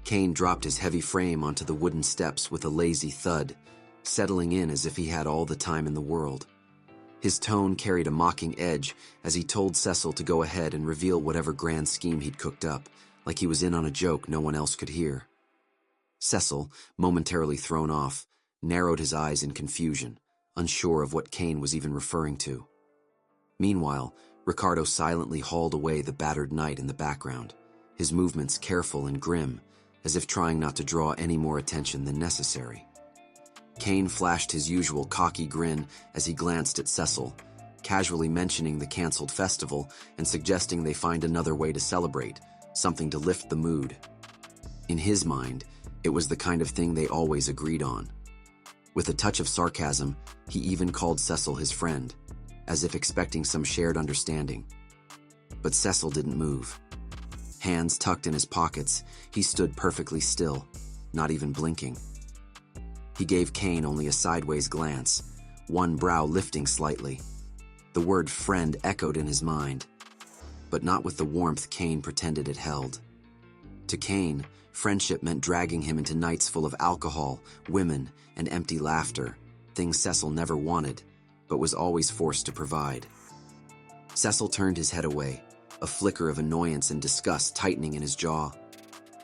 Cain dropped his heavy frame onto the wooden steps with a lazy thud, settling in as if he had all the time in the world. His tone carried a mocking edge as he told Cecil to go ahead and reveal whatever grand scheme he'd cooked up, like he was in on a joke no one else could hear. Cecil, momentarily thrown off, narrowed his eyes in confusion, unsure of what Cain was even referring to. Meanwhile, Ricardo silently hauled away the battered knight in the background, his movements careful and grim, as if trying not to draw any more attention than necessary. Cain flashed his usual cocky grin as he glanced at Cecil, casually mentioning the canceled festival and suggesting they find another way to celebrate, something to lift the mood. In his mind, it was the kind of thing they always agreed on. With a touch of sarcasm, he even called Cecil his friend, as if expecting some shared understanding. But Cecil didn't move. Hands tucked in his pockets, he stood perfectly still, not even blinking. He gave Cain only a sideways glance, one brow lifting slightly. The word friend echoed in his mind, but not with the warmth Cain pretended it held. To Cain, friendship meant dragging him into nights full of alcohol, women, and empty laughter, things Cecil never wanted, but was always forced to provide. Cecil turned his head away, a flicker of annoyance and disgust tightening in his jaw.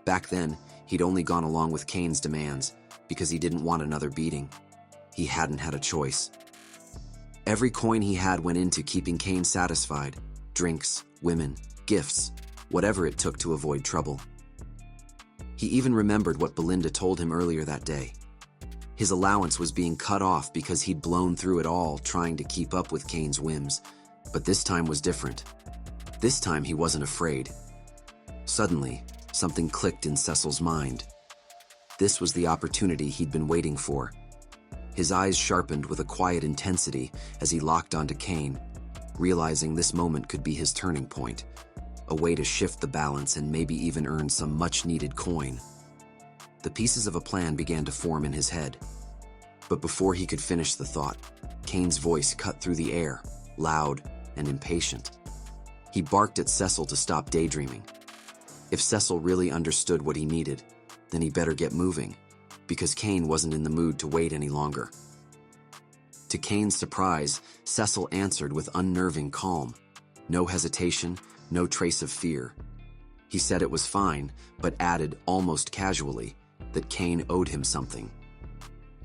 Back then, he'd only gone along with Cain's demands because he didn't want another beating. He hadn't had a choice. Every coin he had went into keeping Cain satisfied. Drinks, women, gifts, whatever it took to avoid trouble. He even remembered what Belinda told him earlier that day. His allowance was being cut off because he'd blown through it all trying to keep up with Cain's whims, but this time was different. This time he wasn't afraid. Suddenly, something clicked in Cecil's mind. This was the opportunity he'd been waiting for. His eyes sharpened with a quiet intensity as he locked onto Cain, realizing this moment could be his turning point, a way to shift the balance and maybe even earn some much-needed coin. The pieces of a plan began to form in his head. But before he could finish the thought, Cain's voice cut through the air, loud and impatient. He barked at Cecil to stop daydreaming. If Cecil really understood what he needed, then he better get moving, because Cain wasn't in the mood to wait any longer. To Cain's surprise, Cecil answered with unnerving calm. No hesitation, no trace of fear. He said it was fine, but added, almost casually, that Cain owed him something.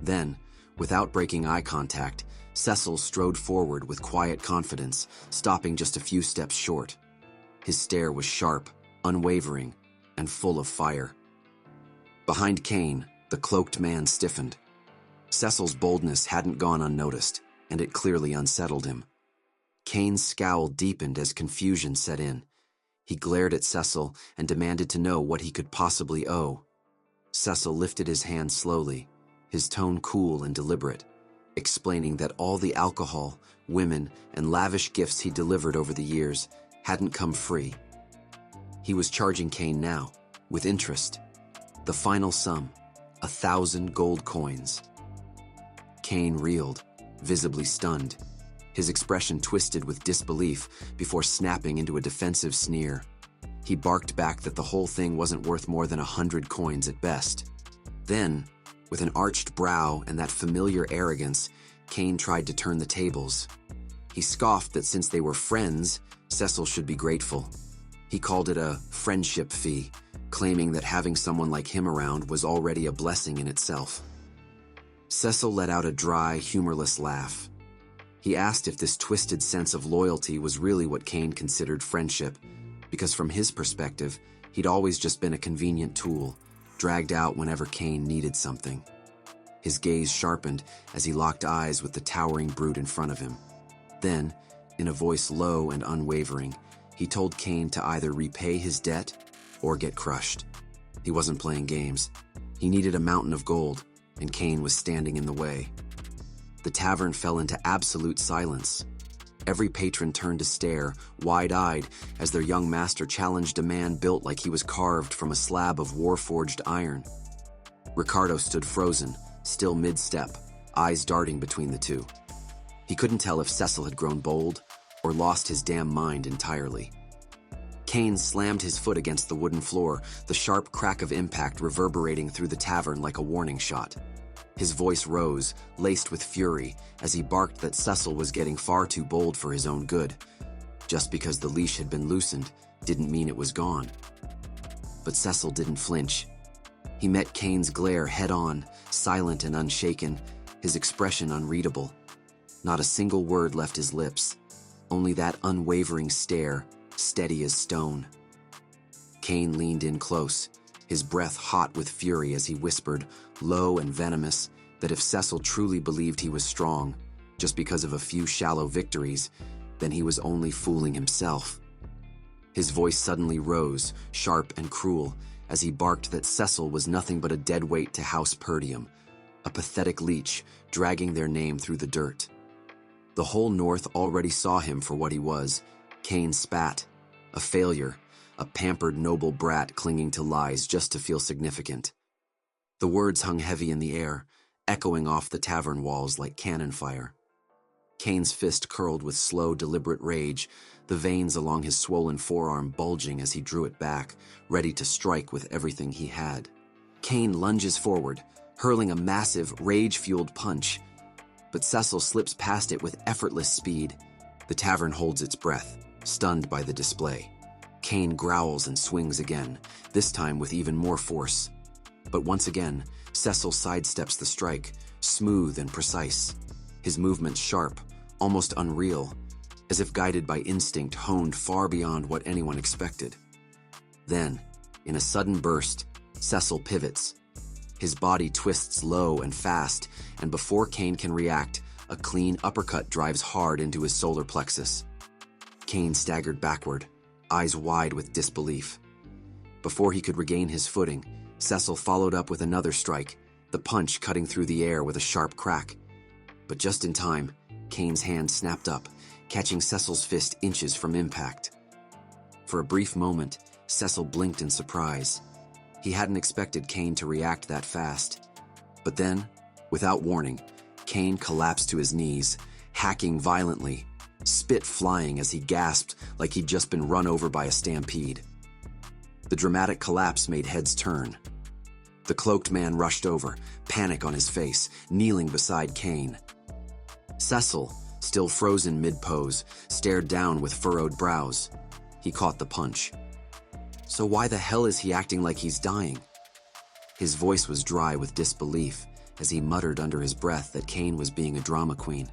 Then, without breaking eye contact, Cecil strode forward with quiet confidence, stopping just a few steps short. His stare was sharp, unwavering, and full of fire. Behind Cain, the cloaked man stiffened. Cecil's boldness hadn't gone unnoticed, and it clearly unsettled him. Cain's scowl deepened as confusion set in. He glared at Cecil and demanded to know what he could possibly owe. Cecil lifted his hand slowly, his tone cool and deliberate. explaining that all the alcohol, women, and lavish gifts he delivered over the years hadn't come free. He was charging Cain now, with interest. The final sum, 1,000 gold coins. Cain reeled, visibly stunned, his expression twisted with disbelief before snapping into a defensive sneer. He barked back that the whole thing wasn't worth more than 100 coins at best. Then, with an arched brow and that familiar arrogance, Cain tried to turn the tables. He scoffed that since they were friends, Cecil should be grateful. He called it a friendship fee, claiming that having someone like him around was already a blessing in itself. Cecil let out a dry, humorless laugh. He asked if this twisted sense of loyalty was really what Cain considered friendship, because from his perspective, he'd always just been a convenient tool, dragged out whenever Cain needed something. His gaze sharpened as he locked eyes with the towering brute in front of him. Then, in a voice low and unwavering, he told Cain to either repay his debt or get crushed. He wasn't playing games. He needed a mountain of gold, and Cain was standing in the way. The tavern fell into absolute silence. Every patron turned to stare, wide-eyed, as their young master challenged a man built like he was carved from a slab of war-forged iron. Ricardo stood frozen, still mid-step, eyes darting between the two. He couldn't tell if Cecil had grown bold or lost his damn mind entirely. Cain slammed his foot against the wooden floor, the sharp crack of impact reverberating through the tavern like a warning shot. His voice rose, laced with fury, as he barked that Cecil was getting far too bold for his own good. Just because the leash had been loosened didn't mean it was gone. But Cecil didn't flinch. He met Cain's glare head-on, silent and unshaken, his expression unreadable. Not a single word left his lips, only that unwavering stare, steady as stone. Cain leaned in close, his breath hot with fury as he whispered, low and venomous, that if Cecil truly believed he was strong, just because of a few shallow victories, then he was only fooling himself. His voice suddenly rose, sharp and cruel, as he barked that Cecil was nothing but a dead weight to House Perdium, a pathetic leech dragging their name through the dirt. The whole North already saw him for what he was. Cain spat, a failure, a pampered noble brat clinging to lies just to feel significant. The words hung heavy in the air, echoing off the tavern walls like cannon fire. Cain's fist curled with slow, deliberate rage, the veins along his swollen forearm bulging as he drew it back, ready to strike with everything he had. Cain lunges forward, hurling a massive, rage-fueled punch, but Cecil slips past it with effortless speed. The tavern holds its breath, stunned by the display. Cain growls and swings again, this time with even more force. But once again, Cecil sidesteps the strike, smooth and precise. His movements sharp, almost unreal, as if guided by instinct honed far beyond what anyone expected. Then, in a sudden burst, Cecil pivots. His body twists low and fast, and before Cain can react, a clean uppercut drives hard into his solar plexus. Cain staggered backward, eyes wide with disbelief. Before he could regain his footing, Cecil followed up with another strike, the punch cutting through the air with a sharp crack. But just in time, Cain's hand snapped up, catching Cecil's fist inches from impact. For a brief moment, Cecil blinked in surprise. He hadn't expected Cain to react that fast. But then, without warning, Cain collapsed to his knees, hacking violently, spit flying as he gasped like he'd just been run over by a stampede. The dramatic collapse made heads turn. The cloaked man rushed over, panic on his face, kneeling beside Cain. Cecil, still frozen mid-pose, stared down with furrowed brows. He caught the punch. So why the hell is he acting like he's dying? His voice was dry with disbelief as he muttered under his breath that Cain was being a drama queen.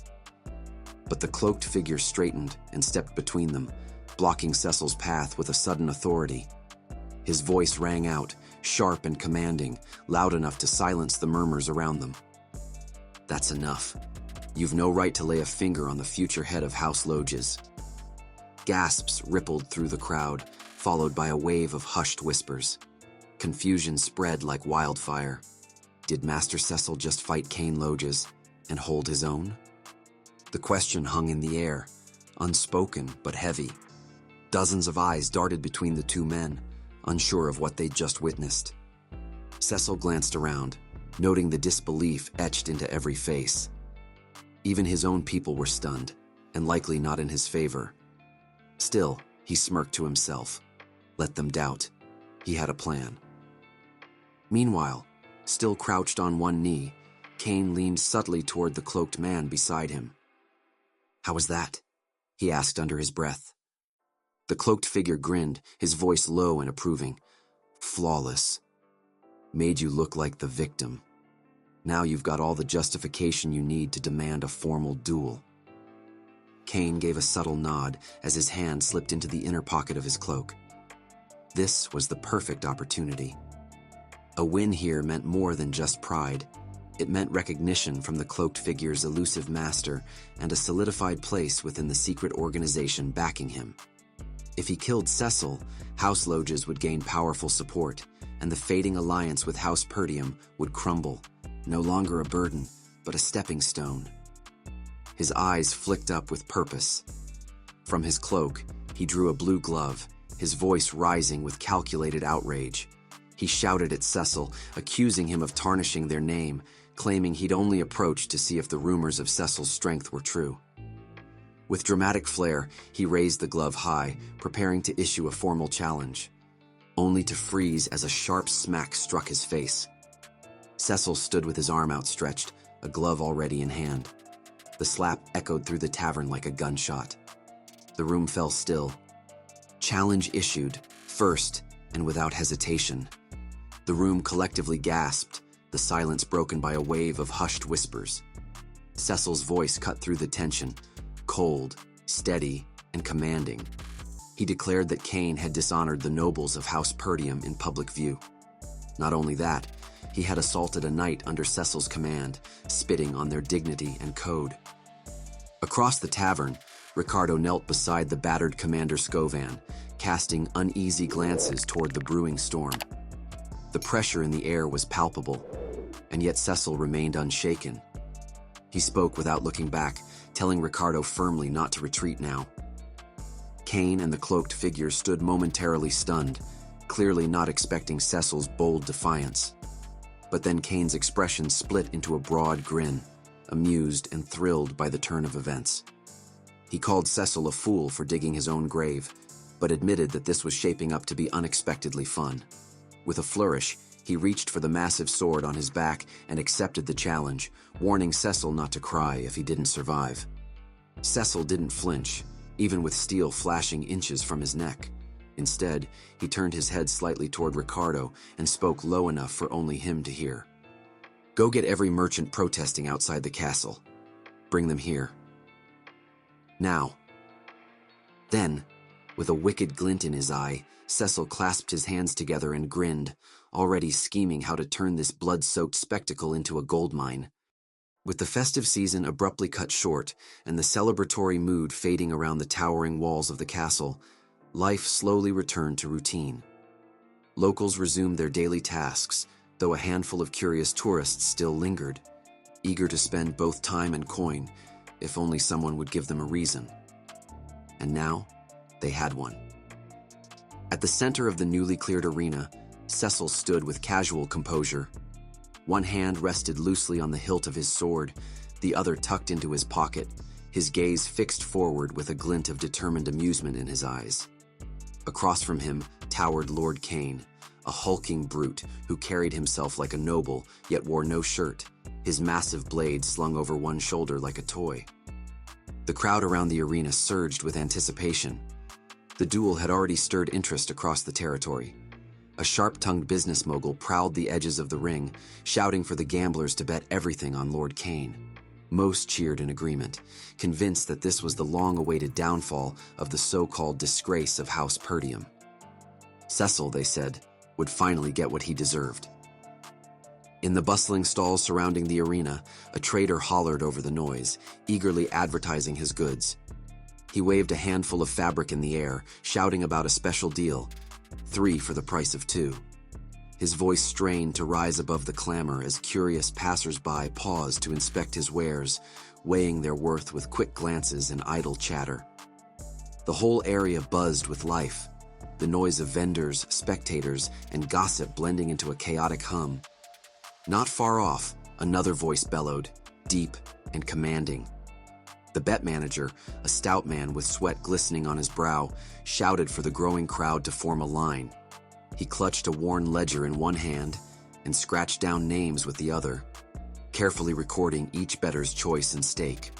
But the cloaked figure straightened and stepped between them, blocking Cecil's path with a sudden authority. His voice rang out, sharp and commanding, loud enough to silence the murmurs around them. That's enough. You've no right to lay a finger on the future head of House Loges. Gasps rippled through the crowd, followed by a wave of hushed whispers. Confusion spread like wildfire. Did Master Cecil just fight Cain Loges? and hold his own? The question hung in the air, unspoken but heavy. Dozens of eyes darted between the two men, unsure of what they'd just witnessed. Cecil glanced around, noting the disbelief etched into every face. Even his own people were stunned, and likely not in his favor. Still, he smirked to himself. Let them doubt. He had a plan. Meanwhile, still crouched on one knee, Cain leaned subtly toward the cloaked man beside him. "How was that?" he asked under his breath. The cloaked figure grinned, his voice low and approving. "Flawless. Made you look like the victim. Now you've got all the justification you need to demand a formal duel." Cain gave a subtle nod as his hand slipped into the inner pocket of his cloak. This was the perfect opportunity. A win here meant more than just pride. It meant recognition from the cloaked figure's elusive master and a solidified place within the secret organization backing him. If he killed Cecil, House Loges would gain powerful support, and the fading alliance with House Perdium would crumble, no longer a burden, but a stepping stone. His eyes flicked up with purpose. From his cloak, he drew a blue glove, his voice rising with calculated outrage. He shouted at Cecil, accusing him of tarnishing their name, claiming he'd only approached to see if the rumors of Cecil's strength were true. With dramatic flair, he raised the glove high, preparing to issue a formal challenge, only to freeze as a sharp smack struck his face. Cecil stood with his arm outstretched, a glove already in hand. The slap echoed through the tavern like a gunshot. The room fell still. Challenge issued, first and without hesitation. The room collectively gasped, the silence broken by a wave of hushed whispers. Cecil's voice cut through the tension, cold, steady, and commanding. He declared that Cain had dishonored the nobles of House Perdium in public view. Not only that, he had assaulted a knight under Cecil's command, spitting on their dignity and code. Across the tavern, Ricardo knelt beside the battered Commander Scovan, casting uneasy glances toward the brewing storm. The pressure in the air was palpable, and yet Cecil remained unshaken. He spoke without looking back, telling Ricardo firmly not to retreat now. Cain and the cloaked figure stood momentarily stunned, clearly not expecting Cecil's bold defiance. But then Cain's expression split into a broad grin, amused and thrilled by the turn of events. He called Cecil a fool for digging his own grave, but admitted that this was shaping up to be unexpectedly fun. With a flourish, he reached for the massive sword on his back and accepted the challenge, warning Cecil not to cry if he didn't survive. Cecil didn't flinch, even with steel flashing inches from his neck. Instead, he turned his head slightly toward Ricardo and spoke low enough for only him to hear. "Go get every merchant protesting outside the castle. Bring them here. Now." Then, with a wicked glint in his eye, Cecil clasped his hands together and grinned, already scheming how to turn this blood-soaked spectacle into a gold mine. With the festive season abruptly cut short and the celebratory mood fading around the towering walls of the castle, life slowly returned to routine. Locals resumed their daily tasks, though a handful of curious tourists still lingered, eager to spend both time and coin, if only someone would give them a reason. And now, they had one. At the center of the newly cleared arena, Cecil stood with casual composure. One hand rested loosely on the hilt of his sword, the other tucked into his pocket, his gaze fixed forward with a glint of determined amusement in his eyes. Across from him towered Lord Cain, a hulking brute who carried himself like a noble, yet wore no shirt, his massive blade slung over one shoulder like a toy. The crowd around the arena surged with anticipation. The duel had already stirred interest across the territory. A sharp-tongued business mogul prowled the edges of the ring, shouting for the gamblers to bet everything on Lord Cain. Most cheered in agreement, convinced that this was the long-awaited downfall of the so-called disgrace of House Perdium. Cecil, they said, would finally get what he deserved. In the bustling stalls surrounding the arena, a trader hollered over the noise, eagerly advertising his goods. He waved a handful of fabric in the air, shouting about a special deal, 3 for the price of 2. his voice strained to rise above the clamor as curious passers-by paused to inspect his wares, weighing their worth with quick glances and idle chatter. The whole area buzzed with life, the noise of vendors, spectators, and gossip blending into a chaotic hum. Not far off, another voice bellowed, deep and commanding. The bet manager, a stout man with sweat glistening on his brow, shouted for the growing crowd to form a line. He clutched a worn ledger in one hand and scratched down names with the other, carefully recording each bettor's choice and stake.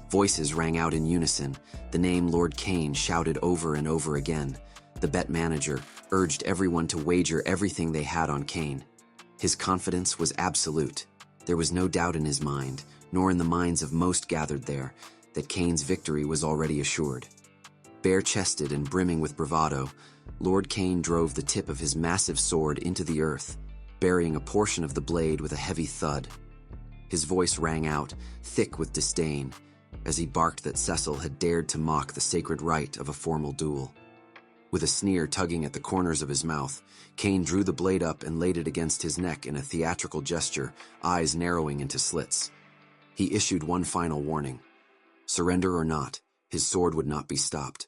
Voices rang out in unison. The name Lord Cain shouted over and over again. The bet manager urged everyone to wager everything they had on Cain. His confidence was absolute. There was no doubt in his mind, nor in the minds of most gathered there, that Cain's victory was already assured. Bare-chested and brimming with bravado, Lord Cain drove the tip of his massive sword into the earth, burying a portion of the blade with a heavy thud. His voice rang out, thick with disdain, as he barked that Cecil had dared to mock the sacred rite of a formal duel. With a sneer tugging at the corners of his mouth, Cain drew the blade up and laid it against his neck in a theatrical gesture, eyes narrowing into slits. He issued one final warning. Surrender or not, his sword would not be stopped.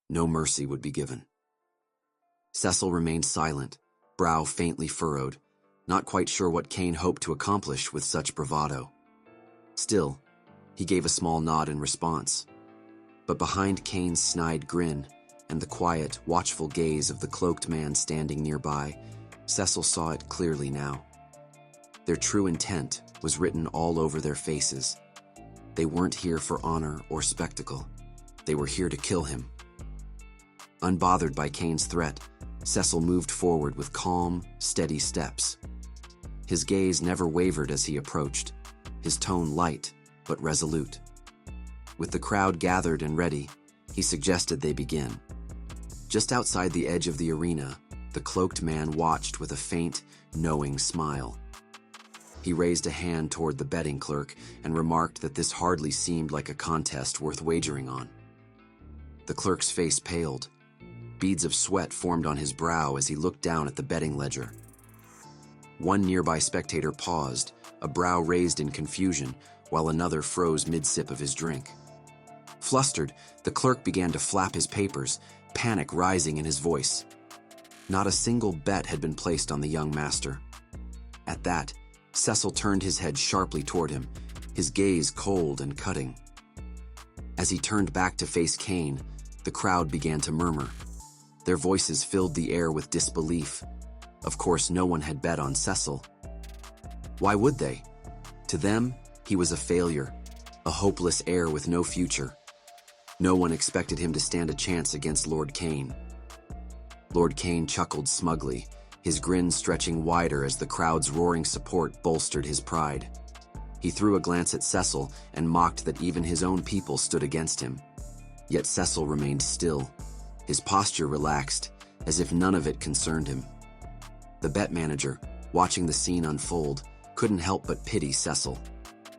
No mercy would be given. Cecil remained silent, brow faintly furrowed, not quite sure what Cain hoped to accomplish with such bravado. Still, he gave a small nod in response. But behind Cain's snide grin and the quiet, watchful gaze of the cloaked man standing nearby, Cecil saw it clearly now. Their true intent was written all over their faces. They weren't here for honor or spectacle. They were here to kill him. Unbothered by Cain's threat, Cecil moved forward with calm, steady steps. His gaze never wavered as he approached, his tone light but resolute. With the crowd gathered and ready, he suggested they begin. Just outside the edge of the arena, the cloaked man watched with a faint, knowing smile. He raised a hand toward the betting clerk and remarked that this hardly seemed like a contest worth wagering on. The clerk's face paled. Beads of sweat formed on his brow as he looked down at the betting ledger. One nearby spectator paused, a brow raised in confusion, while another froze mid-sip of his drink. Flustered, the clerk began to flap his papers, panic rising in his voice. Not a single bet had been placed on the young master. At that, Cecil turned his head sharply toward him, his gaze cold and cutting. As he turned back to face Cain, the crowd began to murmur. Their voices filled the air with disbelief. Of course, no one had bet on Cecil. Why would they? To them, he was a failure, a hopeless heir with no future. No one expected him to stand a chance against Lord Cain. Lord Cain chuckled smugly, his grin stretching wider as the crowd's roaring support bolstered his pride. He threw a glance at Cecil and mocked that even his own people stood against him. Yet Cecil remained still, his posture relaxed, as if none of it concerned him. The bet manager, watching the scene unfold, couldn't help but pity Cecil.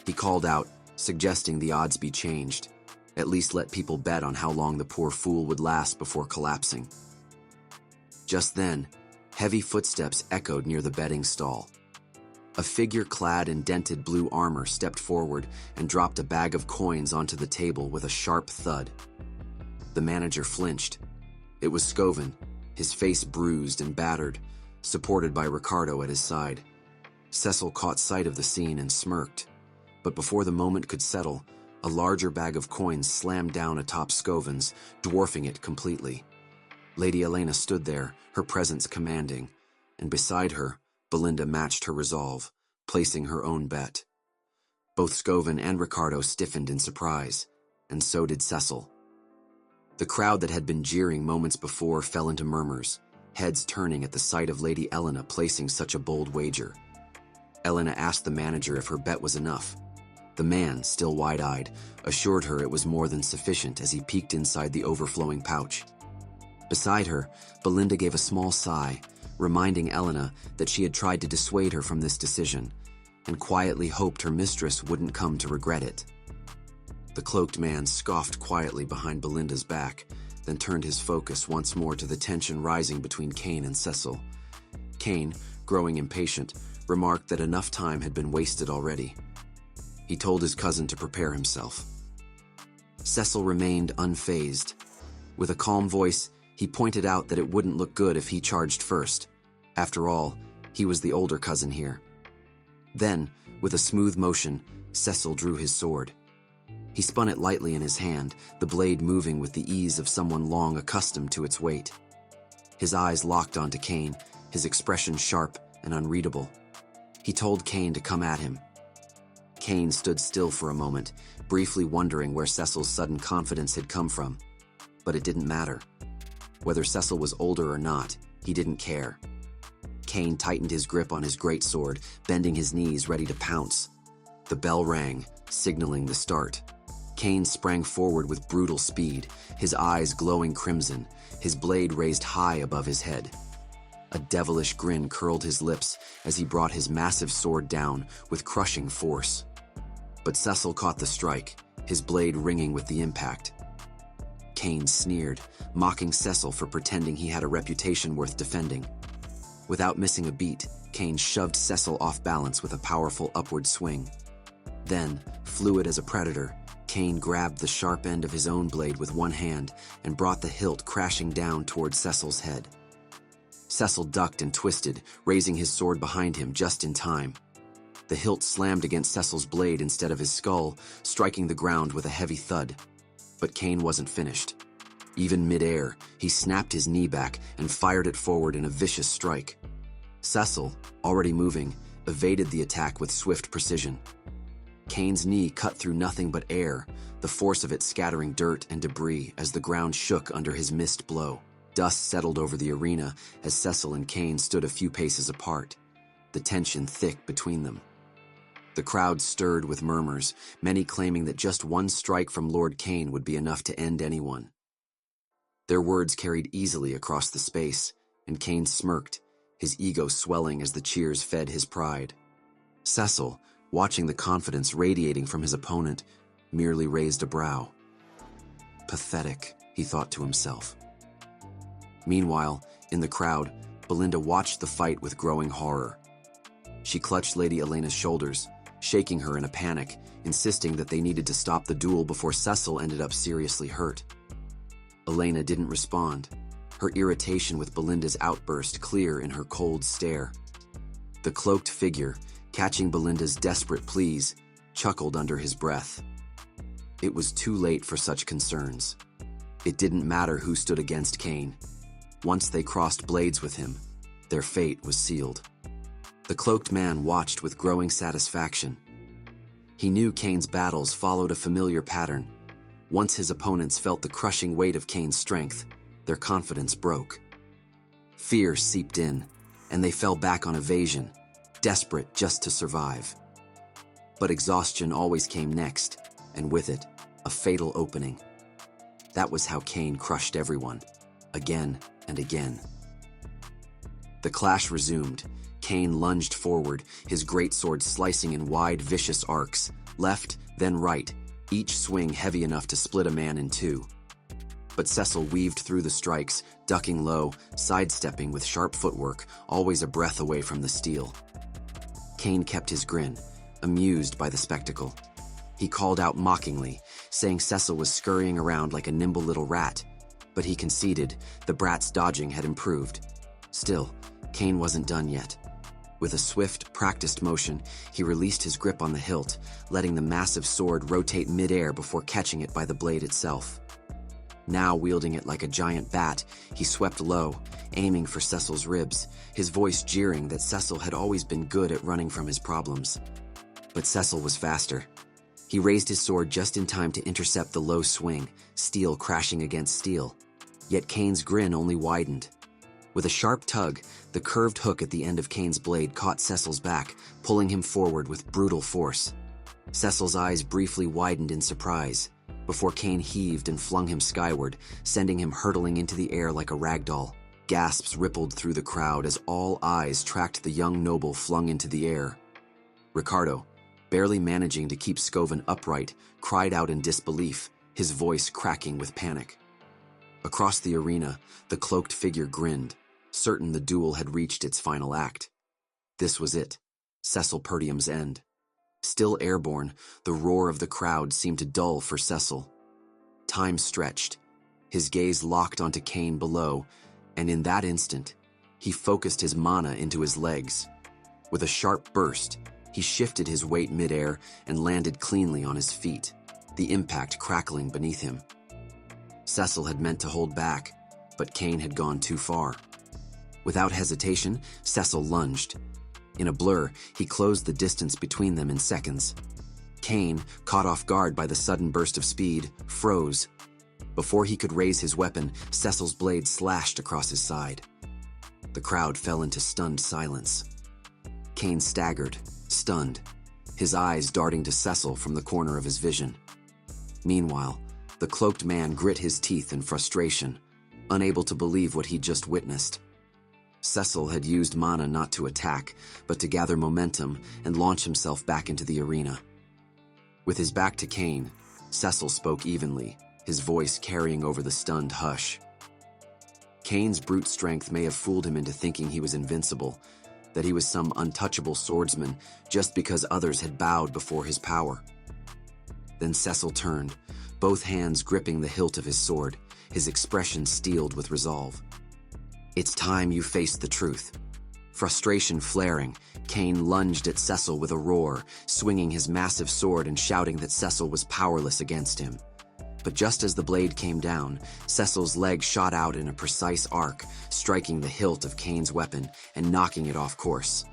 He called out, suggesting the odds be changed. At least let people bet on how long the poor fool would last before collapsing. Just then, heavy footsteps echoed near the betting stall. A figure clad in dented blue armor stepped forward and dropped a bag of coins onto the table with a sharp thud. The manager flinched. It was Scoven, his face bruised and battered, supported by Ricardo at his side. Cecil caught sight of the scene and smirked. But before the moment could settle, a larger bag of coins slammed down atop Scoven's, dwarfing it completely. Lady Elena stood there, her presence commanding, and beside her, Belinda matched her resolve, placing her own bet. Both Scoven and Ricardo stiffened in surprise, and so did Cecil. The crowd that had been jeering moments before fell into murmurs, heads turning at the sight of Lady Elena placing such a bold wager. Elena asked the manager if her bet was enough. The man, still wide-eyed, assured her it was more than sufficient as he peeked inside the overflowing pouch. Beside her, Belinda gave a small sigh, reminding Elena that she had tried to dissuade her from this decision, and quietly hoped her mistress wouldn't come to regret it. The cloaked man scoffed quietly behind Belinda's back, then turned his focus once more to the tension rising between Cain and Cecil. Cain, growing impatient, remarked that enough time had been wasted already. He told his cousin to prepare himself. Cecil remained unfazed. With a calm voice, he pointed out that it wouldn't look good if he charged first. After all, he was the older cousin here. Then, with a smooth motion, Cecil drew his sword. He spun it lightly in his hand, the blade moving with the ease of someone long accustomed to its weight. His eyes locked onto Cain, his expression sharp and unreadable. He told Cain to come at him. Cain stood still for a moment, briefly wondering where Cecil's sudden confidence had come from. But it didn't matter. Whether Cecil was older or not, he didn't care. Cain tightened his grip on his greatsword, bending his knees ready to pounce. The bell rang, signaling the start. Cain sprang forward with brutal speed, his eyes glowing crimson, his blade raised high above his head. A devilish grin curled his lips as he brought his massive sword down with crushing force. But Cecil caught the strike, his blade ringing with the impact. Cain sneered, mocking Cecil for pretending he had a reputation worth defending. Without missing a beat, Cain shoved Cecil off balance with a powerful upward swing. Then, fluid as a predator, Cain grabbed the sharp end of his own blade with one hand and brought the hilt crashing down toward Cecil's head. Cecil ducked and twisted, raising his sword behind him just in time. The hilt slammed against Cecil's blade instead of his skull, striking the ground with a heavy thud. But Cain wasn't finished. Even mid-air, he snapped his knee back and fired it forward in a vicious strike. Cecil, already moving, evaded the attack with swift precision. Cain's knee cut through nothing but air, the force of it scattering dirt and debris as the ground shook under his missed blow. Dust settled over the arena as Cecil and Cain stood a few paces apart, the tension thick between them. The crowd stirred with murmurs, many claiming that just one strike from Lord Cain would be enough to end anyone. Their words carried easily across the space, and Cain smirked, his ego swelling as the cheers fed his pride. Cecil, watching the confidence radiating from his opponent, merely raised a brow. Pathetic, he thought to himself. Meanwhile, in the crowd, Belinda watched the fight with growing horror. She clutched Lady Elena's shoulders, shaking her in a panic, insisting that they needed to stop the duel before Cecil ended up seriously hurt. Elena didn't respond, her irritation with Belinda's outburst clear in her cold stare. The cloaked figure, catching Belinda's desperate pleas, chuckled under his breath. It was too late for such concerns. It didn't matter who stood against Cain. Once they crossed blades with him, their fate was sealed. The cloaked man watched with growing satisfaction. He knew Cain's battles followed a familiar pattern. Once his opponents felt the crushing weight of Cain's strength, their confidence broke. Fear seeped in, and they fell back on evasion, desperate just to survive. But exhaustion always came next, and with it, a fatal opening. That was how Cain crushed everyone, again and again. The clash resumed. Cain lunged forward, his greatsword slicing in wide, vicious arcs, left, then right, each swing heavy enough to split a man in two. But Cecil weaved through the strikes, ducking low, sidestepping with sharp footwork, always a breath away from the steel. Cain kept his grin, amused by the spectacle. He called out mockingly, saying Cecil was scurrying around like a nimble little rat, but he conceded the brat's dodging had improved. Still, Cain wasn't done yet. With a swift, practiced motion, he released his grip on the hilt, letting the massive sword rotate mid-air before catching it by the blade itself. Now wielding it like a giant bat, he swept low, aiming for Cecil's ribs, his voice jeering that Cecil had always been good at running from his problems. But Cecil was faster. He raised his sword just in time to intercept the low swing, steel crashing against steel. Yet Cain's grin only widened. With a sharp tug, the curved hook at the end of Cain's blade caught Cecil's back, pulling him forward with brutal force. Cecil's eyes briefly widened in surprise, before Cain heaved and flung him skyward, sending him hurtling into the air like a ragdoll. Gasps rippled through the crowd as all eyes tracked the young noble flung into the air. Ricardo, barely managing to keep Scoven upright, cried out in disbelief, his voice cracking with panic. Across the arena, the cloaked figure grinned, certain the duel had reached its final act. This was it, Cecil Perdium's end. Still airborne, the roar of the crowd seemed to dull for Cecil. Time stretched, his gaze locked onto Cain below, and in that instant, he focused his mana into his legs. With a sharp burst, he shifted his weight midair and landed cleanly on his feet, the impact crackling beneath him. Cecil had meant to hold back, but Cain had gone too far. Without hesitation, Cecil lunged. In a blur, he closed the distance between them in seconds. Cain, caught off guard by the sudden burst of speed, froze. Before he could raise his weapon, Cecil's blade slashed across his side. The crowd fell into stunned silence. Cain staggered, stunned, his eyes darting to Cecil from the corner of his vision. Meanwhile, the cloaked man grit his teeth in frustration, unable to believe what he'd just witnessed. Cecil had used mana not to attack, but to gather momentum and launch himself back into the arena. With his back to Cain, Cecil spoke evenly, his voice carrying over the stunned hush. Cain's brute strength may have fooled him into thinking he was invincible, that he was some untouchable swordsman just because others had bowed before his power. Then Cecil turned, both hands gripping the hilt of his sword, his expression steeled with resolve. "It's time you faced the truth." Frustration flaring, Cain lunged at Cecil with a roar, swinging his massive sword and shouting that Cecil was powerless against him. But just as the blade came down, Cecil's leg shot out in a precise arc, striking the hilt of Cain's weapon and knocking it off course.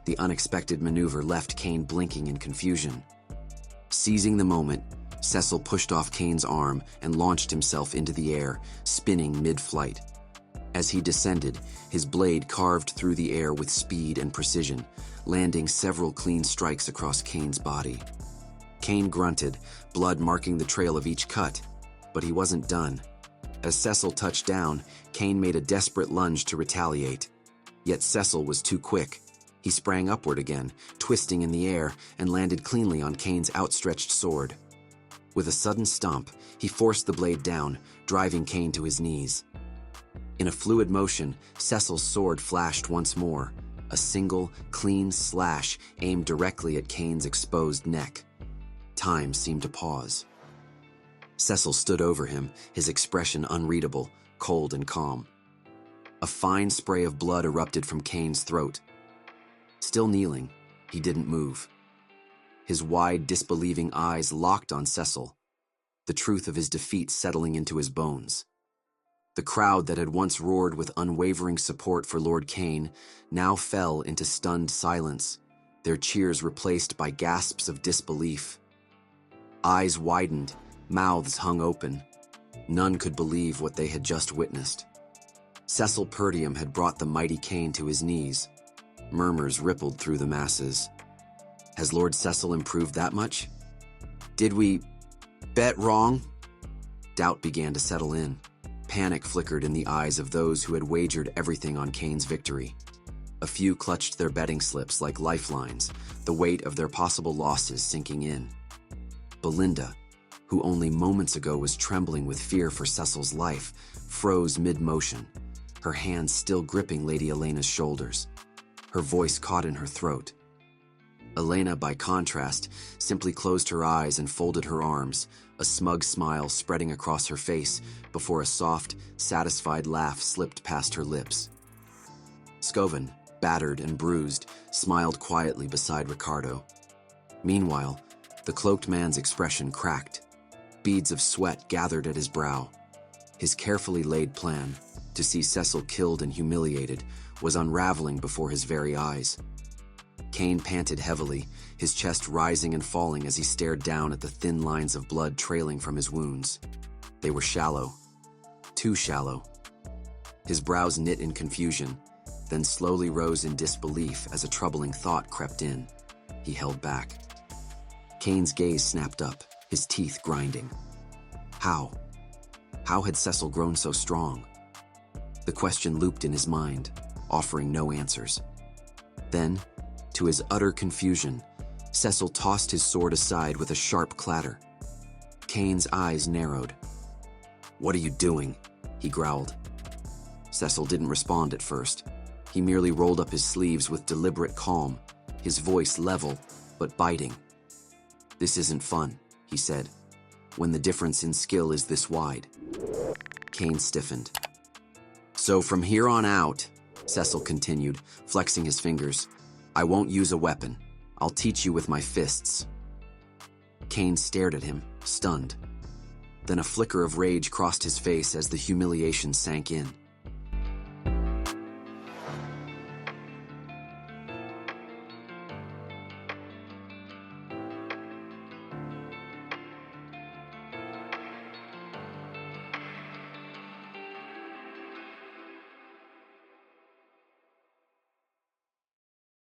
The unexpected maneuver left Cain blinking in confusion. Seizing the moment, Cecil pushed off Cain's arm and launched himself into the air, spinning mid-flight. As he descended, his blade carved through the air with speed and precision, landing several clean strikes across Cain's body. Cain grunted, blood marking the trail of each cut, but he wasn't done. As Cecil touched down, Cain made a desperate lunge to retaliate. Yet Cecil was too quick. He sprang upward again, twisting in the air, and landed cleanly on Cain's outstretched sword. With a sudden stomp, he forced the blade down, driving Cain to his knees. In a fluid motion, Cecil's sword flashed once more, a single, clean slash aimed directly at Cain's exposed neck. Time seemed to pause. Cecil stood over him, his expression unreadable, cold and calm. A fine spray of blood erupted from Cain's throat. Still kneeling, he didn't move. His wide, disbelieving eyes locked on Cecil, the truth of his defeat settling into his bones. The crowd that had once roared with unwavering support for Lord Cain now fell into stunned silence, their cheers replaced by gasps of disbelief. Eyes widened, mouths hung open. None could believe what they had just witnessed. Cecil Perdium had brought the mighty Cain to his knees. Murmurs rippled through the masses. Has Lord Cecil improved that much? Did we bet wrong? Doubt began to settle in. Panic flickered in the eyes of those who had wagered everything on Cain's victory. A few clutched their betting slips like lifelines, the weight of their possible losses sinking in. Belinda, who only moments ago was trembling with fear for Cecil's life, froze mid-motion, her hands still gripping Lady Elena's shoulders. Her voice caught in her throat. Elena, by contrast, simply closed her eyes and folded her arms, a smug smile spreading across her face before a soft, satisfied laugh slipped past her lips. Scoven, battered and bruised, smiled quietly beside Ricardo. Meanwhile, the cloaked man's expression cracked. Beads of sweat gathered at his brow. His carefully laid plan, to see Cecil killed and humiliated, was unraveling before his very eyes. Cain panted heavily, his chest rising and falling as he stared down at the thin lines of blood trailing from his wounds. They were shallow. Too shallow. His brows knit in confusion, then slowly rose in disbelief as a troubling thought crept in. He held back. Cain's gaze snapped up, his teeth grinding. How? How had Cecil grown so strong? The question looped in his mind, offering no answers. Then, to his utter confusion, Cecil tossed his sword aside with a sharp clatter. Cain's eyes narrowed. "What are you doing?" he growled. Cecil didn't respond at first. He merely rolled up his sleeves with deliberate calm, his voice level, but biting. "This isn't fun," he said, "when the difference in skill is this wide." Cain stiffened. "So from here on out," Cecil continued, flexing his fingers, "I won't use a weapon. I'll teach you with my fists." Cain stared at him, stunned. Then a flicker of rage crossed his face as the humiliation sank in.